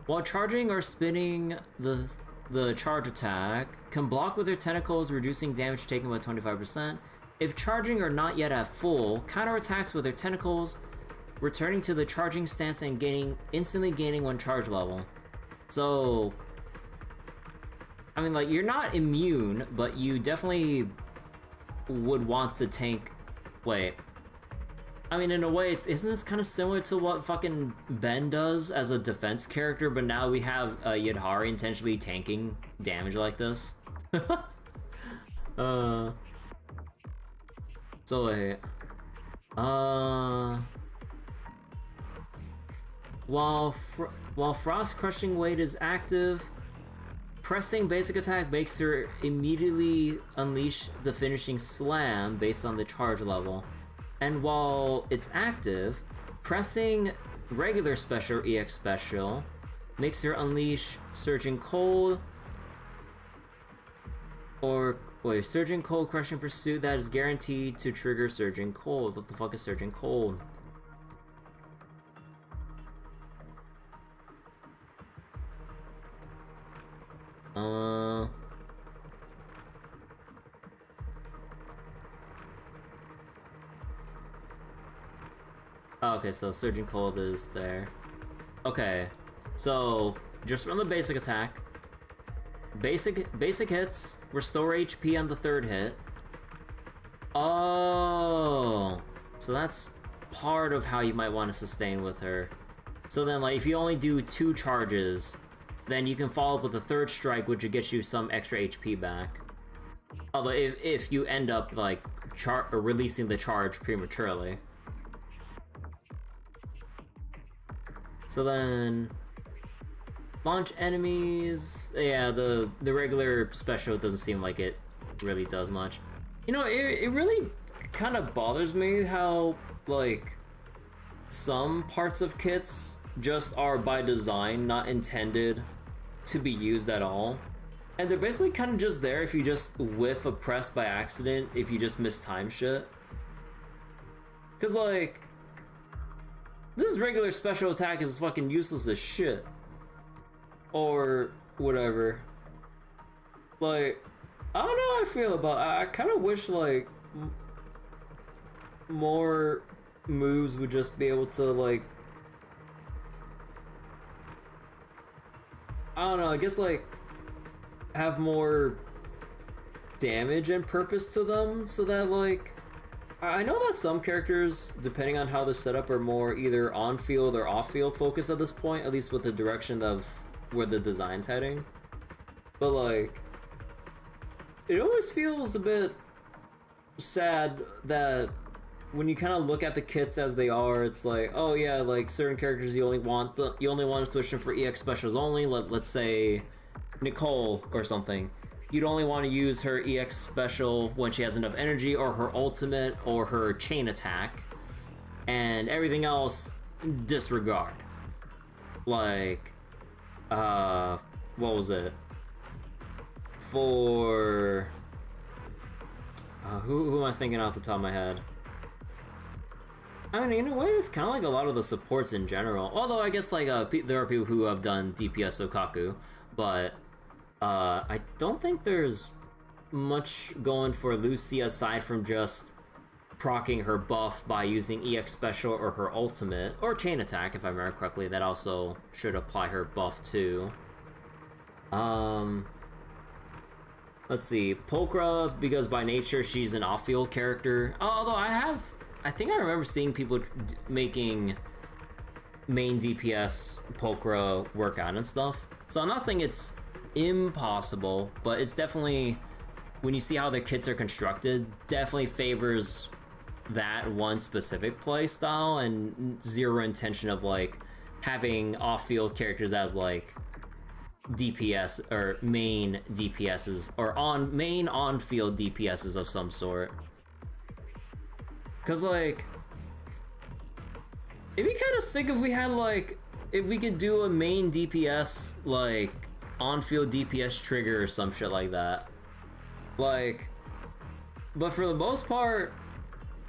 While charging or spinning, the charge attack can block with their tentacles, reducing damage taken by 25%. If charging or not yet at full, counterattacks with their tentacles, returning to the charging stance and instantly gaining 1 charge level. So, I mean, like, you're not immune, but you definitely would want to tank. Wait. I mean, in a way, isn't this kind of similar to what fucking Ben does as a defense character, but now we have Yadhari intentionally tanking damage like this? So wait. While Frost Crushing Weight is active, pressing basic attack makes her immediately unleash the finishing slam based on the charge level. And while it's active, pressing regular special or EX special makes her unleash Surging Cold or wait, Surging Cold Crushing Pursuit that is guaranteed to trigger Surging Cold. What the fuck is Surging Cold? Oh, okay, so Surging Cold is there. Okay, so just from the basic attack, basic hits restore HP on the 3rd hit. Oh, so that's part of how you might want to sustain with her. So then, like, if you only do 2 charges, then you can follow up with a 3rd strike, which will get you some extra HP back. Although if you end up like releasing the charge prematurely. So then, launch enemies. Yeah, the regular special doesn't seem like it really does much. You know, it really kind of bothers me how, like, some parts of kits just are by design not intended to be used at all. And they're basically kind of just there if you just whiff a press by accident, if you just mistime shit. Cause like, this regular special attack is fucking useless as shit. Or whatever. Like, I don't know how I feel about it. I kind of wish like more moves would just be able to like, I don't know, I guess like have more damage and purpose to them, so that like, I know that some characters, depending on how they're set up, are more either on-field or off-field focused at this point, at least with the direction of where the design's heading. But like, it always feels a bit sad that when you kind of look at the kits as they are, it's like, oh yeah, like certain characters you only want to switch them for EX specials only. Let's say Nicole or something. You'd only want to use her EX special when she has enough energy, or her ultimate, or her chain attack, and everything else disregard. Like, what was it? For who am I thinking off the top of my head? I mean, in a way, it's kind of like a lot of the supports in general. Although I guess like there are people who have done DPS Sokaku, but I don't think there's much going for Lucy aside from just proccing her buff by using EX special or her ultimate, or chain attack if I remember correctly. That also should apply her buff too. Let's see, Pokra, because by nature she's an off-field character. Although I think I remember seeing people making main DPS Pokra work out and stuff. So I'm not saying it's impossible, but it's definitely, when you see how the kits are constructed, definitely favors that one specific play style and zero intention of like having off-field characters as like DPS or main DPSs or main on-field DPSs of some sort. Cause like, it'd be kind of sick if we had like, if we could do a main DPS like on-field DPS trigger or some shit like that. Like, but for the most part,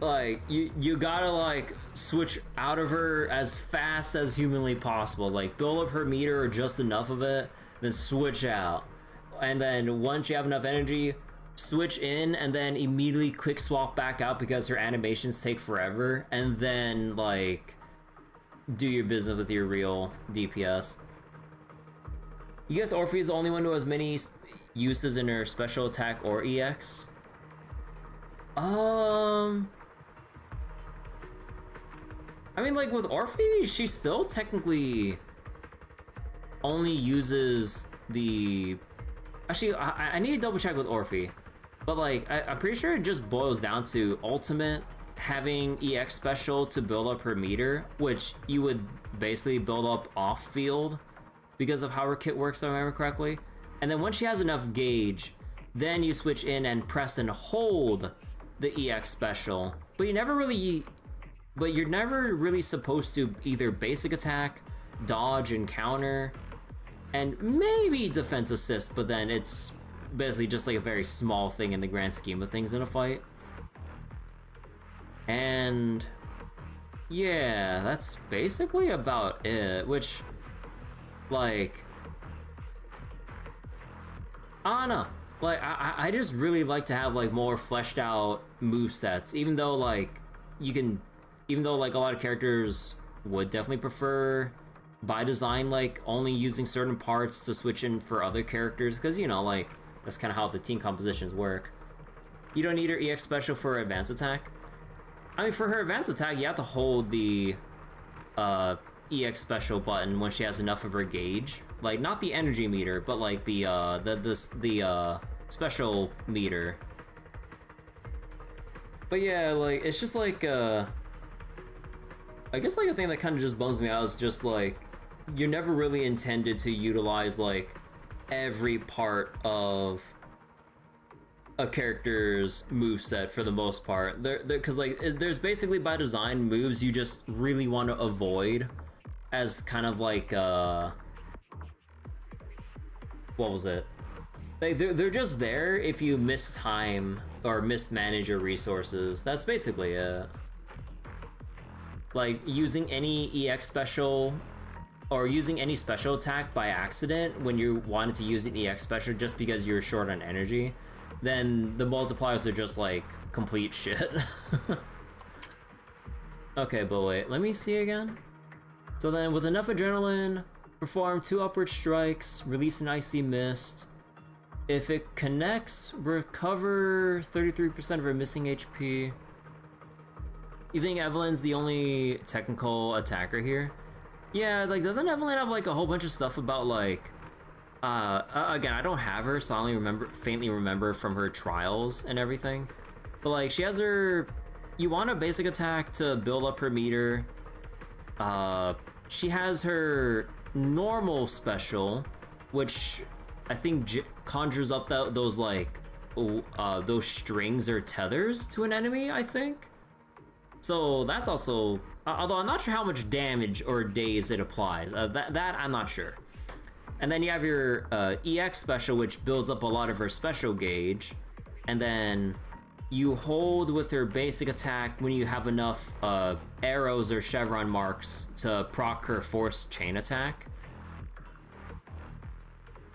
like, you gotta like switch out of her as fast as humanly possible. Like, build up her meter or just enough of it, then switch out. And then once you have enough energy, switch in and then immediately quick swap back out because her animations take forever, and then like do your business with your real DPS. You guess Orphe is the only one who has many uses in her special attack or EX? I mean, like with Orphe, she still technically only uses the... Actually, I need to double check with Orphe. But like, I'm pretty sure it just boils down to ultimate having EX special to build up her meter, which you would basically build up off field because of how her kit works, if I remember correctly. And then once she has enough gauge, then you switch in and press and hold the EX special. But you're never really supposed to either basic attack, dodge and counter, and maybe defense assist, but then it's basically just like a very small thing in the grand scheme of things in a fight. And yeah, that's basically about it, which, like, I don't know. Like, I just really like to have like more fleshed out movesets, even though like a lot of characters would definitely prefer by design like only using certain parts to switch in for other characters, because you know, like, that's kind of how the team compositions work. You don't need her EX special for her advanced attack. I mean, for her advanced attack, you have to hold the EX special button when she has enough of her gauge. Like, not the energy meter, but like the special meter. But yeah, like, it's just like, I guess like a thing that kind of just bums me out is just like, you're never really intended to utilize like every part of a character's moveset for the most part. Because like, there's basically by design moves you just really want to avoid as kind of like, what was it? Like, they're just there if you mistime or mismanage your resources. That's basically it. Like, using any EX special or using any special attack by accident when you wanted to use an EX special just because you're short on energy, then the multipliers are just like complete shit. Okay, but wait, let me see again. So then, with enough adrenaline, perform 2 upward strikes, release an icy mist. If it connects, recover 33% of her missing HP. You think Evelyn's the only technical attacker here? Yeah, like, doesn't Evelyn have like a whole bunch of stuff about like, again, I don't have her, so I only faintly remember from her trials and everything. But like, she has her, you want a basic attack to build up her meter. She has her normal special, which I think conjures up those like, those strings or tethers to an enemy, I think. So that's also, although I'm not sure how much damage or days it applies. That I'm not sure. And then you have your EX special, which builds up a lot of her special gauge. And then you hold with her basic attack when you have enough arrows or chevron marks to proc her force chain attack.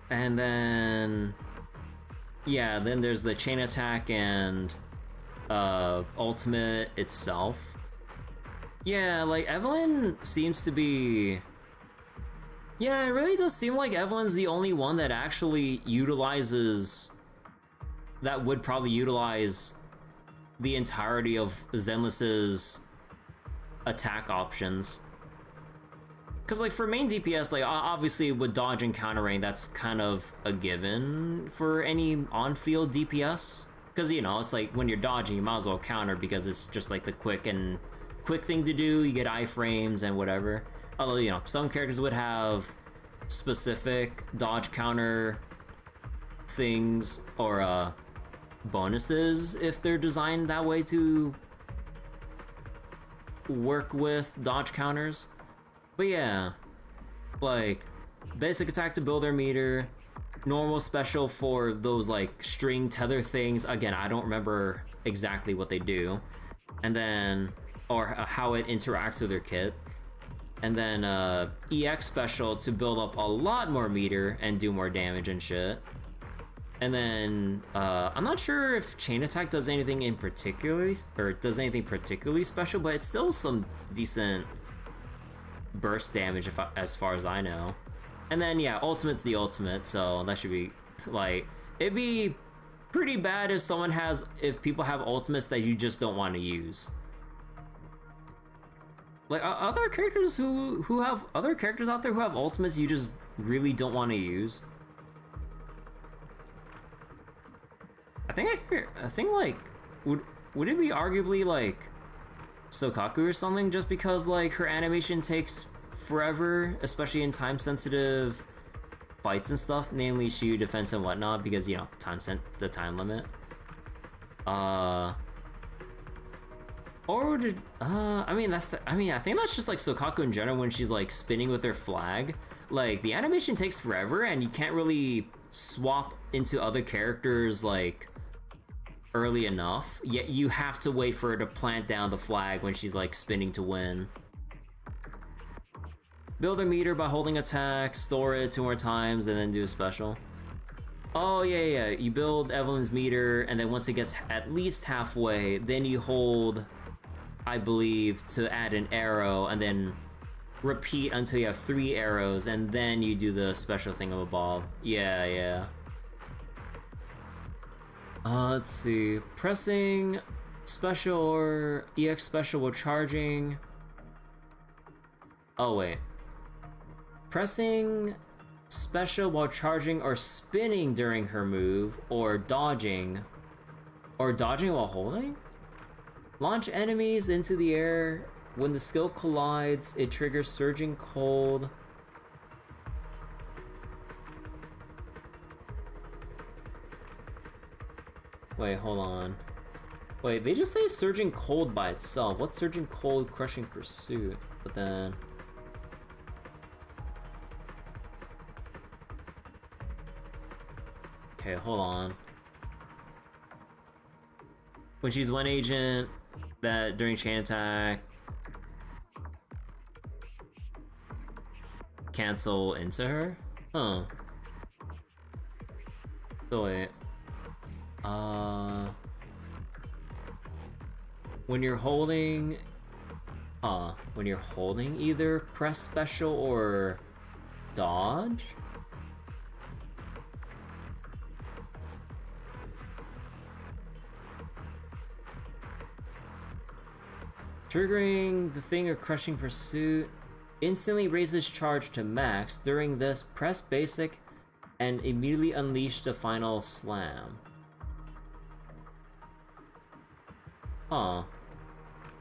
And then, yeah, then there's the chain attack and ultimate itself. Yeah, like, Evelyn seems to be... Yeah, it really does seem like Evelyn's the only one that actually utilizes... that would probably utilize the entirety of Zenless's attack options. Because, like, for main DPS, like, obviously with dodge and countering, that's kind of a given for any on-field DPS. Because, you know, it's like, when you're dodging, you might as well counter because it's just, like, the quick thing to do. You get iframes and whatever. Although, you know, some characters would have specific dodge counter things or, bonuses if they're designed that way to work with dodge counters. But yeah, like, basic attack to build their meter, normal special for those like string tether things. Again, I don't remember exactly what they do. And then, or how it interacts with your kit. And then EX special to build up a lot more meter and do more damage and shit. And then I'm not sure if chain attack does anything in particularly, or does anything particularly special, but it's still some decent burst damage as far as I know. And then yeah, ultimate's the ultimate, so that should be like, it'd be pretty bad if people have ultimates that you just don't want to use. Like other characters who have other characters out there who have ultimates you just really don't want to use. I think like would it be arguably like Sokaku or something, just because like her animation takes forever, especially in time sensitive fights and stuff, namely Shiyu defense and whatnot, because you know the time limit. Or did I mean I think that's just like Sokaku in general when she's like spinning with her flag. Like the animation takes forever and you can't really swap into other characters like early enough, yet you have to wait for her to plant down the flag when she's like spinning to win. Build a meter by holding attack, store it 2 more times, and then do a special. Oh yeah, you build Evelyn's meter, and then once it gets at least halfway, then you hold, I believe, to add an arrow, and then repeat until you have 3 arrows, and then you do the special thingamabob. Yeah. Let's see. Pressing special or EX special while charging. Oh wait. Pressing special while charging or spinning during her move, or dodging while holding? Launch enemies into the air. When the skill collides, it triggers Surging Cold. Wait, hold on. Wait, they just say Surging Cold by itself. What's Surging Cold Crushing Pursuit? But then... Okay, hold on. When she's one agent, that during chain attack, cancel into her? Huh. So wait. When you're holding... when you're holding either press special or dodge? Triggering the thing or crushing pursuit instantly raises charge to max. During this, press basic and immediately unleash the final slam. Huh.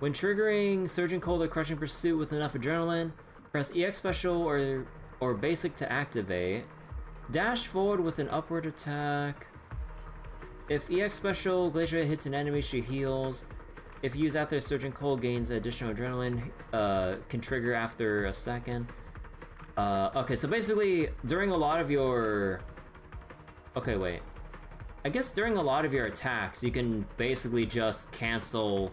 When triggering Surging Cold or Crushing Pursuit with enough adrenaline, press EX special or basic to activate. Dash forward with an upward attack. If EX special Glacier hits an enemy, she heals. If used after Surging Cold gains additional adrenaline, can trigger after a second. Okay, so basically, during a lot of your... Okay, wait. I guess during a lot of your attacks, you can basically just cancel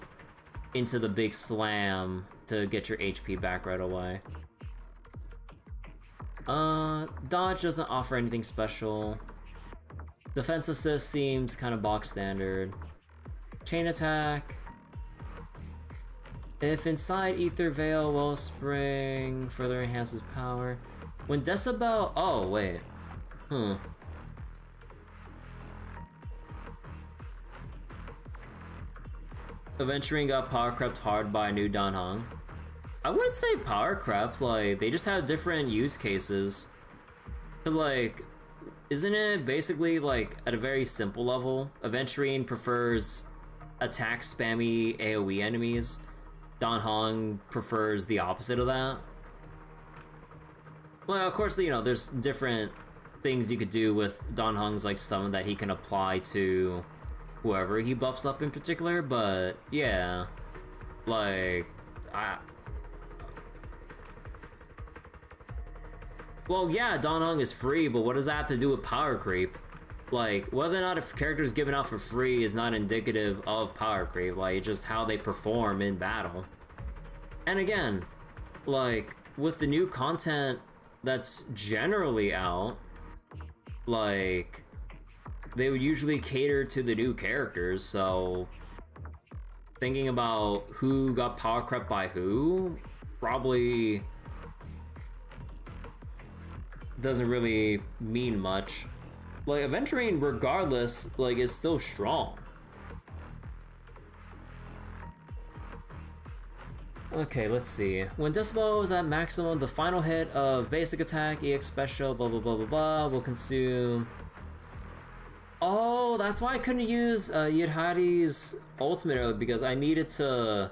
into the big slam to get your HP back right away. Dodge doesn't offer anything special. Defense assist seems kind of box standard. Chain attack. If inside Ether Veil Wellspring further enhances power. When Decibel... Oh, wait. Adventuring got power crept hard by new Dan Hong. I wouldn't say power crept, like, they just have different use cases. Cause like, isn't it basically like, at a very simple level, Aventurine prefers attack spammy AoE enemies. Dan Hong prefers the opposite of that. Well, of course, you know, there's different things you could do with Dan Hong's like summon that he can apply to whoever he buffs up in particular, but yeah, like Well, yeah, Don Hung is free, but what does that have to do with power creep? Like, whether or not a character is given out for free is not indicative of power creep. Like, it's just how they perform in battle. And again, like, with the new content that's generally out, like, they would usually cater to the new characters, so thinking about who got power crept by who probably doesn't really mean much. Like, Aventurine, regardless, like, is still strong. Okay, let's see. When Decibel is at maximum, the final hit of basic attack, EX special, blah blah blah blah blah, will consume... Oh, that's why I couldn't use Yidhari's ultimate earlier, because I needed to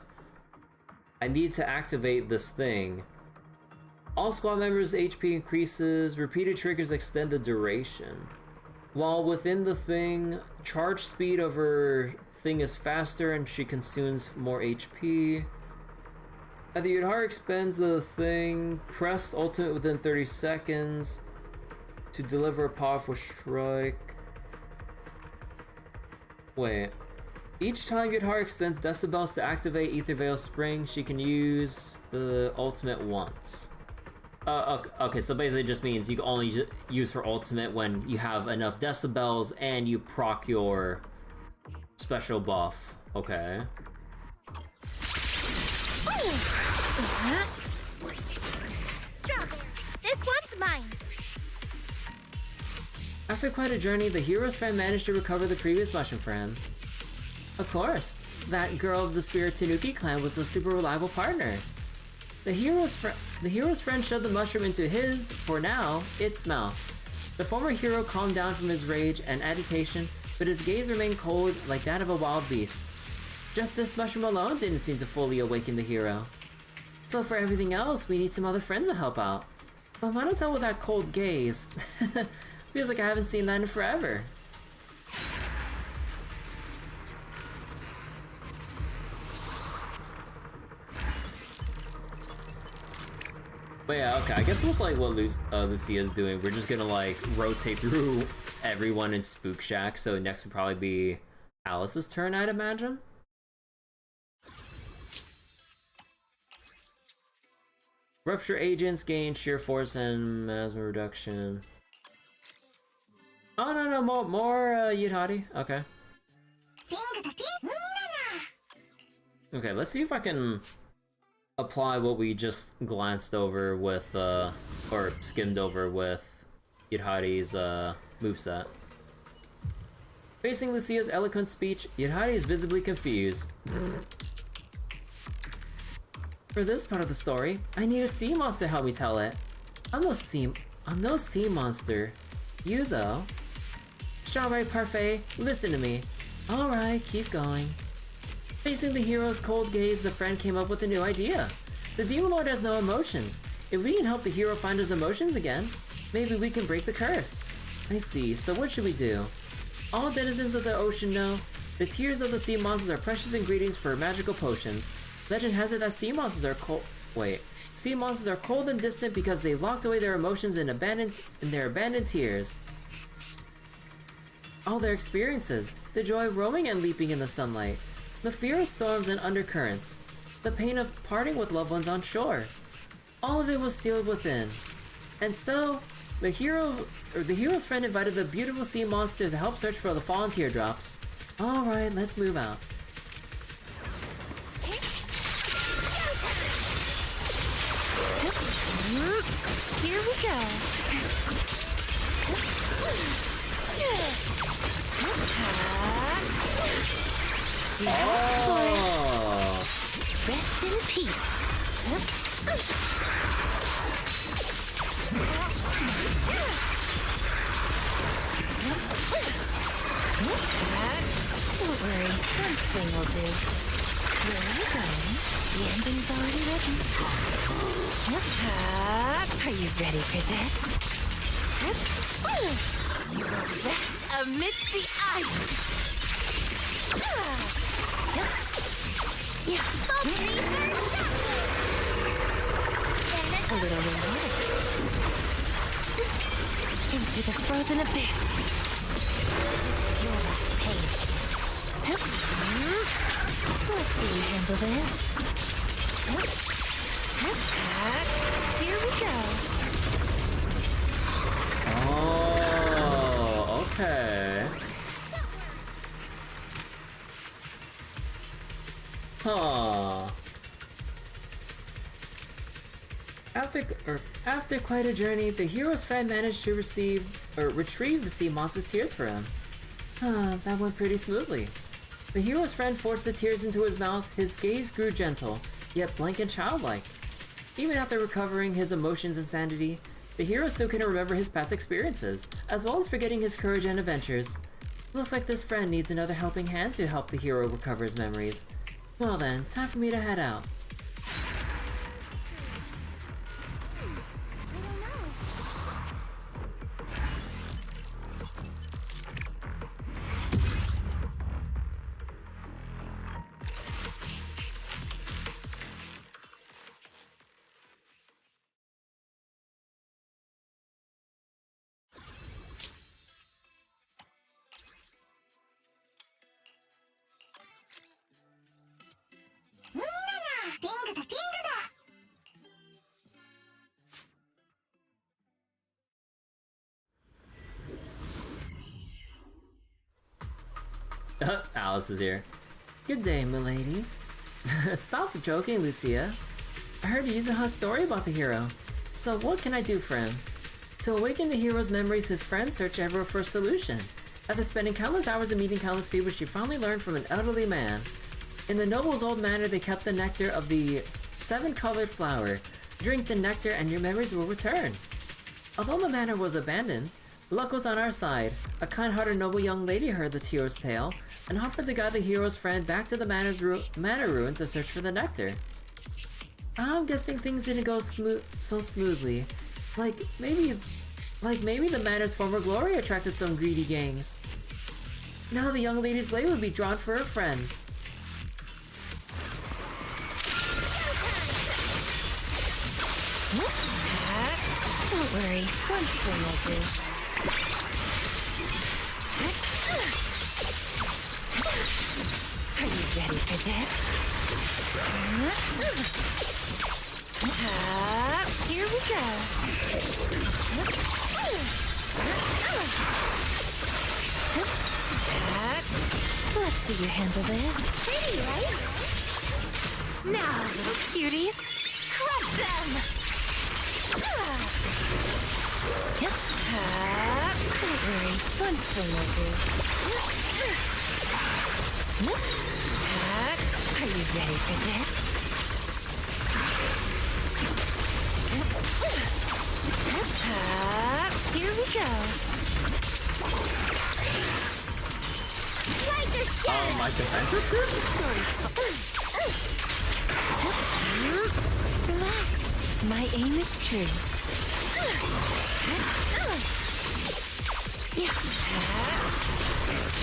activate this thing. All squad members' HP increases, repeated triggers extend the duration. While within the thing, charge speed of her thing is faster and she consumes more HP. The Yidhari expends the thing, press ultimate within 30 seconds to deliver a powerful strike. Wait. Each time Yidhari expends decibels to activate Ether Veil Spring, she can use the ultimate once. Okay, so basically it just means you can only use her ultimate when you have enough decibels and you proc your special buff. Okay. Strawberry, this one's mine. After quite a journey, the hero's friend managed to recover the previous mushroom for him. Of course, that girl of the Spirit Tanuki clan was a super reliable partner. The hero's friend shoved the mushroom into his, for now, its mouth. The former hero calmed down from his rage and agitation, but his gaze remained cold like that of a wild beast. Just this mushroom alone didn't seem to fully awaken the hero. So for everything else, we need some other friends to help out. But why not tell with that cold gaze? Feels like I haven't seen that in forever. But yeah, okay, I guess with like what Lucia's doing, we're just gonna like rotate through everyone in Spook Shack, so next would probably be Alice's turn, I'd imagine. Rupture agents gain sheer force and miasma reduction. Oh no, more Yidhari. Okay. Okay, let's see if I can apply what we just glanced over with, or skimmed over with Yidhari's moveset. Facing Lucia's eloquent speech, Yidhari is visibly confused. For this part of the story, I need a sea monster to help me tell it. I'm no sea monster. You though. Strawberry Parfait, listen to me. Alright, keep going. Facing the hero's cold gaze, the friend came up with a new idea. The Demon Lord has no emotions. If we can help the hero find his emotions again, maybe we can break the curse. I see, so what should we do? All denizens of the ocean know the tears of the sea monsters are precious ingredients for magical potions. Legend has it that sea monsters are cold. Sea monsters are cold and distant because they locked away their emotions in their abandoned tears. All their experiences, the joy of roaming and leaping in the sunlight, the fear of storms and undercurrents, the pain of parting with loved ones on shore. All of it was sealed within. And so, the hero's friend invited the beautiful sea monster to help search for the fallen teardrops. Alright, let's move out. Here we go. Oh. Rest in peace. Don't worry, one swing will do. Where are you going? The engine's already ready. Are you ready for this? You will rest amidst the ice. A little romantic. Into the frozen abyss. Your last page. Let's see you handle this. Here we go. Oh, okay. Huh. After quite a journey, the hero's friend managed to retrieve the sea monster's tears for him. That went pretty smoothly. The hero's friend forced the tears into his mouth. His gaze grew gentle, yet blank and childlike. Even after recovering his emotions and sanity, the hero still couldn't remember his past experiences, as well as forgetting his courage and adventures. Looks like this friend needs another helping hand to help the hero recover his memories. Well then, time for me to head out. Alice is here. Good day, milady. Stop joking, Lucia. I heard you used a story about the hero. So what can I do for him? To awaken the hero's memories, his friends search everywhere for a solution. After spending countless hours and meeting countless people, she finally learned from an elderly man. In the noble's old manor, they kept the nectar of the 7-colored flower. Drink the nectar and your memories will return. Although the manor was abandoned, luck was on our side. A kind-hearted noble young lady heard the hero's tale and offered to guide the hero's friend back to the manor ruins to search for the nectar. I'm guessing things didn't go so smoothly. Like maybe the manor's former glory attracted some greedy gangs. Now the young lady's blade would be drawn for her friends. Don't worry, one swing will do. Are you ready for this? Here we go. Let's see you handle this. Pretty, right? Now, little cuties, crush them! Don't worry, one swing will do. Are you ready for this? Here we go. Like a shot! Oh, my defense assist? Relax. My aim is true.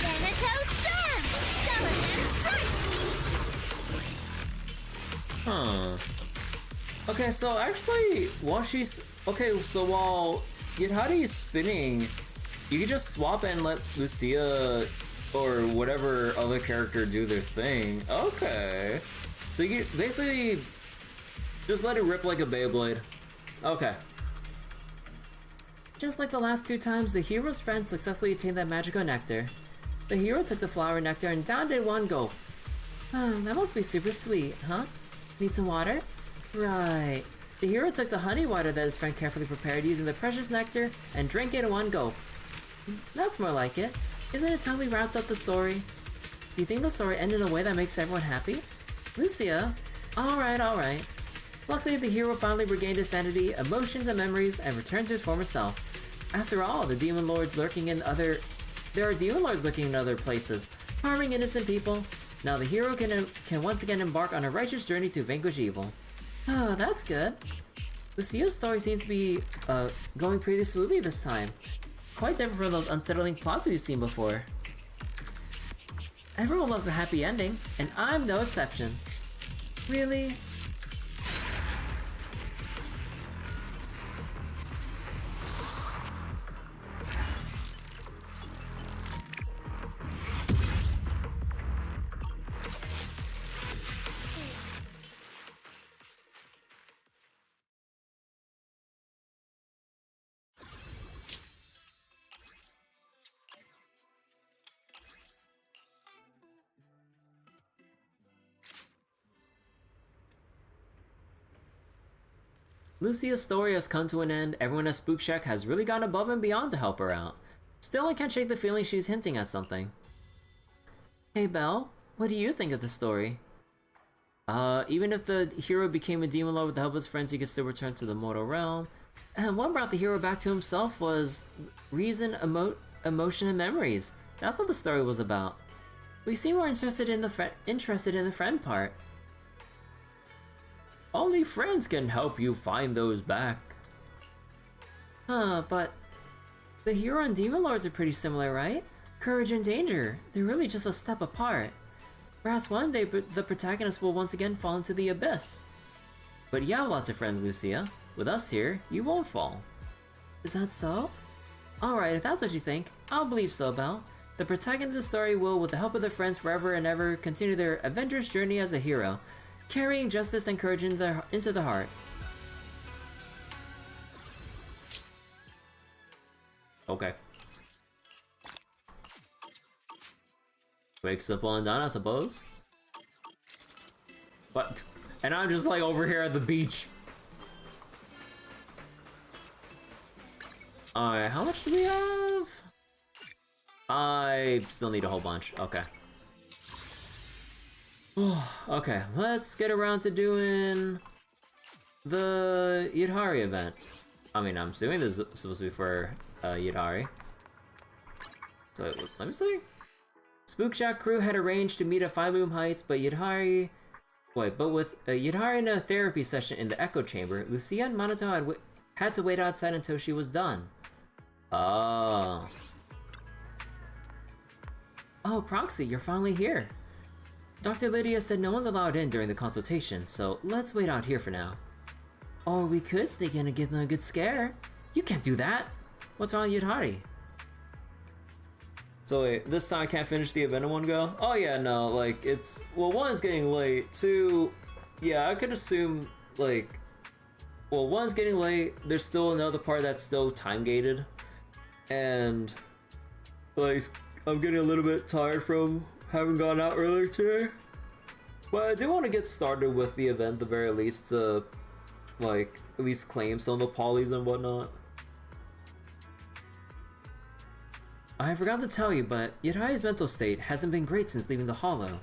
Thanatos Storm! Skeleton Strike! Huh. Okay, so actually, while Yadhadi is spinning, you can just swap and let Lucia or whatever other character do their thing. Okay. So you can basically just let it rip like a Beyblade. Okay. Just like the last 2 times, the hero's friend successfully attained that magical nectar. The hero took the flower nectar and downed it in one gulp. That must be super sweet, huh? Need some water? Right. The hero took the honey water that his friend carefully prepared using the precious nectar and drank it in one gulp. That's more like it. Isn't it time we wrapped up the story? Do you think the story ended in a way that makes everyone happy? Lucia? Alright. Luckily, the hero finally regained his sanity, emotions, and memories, and returned to his former self. After all, there are demon lords lurking in other places, harming innocent people. Now the hero can once again embark on a righteous journey to vanquish evil. Oh, that's good. Lucia's story seems to be going pretty smoothly this time. Quite different from those unsettling plots we've seen before. Everyone loves a happy ending, and I'm no exception. Really? Lucia's story has come to an end. Everyone at Spook Shack has really gone above and beyond to help her out. Still, I can't shake the feeling she's hinting at something. Hey Belle, what do you think of the story? Even if the hero became a demon lord with the help of his friends, he could still return to the mortal realm. And what brought the hero back to himself was reason, emotion, and memories. That's what the story was about. We seem more interested in the friend part. Only friends can help you find those back. But the hero and demon lords are pretty similar, right? Courage and danger, they're really just a step apart. Perhaps one day the protagonist will once again fall into the abyss. But you have lots of friends, Lucia. With us here, you won't fall. Is that so? Alright, if that's what you think, I'll believe so, Belle. The protagonist of the story will, with the help of their friends forever and ever, continue their adventurous journey as a hero, carrying justice and courage into the heart. Okay. Wake simple and done, I suppose. But, and I'm just like over here at the beach. Alright, how much do we have? I still need a whole bunch. Okay. Okay, let's get around to doing the Yudhari event. I mean, I'm assuming this is supposed to be for Yudhari. So, let me see. Spook Shack crew had arranged to meet at 5 Boom Heights, but with Yudhari in a therapy session in the Echo Chamber, Lucia and Minato had to wait outside until she was done. Oh. Oh, Proxy, you're finally here. Dr. Lydia said no one's allowed in during the consultation, so let's wait out here for now. Or we could sneak in and give them a good scare. You can't do that. What's wrong with Yudhari? So wait, this time I can't finish the event in one go? Oh yeah, no, like, it's... Well, one, it's getting late. Two, yeah, I could assume, like... Well, one's getting late, there's still another part that's still time-gated. And... Like, I'm getting a little bit tired from having gone out earlier today. But I do want to get started with the event at the very least to, like, at least claim some of the polys and whatnot. I forgot to tell you, but Yudhari's mental state hasn't been great since leaving the Hollow.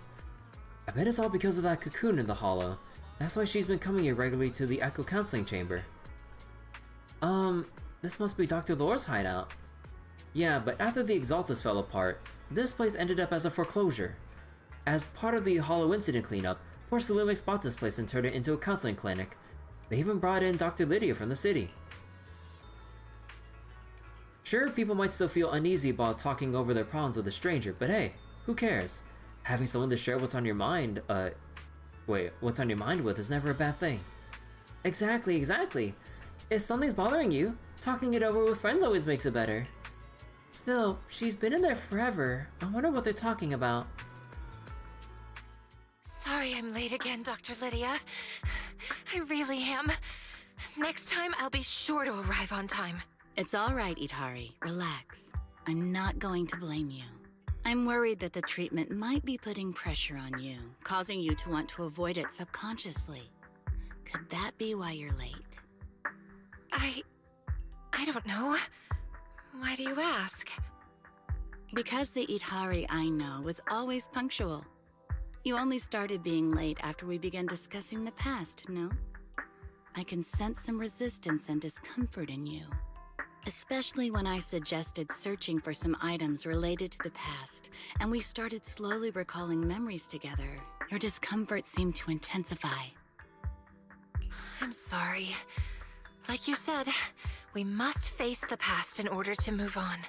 I bet it's all because of that cocoon in the Hollow. That's why she's been coming here regularly to the Echo Counseling Chamber. This must be Dr. Lore's hideout. Yeah, but after the Exaltus fell apart, this place ended up as a foreclosure. As part of the Hollow incident cleanup, poor Salumix bought this place and turned it into a counseling clinic. They even brought in Dr. Lydia from the city. Sure, people might still feel uneasy about talking over their problems with a stranger, but hey, who cares? Having someone to share what's on your mind, what's on your mind with is never a bad thing. Exactly. If something's bothering you, talking it over with friends always makes it better. Still, she's been in there forever. I wonder what they're talking about. Sorry I'm late again, Dr. Lydia. I really am. Next time, I'll be sure to arrive on time. It's all right, Yudhari. Relax. I'm not going to blame you. I'm worried that the treatment might be putting pressure on you, causing you to want to avoid it subconsciously. Could that be why you're late? I don't know. Why do you ask? Because the Yudhari I know was always punctual. You only started being late after we began discussing the past, no? I can sense some resistance and discomfort in you. Especially when I suggested searching for some items related to the past, and we started slowly recalling memories together. Your discomfort seemed to intensify. I'm sorry. Like you said, we must face the past in order to move on.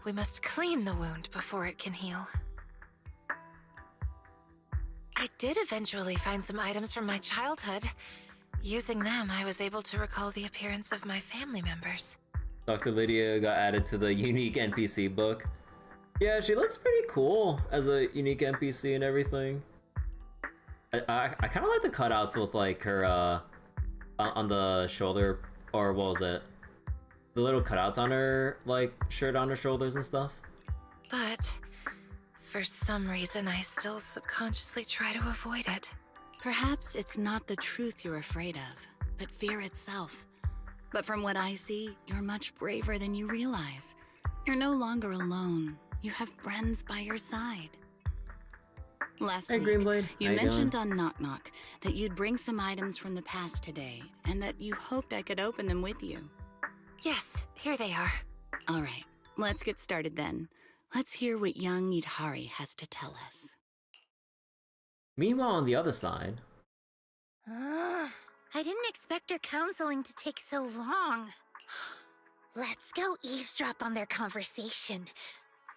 We must clean the wound before it can heal. I did eventually find some items from my childhood. Using them, I was able to recall the appearance of my family members. Dr. Lydia got added to the unique NPC book. Yeah, she looks pretty cool as a unique NPC and everything. I kind of like the cutouts with like her on the shoulder, or what was it? The little cutouts on her like shirt on her shoulders and stuff. But for some reason, I still subconsciously try to avoid it. Perhaps it's not the truth you're afraid of. but fear itself. But from what I see, you're much braver than you realize. You're no longer alone. You have friends by your side. Last Hey, week, Greenblade. you How mentioned doing? on Knock Knock that you'd bring some items from the past today, and that you hoped I could open them with you. Yes, here they are. All right, let's get started then. Let's hear what young Idhari has to tell us. Meanwhile, on the other side, I didn't expect our counseling to take so long. Let's go eavesdrop on their conversation.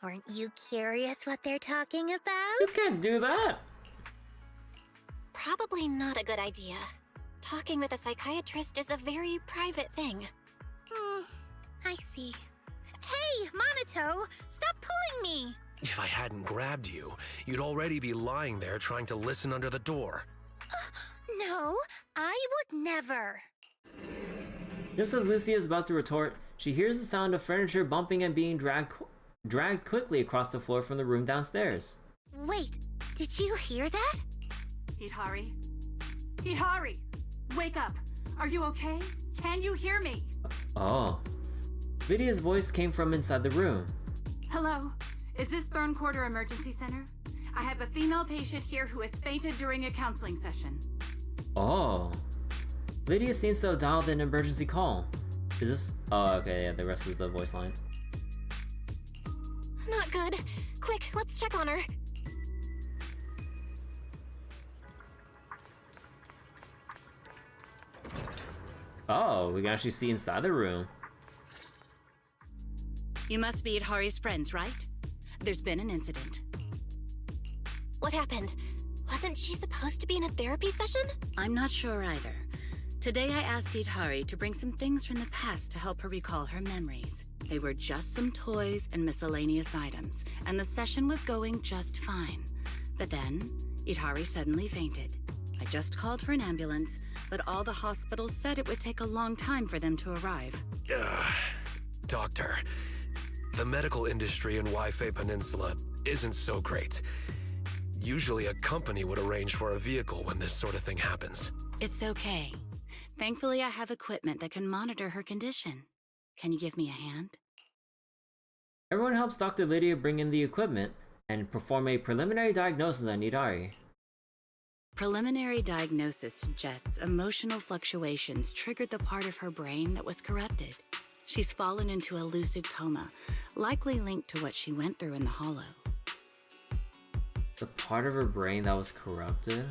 Aren't you curious what they're talking you about? can't do that. Probably not a good idea. Talking with a psychiatrist is a very private thing. I see. Hey, Monato! Stop pulling me! If I hadn't grabbed you, you'd already be lying there trying to listen under the door. No, I would never. Just as Lucia is about to retort, she hears the sound of furniture bumping and being dragged quickly across the floor from the room downstairs. Wait, did you hear that? Idhari? Idhari! Wake up! Are you okay? Can you hear me? Oh. Lydia's voice came from inside the room. Hello? Is this Thorn Quarter Emergency Center? I have a female patient here who has fainted during a counseling session. Oh. Lydia seems to have dialed an emergency call. Is this... Oh, okay, yeah, the rest of the voice line. Not good. Quick, let's check on her. Oh, we can actually see inside the room. You must be Idhari's friends, right? There's been an incident. What happened? Wasn't she supposed to be in a therapy session? I'm not sure either. Today I asked Idhari to bring some things from the past to help her recall her memories. They were just some toys and miscellaneous items, and the session was going just fine. But then, Idhari suddenly fainted. I just called for an ambulance, but all the hospitals said it would take a long time for them to arrive. Doctor, the medical industry in Waifei Peninsula isn't so great. Usually a company would arrange for a vehicle when this sort of thing happens. It's okay. Thankfully, I have equipment that can monitor her condition. Can you give me a hand? Everyone helps Dr. Lydia bring in the equipment and perform a preliminary diagnosis on Idhari. Preliminary diagnosis suggests emotional fluctuations triggered the part of her brain that was corrupted. She's fallen into a lucid coma, likely linked to what she went through in the Hollow. The part of her brain that was corrupted?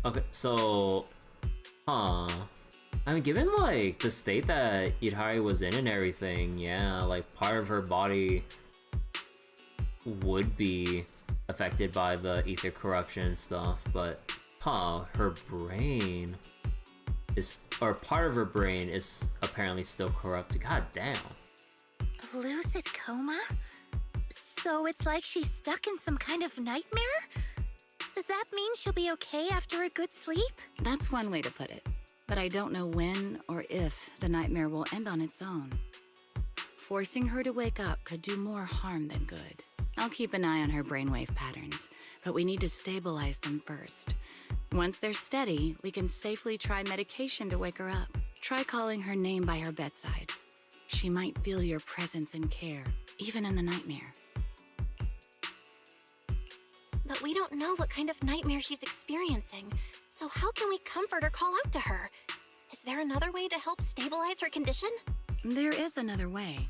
Okay, so... Huh. I mean, given, like, the state that Idhari was in and everything, yeah, like, part of her body would be affected by the ether corruption and stuff, but, her brain is... or part of her brain is apparently still corrupted. God damn. Lucid coma? So it's like she's stuck in some kind of nightmare? Does that mean she'll be okay after a good sleep? That's one way to put it. But I don't know when or if the nightmare will end on its own. Forcing her to wake up could do more harm than good. I'll keep an eye on her brainwave patterns, but we need to stabilize them first. Once they're steady, we can safely try medication to wake her up. Try calling her name by her bedside. She might feel your presence and care, even in the nightmare. But we don't know what kind of nightmare she's experiencing, so how can we comfort or call out to her? Is there another way to help stabilize her condition? There is another way.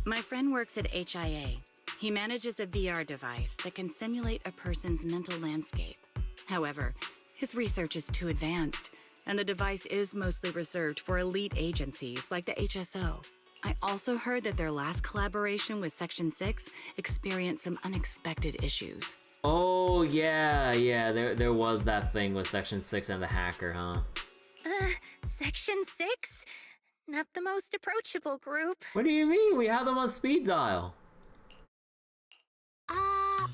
My friend works at HIA. He manages a VR device that can simulate a person's mental landscape. However, his research is too advanced, and the device is mostly reserved for elite agencies like the HSO. I also heard that their last collaboration with Section 6 experienced some unexpected issues. Oh, yeah, there was that thing with Section 6 and the hacker, huh? Section 6? Not the most approachable group. What do you mean? We have them on speed dial.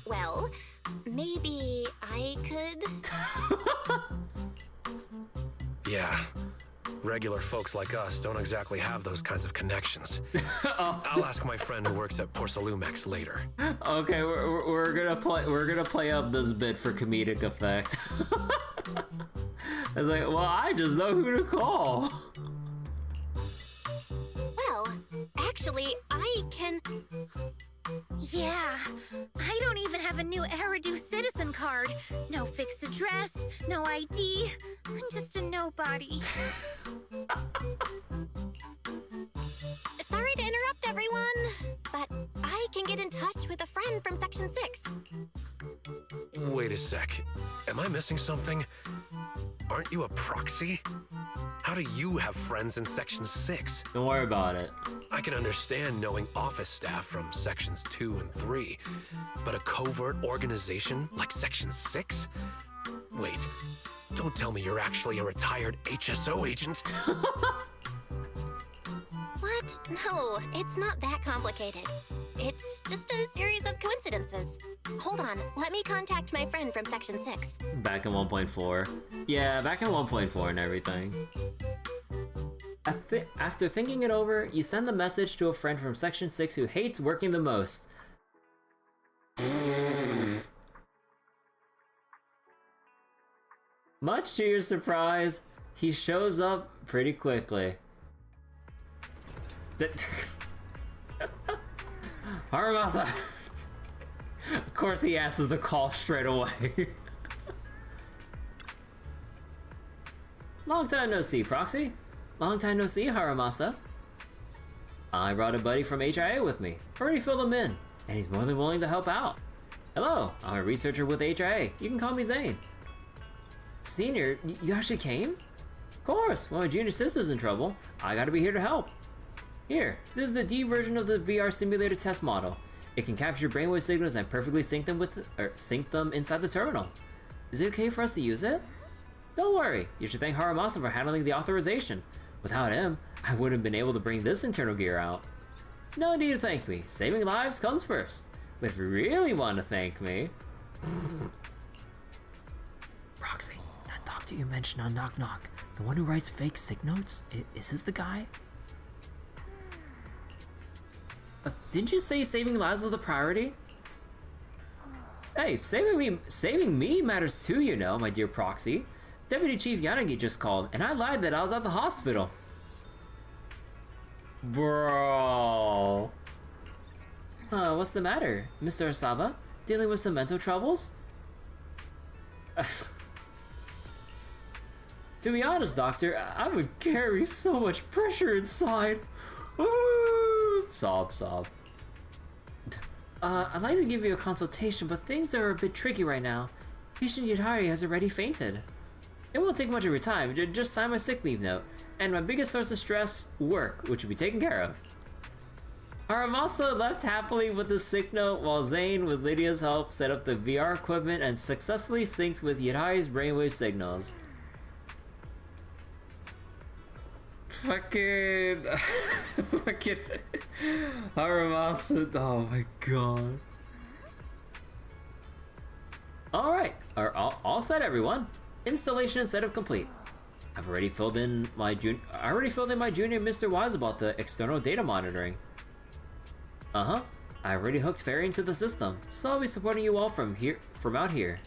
Well, maybe I could... Yeah. Regular folks like us don't exactly have those kinds of connections. I'll ask my friend who works at Porcelumex later. Okay, we're gonna play up this bit for comedic effect. was like, well, I just know who to call. Well, actually, I can... Yeah, I don't even have a new Eridu citizen card. No fixed address, no ID. I'm just a nobody. Sorry to interrupt, everyone, but I can get in touch with a friend from Section 6. Wait a sec. Am I missing something? Aren't you a proxy? How do you have friends in Section 6? Don't worry about it. I can understand knowing office staff from Sections 2 and 3, but a covert organization like Section 6? Wait, don't tell me you're actually a retired HSO agent. What? No, it's not that complicated. It's just a series of coincidences. Hold on, let me contact my friend from Section 6. Back in 1.4. Yeah, back in 1.4 and everything. After thinking it over, you send the message to a friend from Section 6 who hates working the most. Much to your surprise, he shows up pretty quickly. Haramasa! Of course he answers the call straight away. Long time no see, Proxy. Long time no see, Haramasa. I brought a buddy from HIA with me. Already filled him in, and he's more than willing to help out. Hello, I'm a researcher with HIA. You can call me Zane. Senior, you actually came? Of course, when my junior sister's in trouble, I gotta be here to help. Here, this is the D version of the VR simulator test model. It can capture brainwave signals and perfectly sync them inside the terminal. Is it okay for us to use it? Don't worry, you should thank Haramasa for handling the authorization. Without him, I wouldn't have been able to bring this internal gear out. No need to thank me, saving lives comes first. But if you really want to thank me... Roxy, that doctor you mentioned on Knock Knock, the one who writes fake sick notes, is this the guy? Didn't you say saving lives was the priority? Hey, saving me matters too, you know, my dear Proxy. Deputy Chief Yanagi just called, and I lied that I was at the hospital. Bro. What's the matter, Mr. Asaba? Dealing with some mental troubles? To be honest, Doctor, I would carry so much pressure inside. Sob, sob. I'd like to give you a consultation, but things are a bit tricky right now. Patient Yudhari has already fainted. It won't take much of your time, just sign my sick leave note. And my biggest source of stress, work, which will be taken care of. Haramasa left happily with the sick note while Zane, with Lydia's help, set up the VR equipment and successfully synced with Yudhari's brainwave signals. Fucking Haramasa, oh my god. Alright, all set everyone. Installation and setup complete. I've already filled in my junior Mr. Wise about the external data monitoring. I already hooked Fairy into the system, so I'll be supporting you all from out here.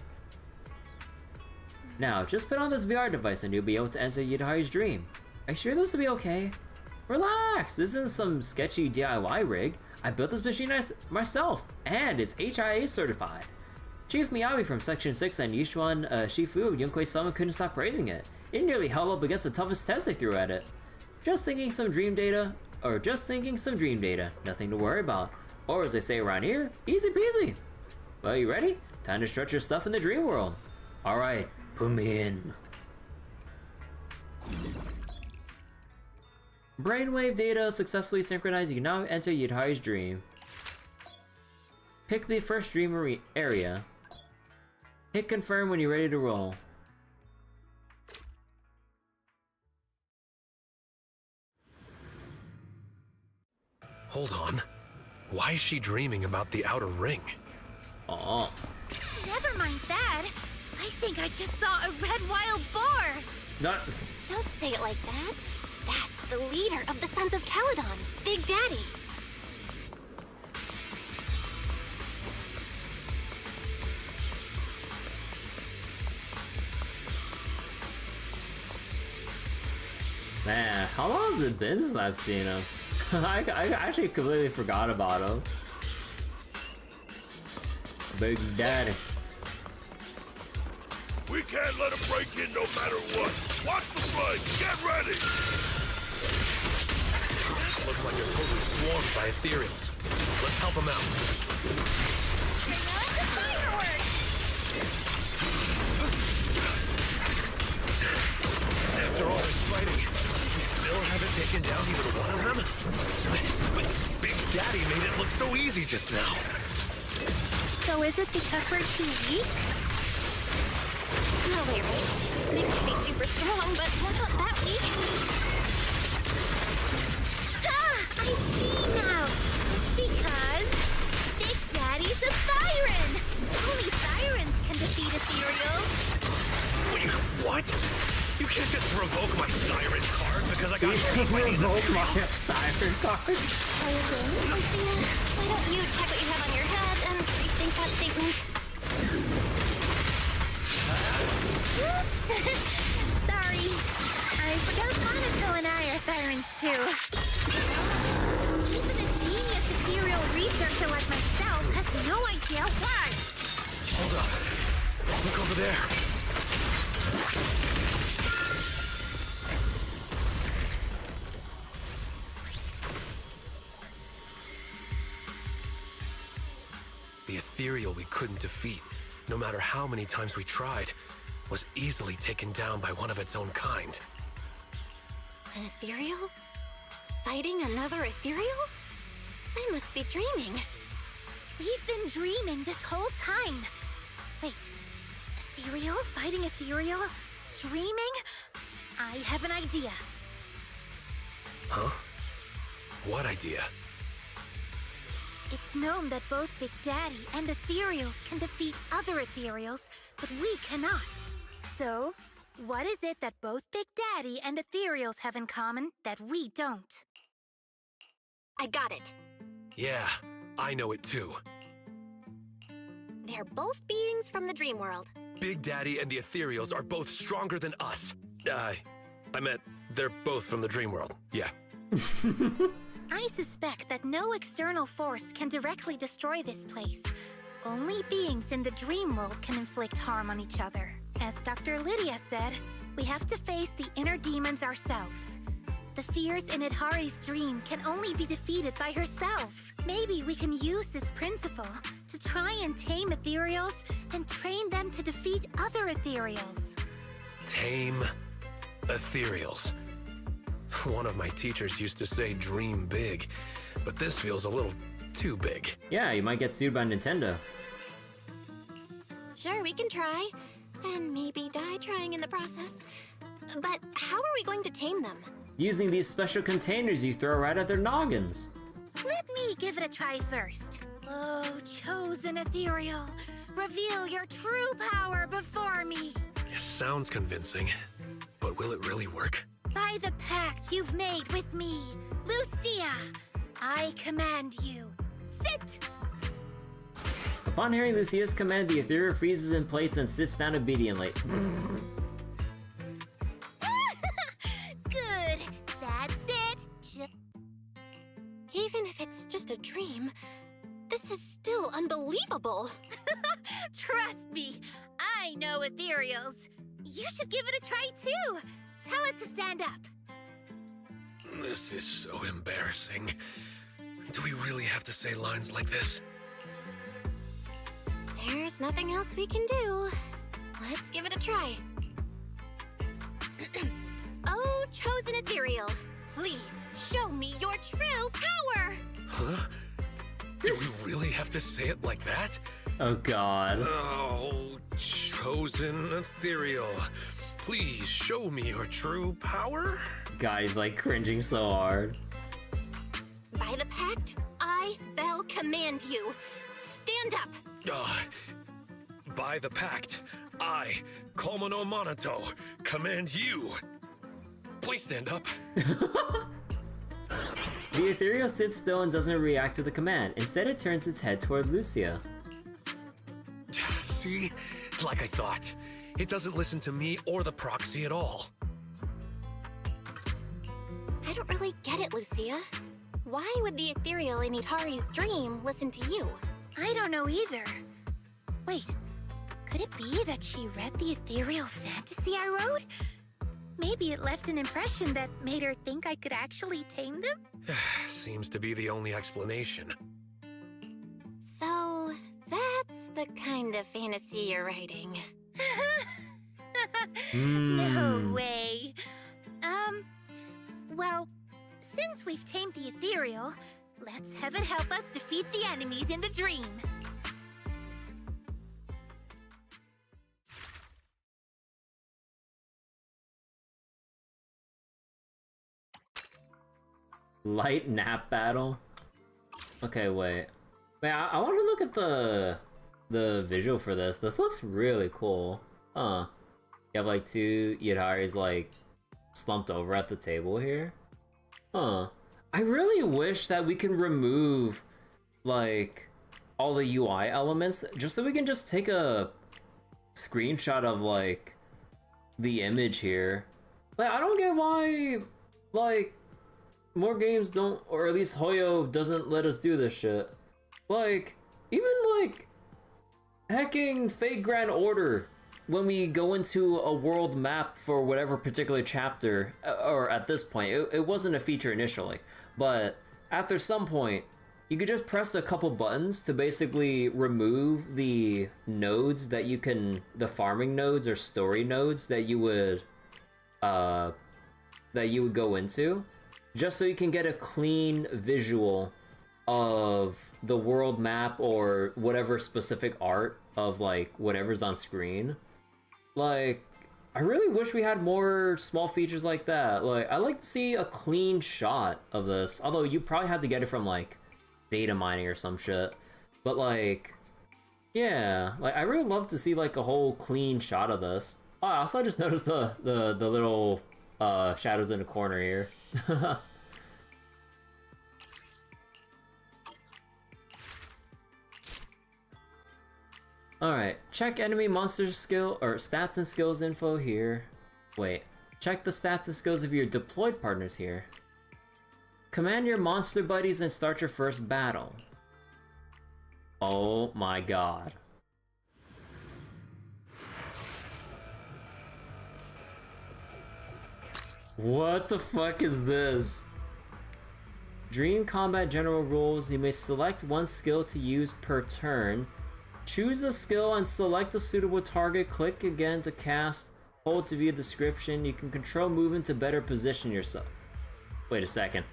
Now, just put on this VR device and you'll be able to enter Yudhari's dream. Are you sure this will be okay? Relax, this isn't some sketchy DIY rig. I built this machine myself, and it's HIA certified. Chief Miyabi from Section 6 and Yishuan Shifu of Yunkei-sama couldn't stop praising it. It nearly held up against the toughest test they threw at it. Just thinking some dream data, nothing to worry about. Or as they say around here, easy peasy. Well, you ready? Time to stretch your stuff in the dream world. Alright, put me in. Brainwave data successfully synchronized. You can now enter Yudhari's dream. Pick the first dream area. Hit confirm when you're ready to roll. Hold on. Why is she dreaming about the outer ring? Never mind that. I think I just saw a red wild boar. Don't say it like that. That's the leader of the Sons of Caledon, Big Daddy. Man, how long has it been since I've seen him? I actually completely forgot about him. Big Daddy. We can't let him break in no matter what. Watch the front. Get ready. Looks like they're totally swarmed by ethereals. Let's help them out. After all this fighting, we still haven't taken down even one of them? But Big Daddy made it look so easy just now. So is it because we're too weak? No, wait, right? They might be super strong, but we're not that weak. I see now. It's because Big Daddy's a Thyran. Only Thyrans can defeat ethereals. Wait, what? You can't just revoke my Thyran card because I got revoke my Thyran card? Lucia, why don't you check what you have on your head and rethink that statement? Oops. Sorry. I forgot Monaco and I are Thyrans too. Even a genius ethereal researcher like myself has no idea why. Hold on. Look over there. The ethereal we couldn't defeat, no matter how many times we tried, was easily taken down by one of its own kind. An ethereal? Fighting another ethereal? I must be dreaming. We've been dreaming this whole time. Wait, ethereal fighting ethereal? Dreaming? I have an idea. Huh? What idea? It's known that both Big Daddy and ethereals can defeat other ethereals, but we cannot. So, what is it that both Big Daddy and ethereals have in common that we don't? I got it. Yeah, I know it too. They're both beings from the dream world. Big Daddy and the ethereals are both stronger than us. I meant they're both from the dream world. Yeah. I suspect that no external force can directly destroy this place. Only beings in the dream world can inflict harm on each other. As Dr. Lydia said, we have to face the inner demons ourselves. The fears in Idhari's dream can only be defeated by herself. Maybe we can use this principle to try and tame ethereals and train them to defeat other ethereals. Tame ethereals. One of my teachers used to say dream big, but this feels a little too big. Yeah, you might get sued by Nintendo. Sure, we can try. And maybe die trying in the process. But how are we going to tame them? Using these special containers you throw right at their noggins. Let me give it a try first. Oh, chosen ethereal, reveal your true power before me. It sounds convincing, but will it really work? By the pact you've made with me, Lucia, I command you, sit! Upon hearing Lucia's command, the ethereal freezes in place and sits down obediently. Good, that's it. Even if it's just a dream, this is still unbelievable. Trust me, I know ethereals. You should give it a try too. Tell it to stand up. This is so embarrassing. Do we really have to say lines like this? There's nothing else we can do. Let's give it a try. Oh, chosen ethereal, please show me your true power! Huh? Do we really have to say it like that? Oh god. Oh, chosen ethereal, please show me your true power? God, he's like cringing so hard. By the pact, I, Belle, command you. Stand up! By the pact, I, Kolmono Monato, command you. Please stand up. The ethereal sits still and doesn't react to the command. Instead, it turns its head toward Lucia. See? Like I thought. It doesn't listen to me or the proxy at all. really get it, Lucia. Why would the ethereal in Itari's dream listen to you? I don't know either. Wait, could it be that she read the ethereal fantasy I wrote? Maybe it left an impression that made her think I could actually tame them? Seems to be the only explanation. So, that's the kind of fantasy you're writing. No way. Well, since we've tamed the ethereal, let's have it help us defeat the enemies in the dream. Light nap battle? Okay, wait. Wait, I want to look at the visual for this. This looks really cool. Huh. You have like two Yidharis like slumped over at the table here. Huh. I really wish that we can remove like all the UI elements just so we can just take a screenshot of like the image here. Like, I don't get why like more games don't, or at least Hoyo doesn't let us do this shit. Like, even like hecking Fate Grand Order, when we go into a world map for whatever particular chapter, or at this point, it wasn't a feature initially, but after some point, you could just press a couple buttons to basically remove the nodes that you can, the farming nodes or story nodes that you would go into, just so you can get a clean visual of the world map or whatever specific art of like whatever's on screen. Like, I really wish we had more small features like that. Like, I'd like to see a clean shot of this, although you probably have to get it from like data mining or some shit. But like, yeah, like I really love to see like a whole clean shot of this. Oh, I also just noticed the little shadows in the corner here. Alright, check enemy monster skill or stats and skills info here. Wait, check the stats and skills of your deployed partners here. Command your monster buddies and start your first battle. Oh my god. What the fuck is this? Dream combat general rules. You may select one skill to use per turn. Choose a skill and select a suitable target. Click again to cast. Hold to view the description. You can control movement to better position yourself. Wait a second.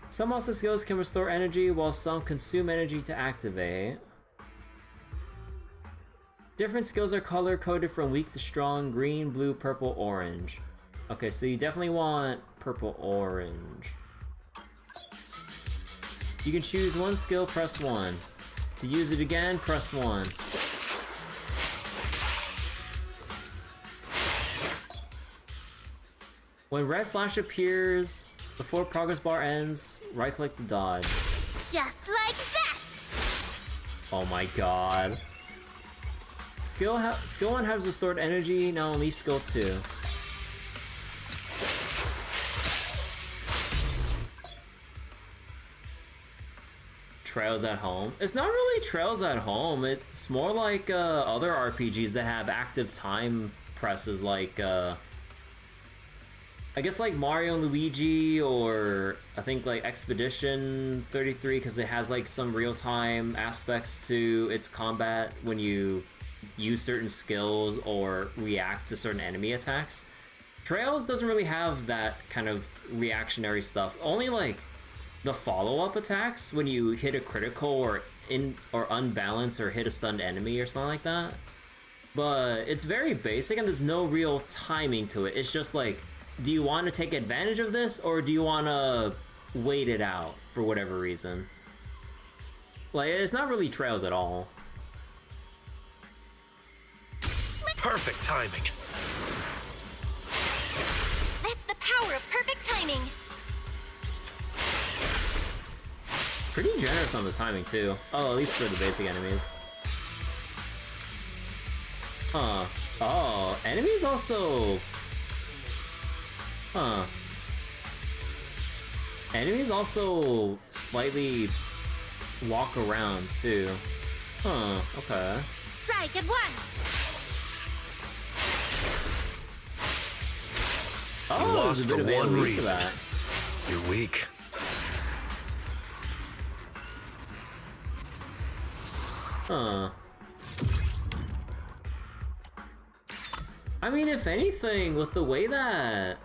Some monster skills can restore energy while some consume energy to activate. Different skills are color coded from weak to strong: green, blue, purple, orange. Okay, so you definitely want purple, orange. You can choose one skill, press 1. To use it again, press 1. When red flash appears before progress bar ends, right click to dodge. Just like that! Oh my god. Skill 1 has restored energy, now unleash skill 2. Trails at Home. It's not really Trails at Home, it's more like other RPGs that have active time presses, like I guess like Mario and Luigi, or I think like Expedition 33, because it has like some real-time aspects to its combat when you use certain skills or react to certain enemy attacks. Trails doesn't really have that kind of reactionary stuff. Only like the follow-up attacks when you hit a critical or unbalance or hit a stunned enemy or something like that. But it's very basic and there's no real timing to it. It's just like, do you want to take advantage of this or do you want to wait it out for whatever reason? Like, it's not really Trails at all. Perfect timing. That's the power of perfect timing. Pretty generous on the timing too. Oh, at least for the basic enemies. Huh. Oh, enemies also Huh. Enemies also slightly walk around too. Huh, okay. Strike at once! Oh, there's a bit of AoE to that. You're weak. Huh. I mean, if anything, with the way that...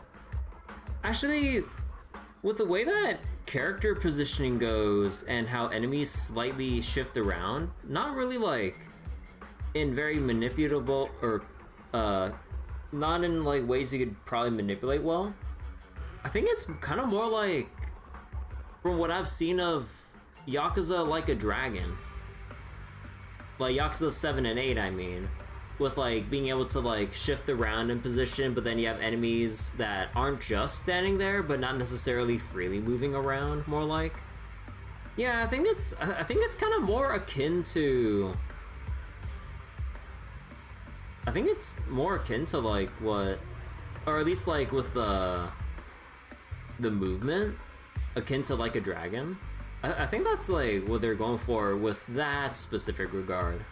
Actually, with the way that character positioning goes and how enemies slightly shift around, not really like in very manipulable or not in like ways you could probably manipulate well. I think it's kind of more like, from what I've seen of Yakuza Like a Dragon, like Yakuza 7 and 8 I mean, with like being able to like shift around in position, but then you have enemies that aren't just standing there but not necessarily freely moving around, more like. Yeah, I think it's kind of more akin to, I think it's more akin to like what, or at least like with the movement, akin to Like a Dragon. I think that's like what they're going for with that specific regard.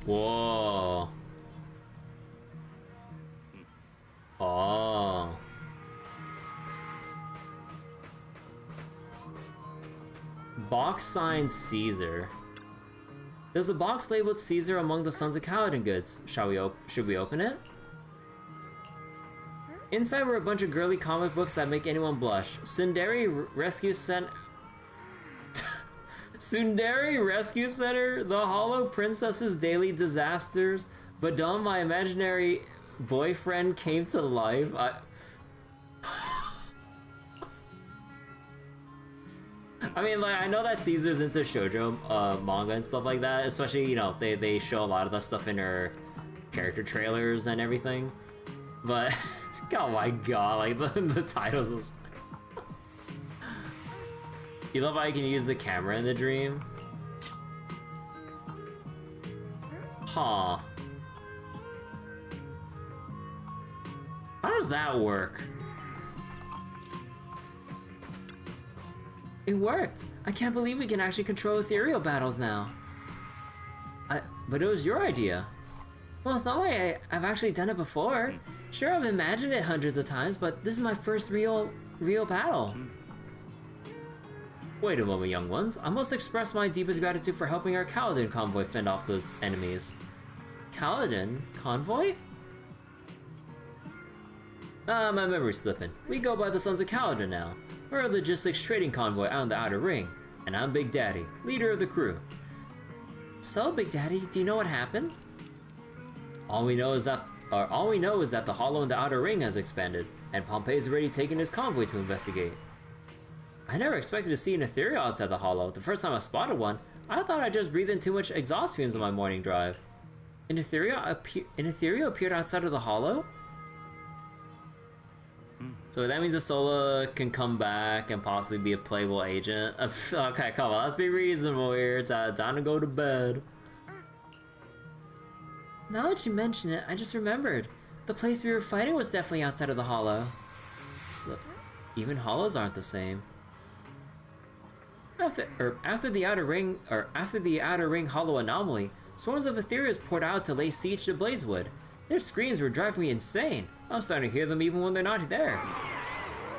Whoa. Oh. Box signed Caesar. There's a box labeled Caesar among the Sons of Kaladin goods. Should we open it? Inside were a bunch of girly comic books that make anyone blush. Tsundere Rescue Center, The Hollow Princess's Daily Disasters, Badon, My Imaginary Boyfriend Came to Life. I mean, like, I know that Caesar's into shoujo manga and stuff like that, especially, you know, they show a lot of that stuff in her character trailers and everything. But, oh my god, like, the titles is... You love how you can use the camera in the dream? Huh. How does that work? It worked! I can't believe we can actually control ethereal battles now. But it was your idea. Well, it's not like I've actually done it before. Sure, I've imagined it hundreds of times, but this is my first real battle. Wait a moment, young ones. I must express my deepest gratitude for helping our Kaladin convoy fend off those enemies. Kaladin? Convoy? Ah, my memory's slipping. We go by the Sons of Kaladin now. We're a logistics trading convoy out in the Outer Ring, and I'm Big Daddy, leader of the crew. So, Big Daddy, do you know what happened? All we know is that the Hollow in the Outer Ring has expanded, and Pompey's already taken his convoy to investigate. I never expected to see an ethereal outside the Hollow. The first time I spotted one, I thought I just breathed in too much exhaust fumes on my morning drive. An ethereal appeared outside of the Hollow? So that means Asola can come back and possibly be a playable agent. Okay, come on, let's be reasonable here. Time to go to bed. Now that you mention it, I just remembered. The place we were fighting was definitely outside of the Hollow. So, even Hollows aren't the same. After the Outer Ring Hollow anomaly, swarms of Ethereals poured out to lay siege to Blazewood. Their screams were driving me insane. I'm starting to hear them even when they're not there.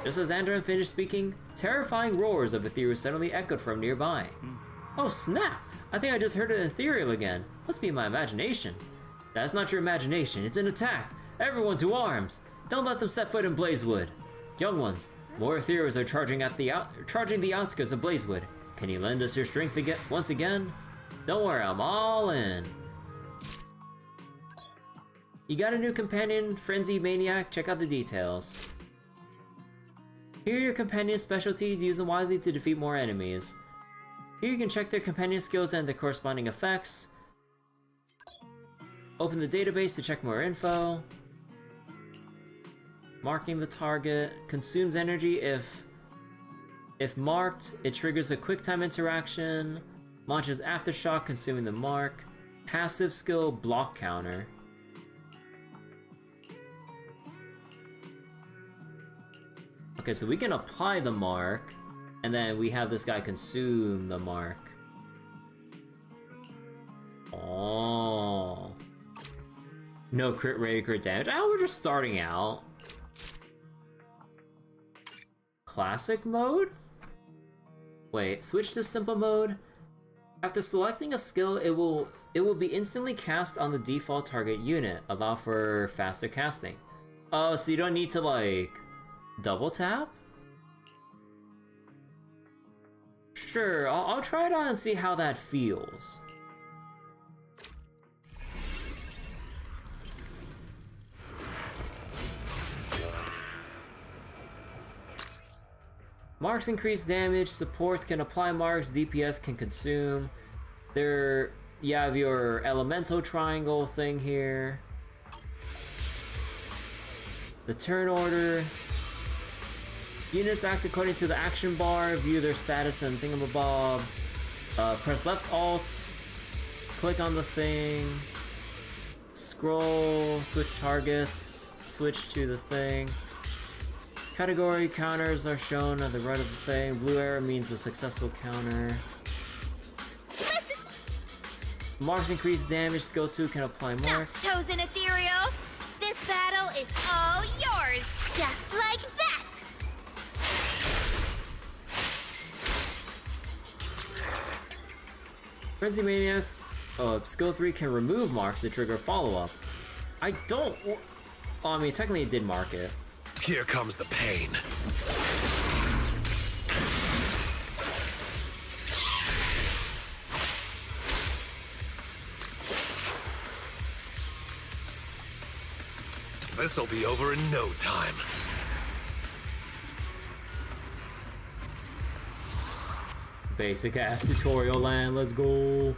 Just as Andron finished speaking, terrifying roars of Ethereals suddenly echoed from nearby. Oh snap! I think I just heard an Ethereal again. Must be my imagination. That's not your imagination, it's an attack! Everyone to arms! Don't let them set foot in Blazewood! Young ones, more Ethereals are charging the outskirts of Blazewood. Can you lend us your strength once again? Don't worry, I'm all in. You got a new companion, Frenzy Maniac? Check out the details. Here are your companion's specialties, use them wisely to defeat more enemies. Here you can check their companion skills and their corresponding effects. Open the database to check more info. Marking the target consumes energy if marked, it triggers a quick time interaction. Launches Aftershock, consuming the mark. Passive skill, block counter. Okay, so we can apply the mark, and then we have this guy consume the mark. Oh. No crit rate, crit damage. Oh, we're just starting out. Classic mode? Wait, switch to simple mode. After selecting a skill, it will be instantly cast on the default target unit. Allow for faster casting. Oh, so you don't need to like double tap? Sure, I'll try it on and see how that feels. Marks increase damage, supports can apply marks, DPS can consume. You have your elemental triangle thing here. The turn order. Units act according to the action bar, view their status and thingamabob. Press left alt, click on the thing, scroll, switch targets, switch to the thing. Category counters are shown on the right of the thing. Blue arrow means a successful counter. Listen. Marks increase damage, skill 2 can apply marks. Chosen Ethereal, this battle is all yours, just like that! Frenzy Maniacs, skill 3 can remove marks to trigger follow-up. I don't... Oh, I mean, technically it did mark it. Here comes the pain. This'll be over in no time. Basic ass tutorial land, let's go.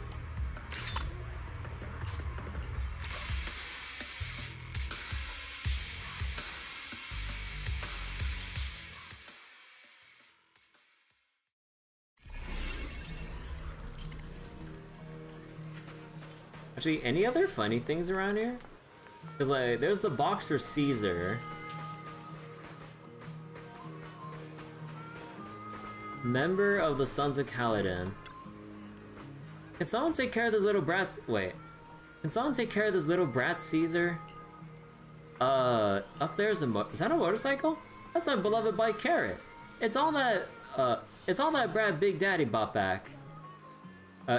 Actually, any other funny things around here? Because, like, there's the box for Caesar. Member of the Sons of Kaladin. Can someone take care of this little brat? Wait. Can someone take care of this little brat, Caesar? Up there's is that a motorcycle? That's my beloved bike, Carrot. It's all that Brad Big Daddy bought back.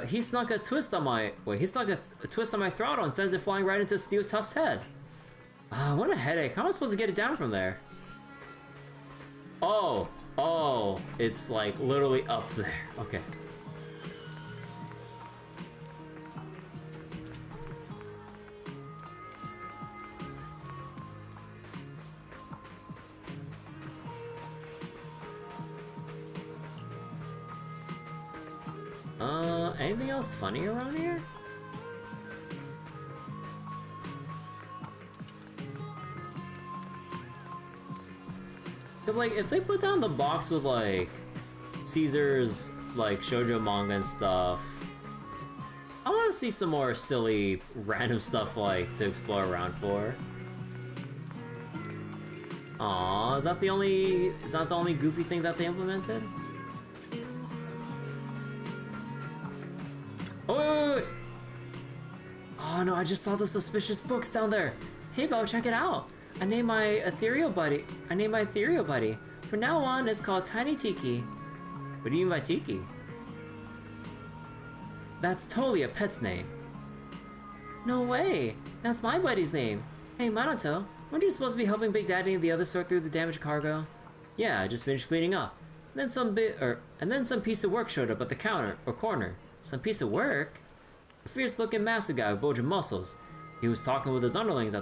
He snuck a twist on my... Wait, he snuck a twist on my throttle and sent it flying right into Steel Tusk's head. What a headache. How am I supposed to get it down from there? Oh, it's like literally up there. Okay. Anything else funny around here? Because, like, if they put down the box with, like, Caesar's, like, shoujo manga and stuff, I want to see some more silly, random stuff, like, to explore around for. Aww, is that the only goofy thing that they implemented? Oh, wait. Oh no, I just saw the suspicious books down there. Hey Bo, check it out. I named my ethereal buddy. From now on, it's called Tiny Tiki. What do you mean by Tiki? That's totally a pet's name. No way. That's my buddy's name. Hey Manato, weren't you supposed to be helping Big Daddy and the others sort through the damaged cargo? Yeah, I just finished cleaning up. And then some piece of work showed up at the counter or corner. Some piece of work? A fierce-looking massive guy with bulging muscles. He was talking with his underlings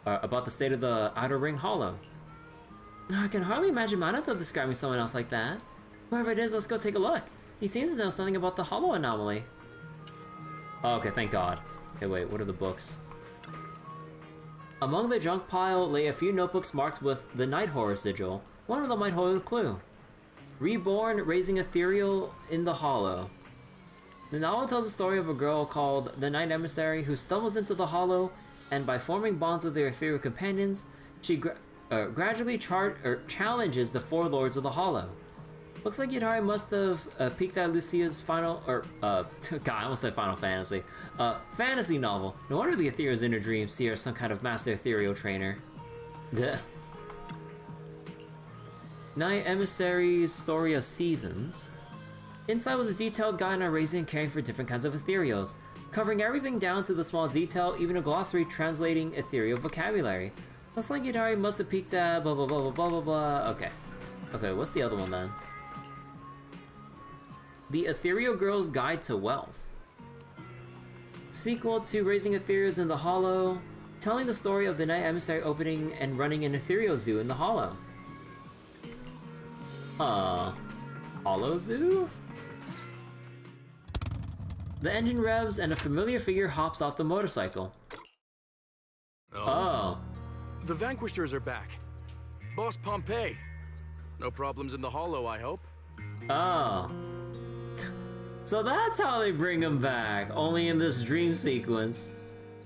about the state of the Outer Ring Hollow. I can hardly imagine Manato describing someone else like that. Whoever it is, let's go take a look. He seems to know something about the Hollow anomaly. Oh, okay, thank God. Okay, wait, what are the books? Among the junk pile lay a few notebooks marked with the Night Horror sigil. One of them might hold a clue. Reborn, raising ethereal in the Hollow. The novel tells the story of a girl called the Night Emissary who stumbles into the Hollow, and by forming bonds with their ethereal companions, she gradually challenges the four lords of the Hollow. Looks like Yutari must have peeked at Lucia's final, God, I almost said Final Fantasy, fantasy novel. No wonder the Ethereals in her dreams see her as some kind of master ethereal trainer. Duh. Night Emissary's Story of Seasons. Inside was a detailed guide on raising and caring for different kinds of ethereals, covering everything down to the small detail, even a glossary translating ethereal vocabulary. Looks like Yutari must have peeked at blah blah blah blah blah blah blah. Okay, what's the other one then? The Ethereal Girl's Guide to Wealth. Sequel to Raising Ethereals in the Hollow, telling the story of the Night Emissary opening and running an ethereal zoo in the Hollow. Hollow Zoo? The engine revs and a familiar figure hops off the motorcycle. Oh. The Vanquishers are back. Boss Pompeii. No problems in the Hollow, I hope. Oh. So that's how they bring him back, only in this dream sequence.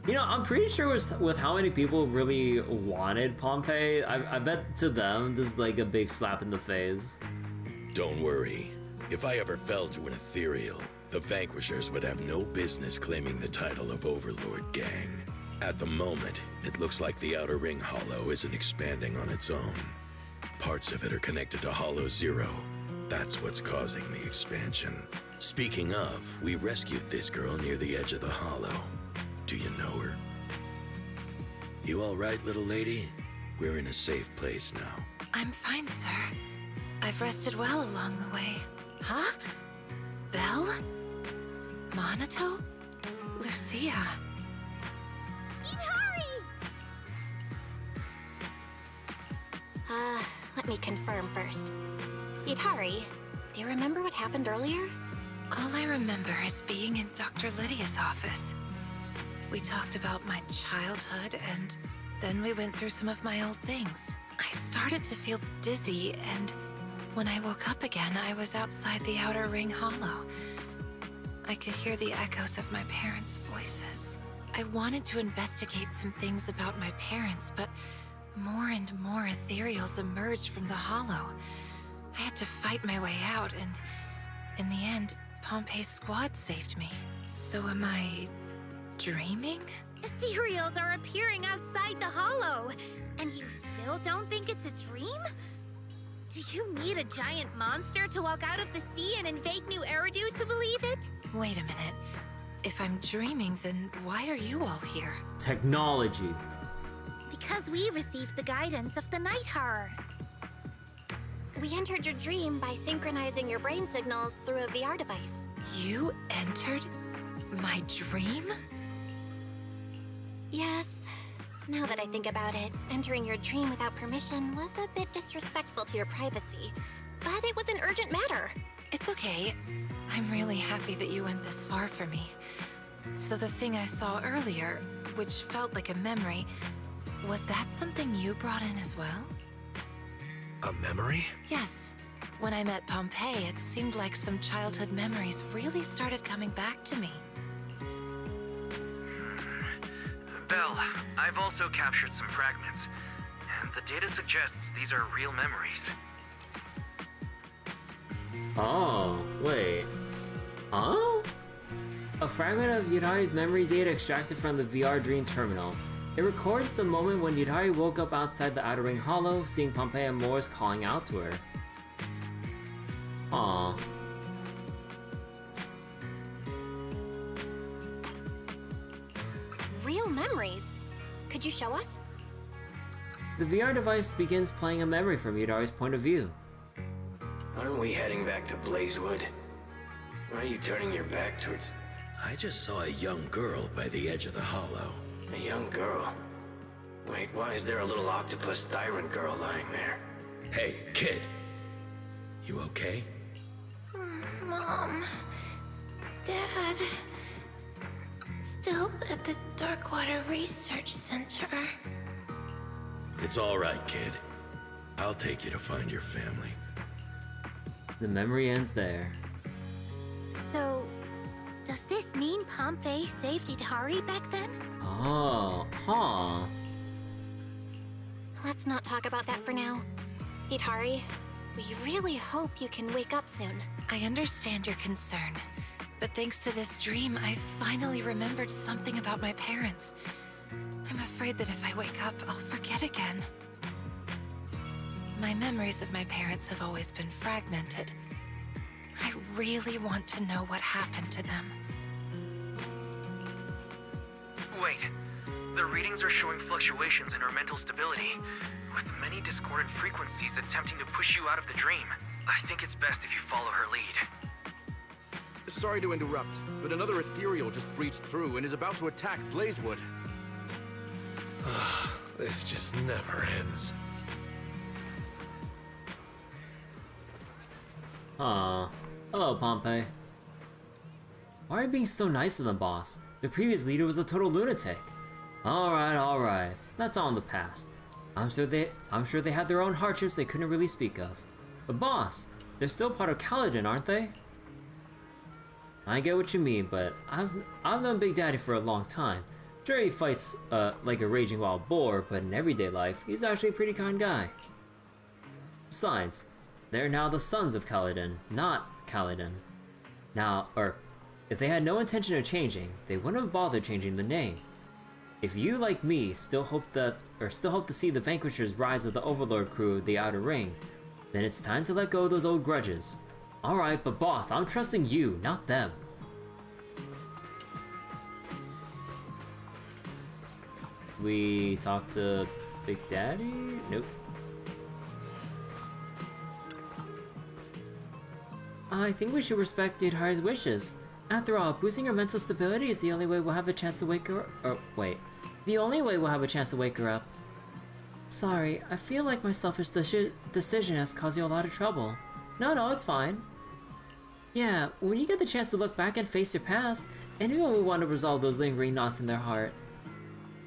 You know, I'm pretty sure with how many people really wanted Pompeii, I bet to them this is like a big slap in the face. Don't worry. If I ever fell to an ethereal, the Vanquishers would have no business claiming the title of Overlord Gang. At the moment, it looks like the Outer Ring Hollow isn't expanding on its own. Parts of it are connected to Hollow Zero. That's what's causing the expansion. Speaking of, we rescued this girl near the edge of the Hollow. Do you know her? You all right, little lady? We're in a safe place now. I'm fine, sir. I've rested well along the way. Huh? Belle? Monato? Lucia? Let me confirm first. Yutari, do you remember what happened earlier? All I remember is being in Dr. Lydia's office. We talked about my childhood, and then we went through some of my old things. I started to feel dizzy, and when I woke up again, I was outside the Outer Ring Hollow. I could hear the echoes of my parents' voices. I wanted to investigate some things about my parents, but more and more ethereals emerged from the Hollow. I had to fight my way out, and in the end, Pompeii's squad saved me. So am I dreaming? Ethereals are appearing outside the Hollow, and you still don't think it's a dream? Do you need a giant monster to walk out of the sea and invade New Eridu to believe it? Wait a minute. If I'm dreaming, then why are you all here? Technology. Because we received the guidance of the Night Horror. We entered your dream by synchronizing your brain signals through a VR device. You entered my dream? Yes. Now that I think about it, entering your dream without permission was a bit disrespectful to your privacy. But it was an urgent matter. It's okay. I'm really happy that you went this far for me. So the thing I saw earlier, which felt like a memory, was that something you brought in as well? A memory? Yes. When I met Pompeii, it seemed like some childhood memories really started coming back to me. Belle, I've also captured some fragments, and the data suggests these are real memories. Oh, wait. Huh? A fragment of Yutari's memory data extracted from the VR Dream Terminal. It records the moment when Yutari woke up outside the Outer Ring Hollow, seeing Pompeii and Morris calling out to her. Aww. Real memories? Could you show us? The VR device begins playing a memory from Yutari's point of view. Aren't we heading back to Blazewood? Why are you turning your back towards... I just saw a young girl by the edge of the Hollow. A young girl? Wait, why is there a little octopus tyrant girl lying there? Hey, kid! You okay? Mom... Dad... Still at the Darkwater Research Center. It's all right, kid. I'll take you to find your family. The memory ends there. So, Does this mean Pompey saved Itari back then? Oh, huh. Let's not talk about that for now. Itari, we really hope you can wake up soon. I understand your concern, but thanks to this dream, I've finally remembered something about my parents. I'm afraid that if I wake up, I'll forget again. My memories of my parents have always been fragmented. I really want to know what happened to them. Wait. The readings are showing fluctuations in her mental stability, with many discordant frequencies attempting to push you out of the dream. I think it's best if you follow her lead. Sorry to interrupt, but another ethereal just breached through and is about to attack Blazewood. This just never ends. Aw. Hello, Pompey. Why are you being so nice to them, boss? The previous leader was a total lunatic. Alright. That's all in the past. I'm sure they had their own hardships they couldn't really speak of. But boss, they're still part of Caledon, aren't they? I get what you mean, but I've known Big Daddy for a long time. Sure, he fights like a raging wild boar, but in everyday life, he's actually a pretty kind guy. Besides, they're now the sons of Caledon, not Caledon. Now, if they had no intention of changing, they wouldn't have bothered changing the name. If you, like me, still hope to see the Vanquishers rise of the Overlord crew of the Outer Ring, then it's time to let go of those old grudges. Alright, but boss, I'm trusting you, not them. We talked to Big Daddy? Nope. I think we should respect Itari's wishes. After all, boosting her mental stability is the only way we'll have a chance to wake her up. The only way we'll have a chance to wake her up. Sorry, I feel like my selfish decision has caused you a lot of trouble. No, it's fine. Yeah, when you get the chance to look back and face your past, anyone will want to resolve those lingering knots in their heart.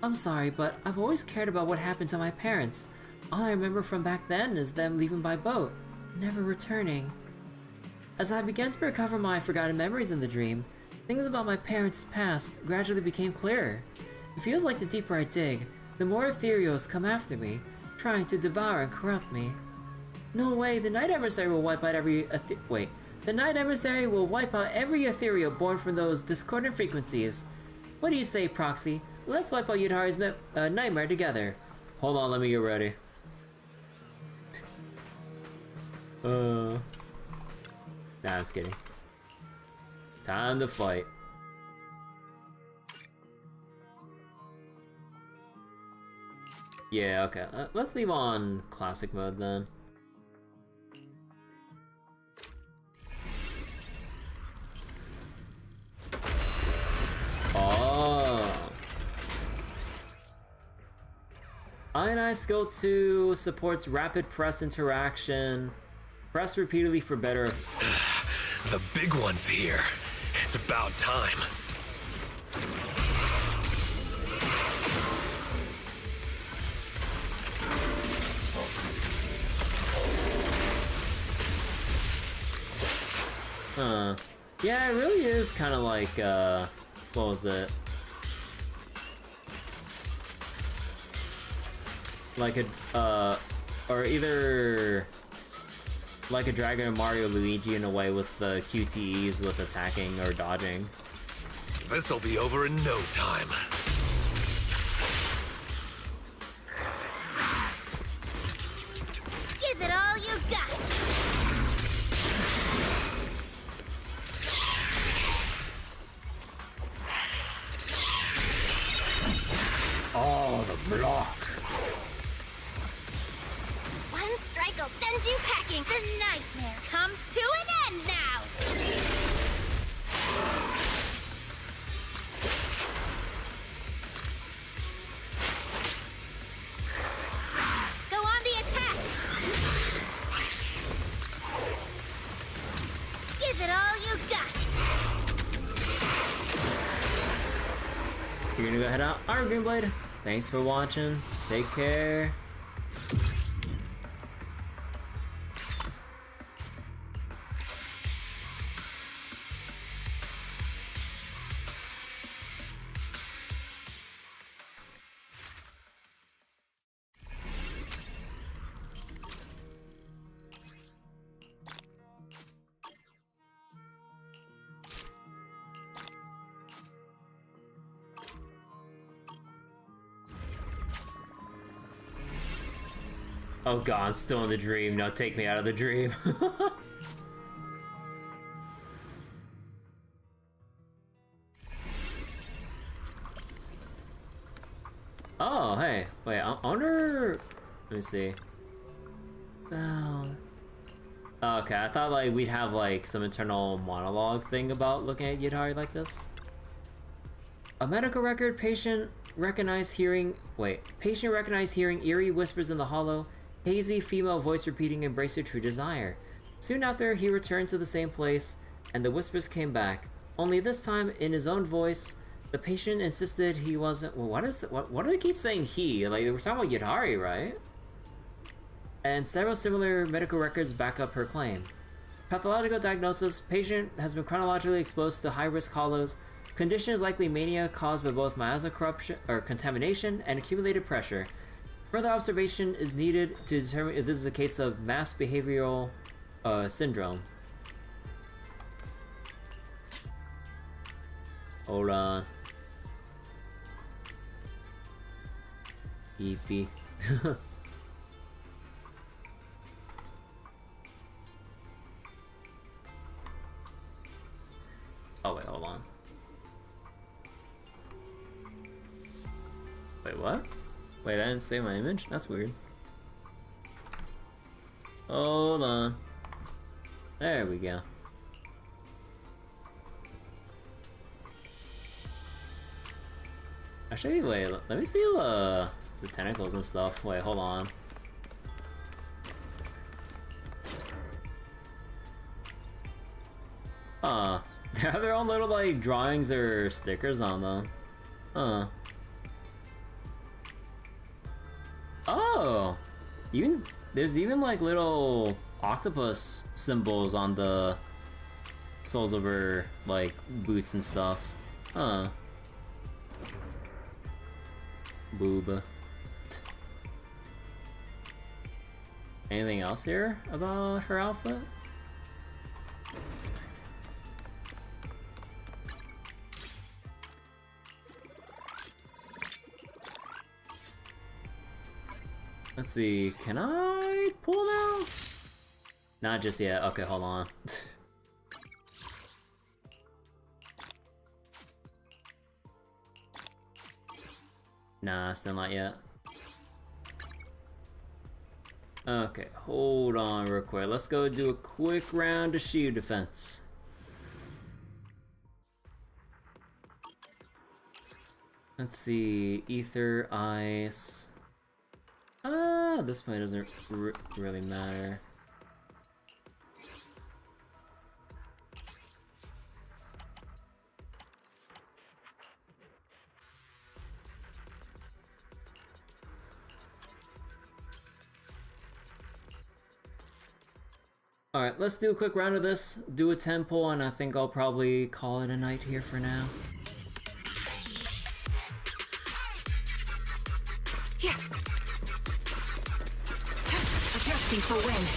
I'm sorry, but I've always cared about what happened to my parents. All I remember from back then is them leaving by boat, never returning. As I began to recover my forgotten memories in the dream, things about my parents' past gradually became clearer. It feels like the deeper I dig, the more ethereals come after me, trying to devour and corrupt me. No way, the Night Emissary will wipe out every The Night Emissary will wipe out every ethereal born from those discordant frequencies. What do you say, Proxy? Let's wipe out Yutari's nightmare together. Hold on, let me get ready. Nah, just kidding. Time to fight. Yeah, okay. Let's leave on classic mode then. Oh. Ionized Skill 2 supports rapid press interaction. Press repeatedly for better. The big one's here. It's about time. Yeah, it really is kind of like, what was it? Like a, or either like a Dragon or Mario Luigi in a way with the QTEs with attacking or dodging. This'll be over in no time. Give it all you got! Oh, the block. One strike will send you packing. The nightmare comes to an end now! Go on the attack! Give it all you got! You're gonna go head out. Alright, Greenblade. Thanks for watching. Take care. Oh god, I'm still in the dream. No, take me out of the dream. Oh, hey. Wait, I wonder... Let me see. Oh. Okay, I thought like we'd have like some internal monologue thing about looking at Yidhari like this. A medical record, patient recognized hearing eerie whispers in the hollow, hazy female voice repeating embrace your true desire. Soon after, he returned to the same place, and the whispers came back. Only this time, in his own voice, the patient insisted he wasn't. Well, what do they keep saying he? Like, we're talking about Yidhari, right? And several similar medical records back up her claim. Pathological diagnosis: patient has been chronologically exposed to high-risk hollows. Condition is likely mania caused by both miasma corruption or contamination and accumulated pressure. Further observation is needed to determine if this is a case of mass behavioral syndrome. Hold on. Beepy. Oh wait, hold on. Wait, what? Wait, I didn't save my image? That's weird. Hold on. There we go. Actually, wait, let me see the tentacles and stuff. Wait, hold on. They have their own little like drawings or stickers on them. Oh! There's even like little octopus symbols on the soles of her like boots and stuff. Boob. Anything else here about her outfit? Let's see, can I pull now? Not just yet. Okay, hold on. Nah, still not yet. Okay, hold on real quick. Let's go do a quick round of shield defense. Let's see, ether, ice. This point doesn't really matter. Alright, let's do a quick round of this, do a 10 pull, and I think I'll probably call it a night here for now. Yeah. Adjusting for wind.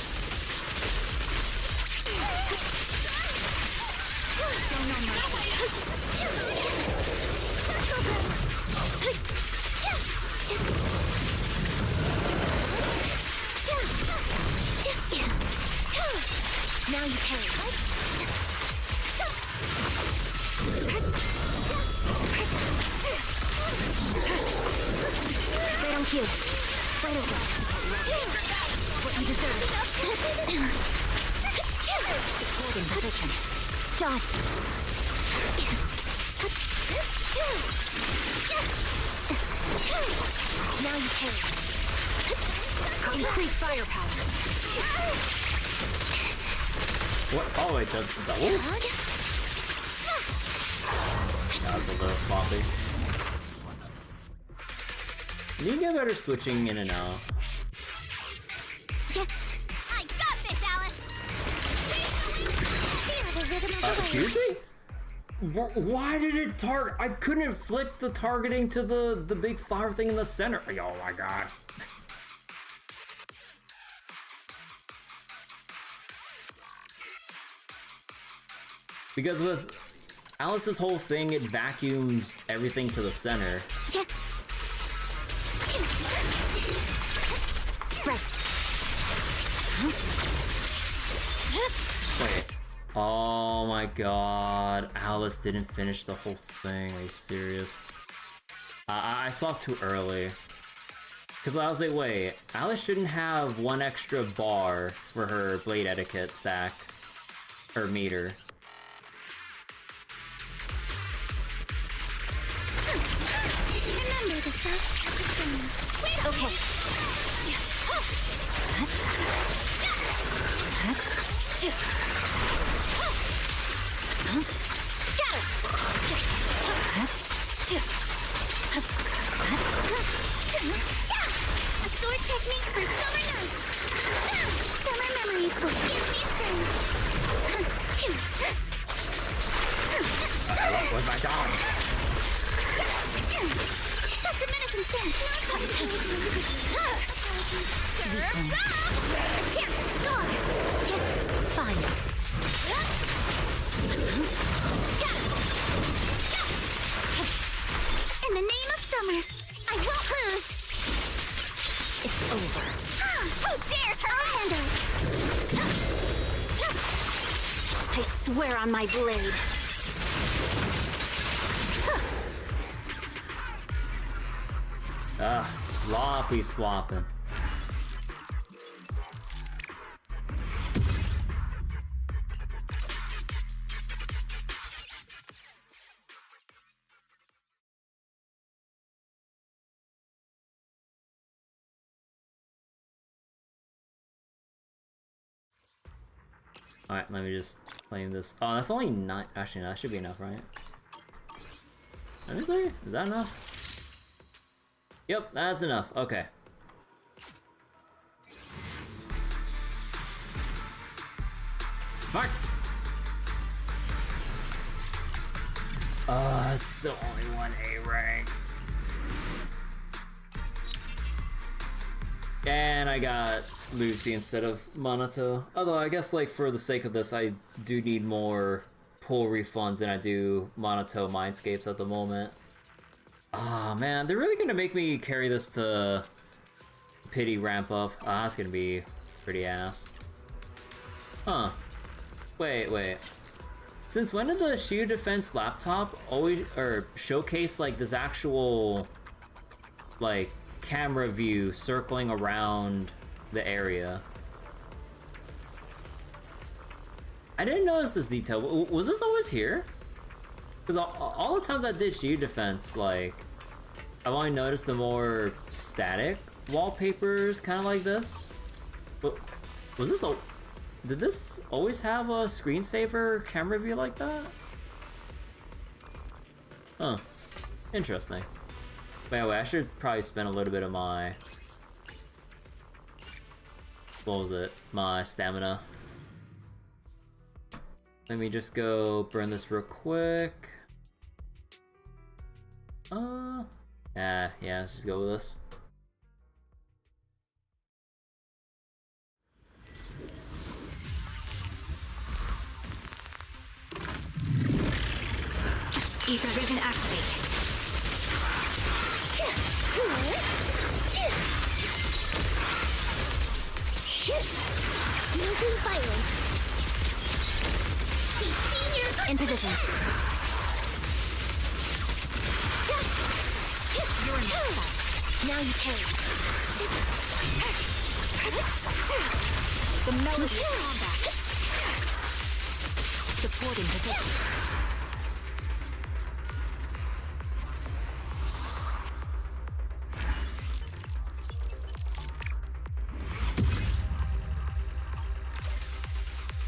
Now you carry. Right on cue. Right over. What you deserve. Supporting position. Done. Now you carry. Increase firepower. What? Oh wait, the doubles? That was a little sloppy. You get better switching in and out. Yeah. I got this, Alice. Excuse me? Why did it target? I couldn't flick the targeting to the big flower thing in the center. Oh my god. Because with Alice's whole thing, it vacuums everything to the center. Yeah. Right. Oh my god, Alice didn't finish the whole thing. Are you serious? I swapped too early. Because I was like, wait, Alice shouldn't have one extra bar for her blade etiquette stack. Or meter. Remember the self. Wait, okay. A sword technique for summer nights. Summer memories will give me strength. Where's my dog? That's a menacing stance. A chance to score. Fine. In the name of summer, I won't lose. It's over. Who dares her? I'll handle it. I swear on my blade. Sloppy swapping. Alright, let me just claim this. Oh, that's only 9. Actually, no, that should be enough, right? Let me see. Is that enough? Yep, that's enough. Okay. Fuck! It's still only one A rank. And I got Lucy instead of Monato. Although I guess like for the sake of this, I do need more pull refunds than I do Monato Mindscapes at the moment. Ah, man, they're really gonna make me carry this to Pity ramp up. Ah, that's gonna be pretty ass. Huh. Wait. Since when did the Shield Defense laptop always, or showcase like this actual, like, camera view circling around the area? I didn't notice this detail. Was this always here? Because all the times I did Shield Defense, like, I've only noticed the more static wallpapers, kind of like this. But was this did this always have a screensaver camera view like that? Huh. Interesting. But anyway, I should probably spend a little bit of my... What was it? My stamina. Let me just go burn this real quick. Yeah, let's just go with this. Ether Vision activate. Mountain firing. In position. You're in now you pay. The melody of combat. Supporting position.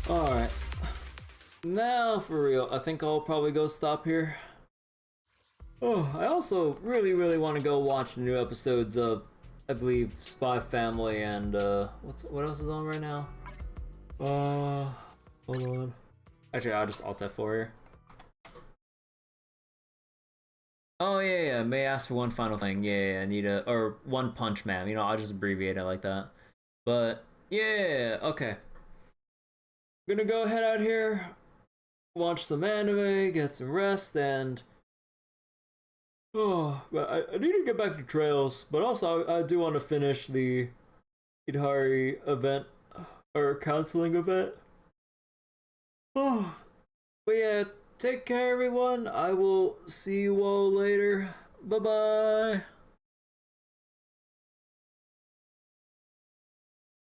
Alright. Now, for real, I think I'll probably go stop here. Oh, I also really want to go watch the new episodes of, I believe, Spy Family and, what else is on right now? Hold on. Actually, I'll just Alt F4 here. Oh, yeah, may I ask for one final thing? Yeah, I need or One Punch Man, you know, I'll just abbreviate it like that. But, yeah, okay. Gonna go head out here, watch some anime, get some rest, and but I need to get back to Trails, but also I do want to finish the Idahari event or counseling event. Oh, but yeah, take care, everyone. I will see you all later. Bye bye.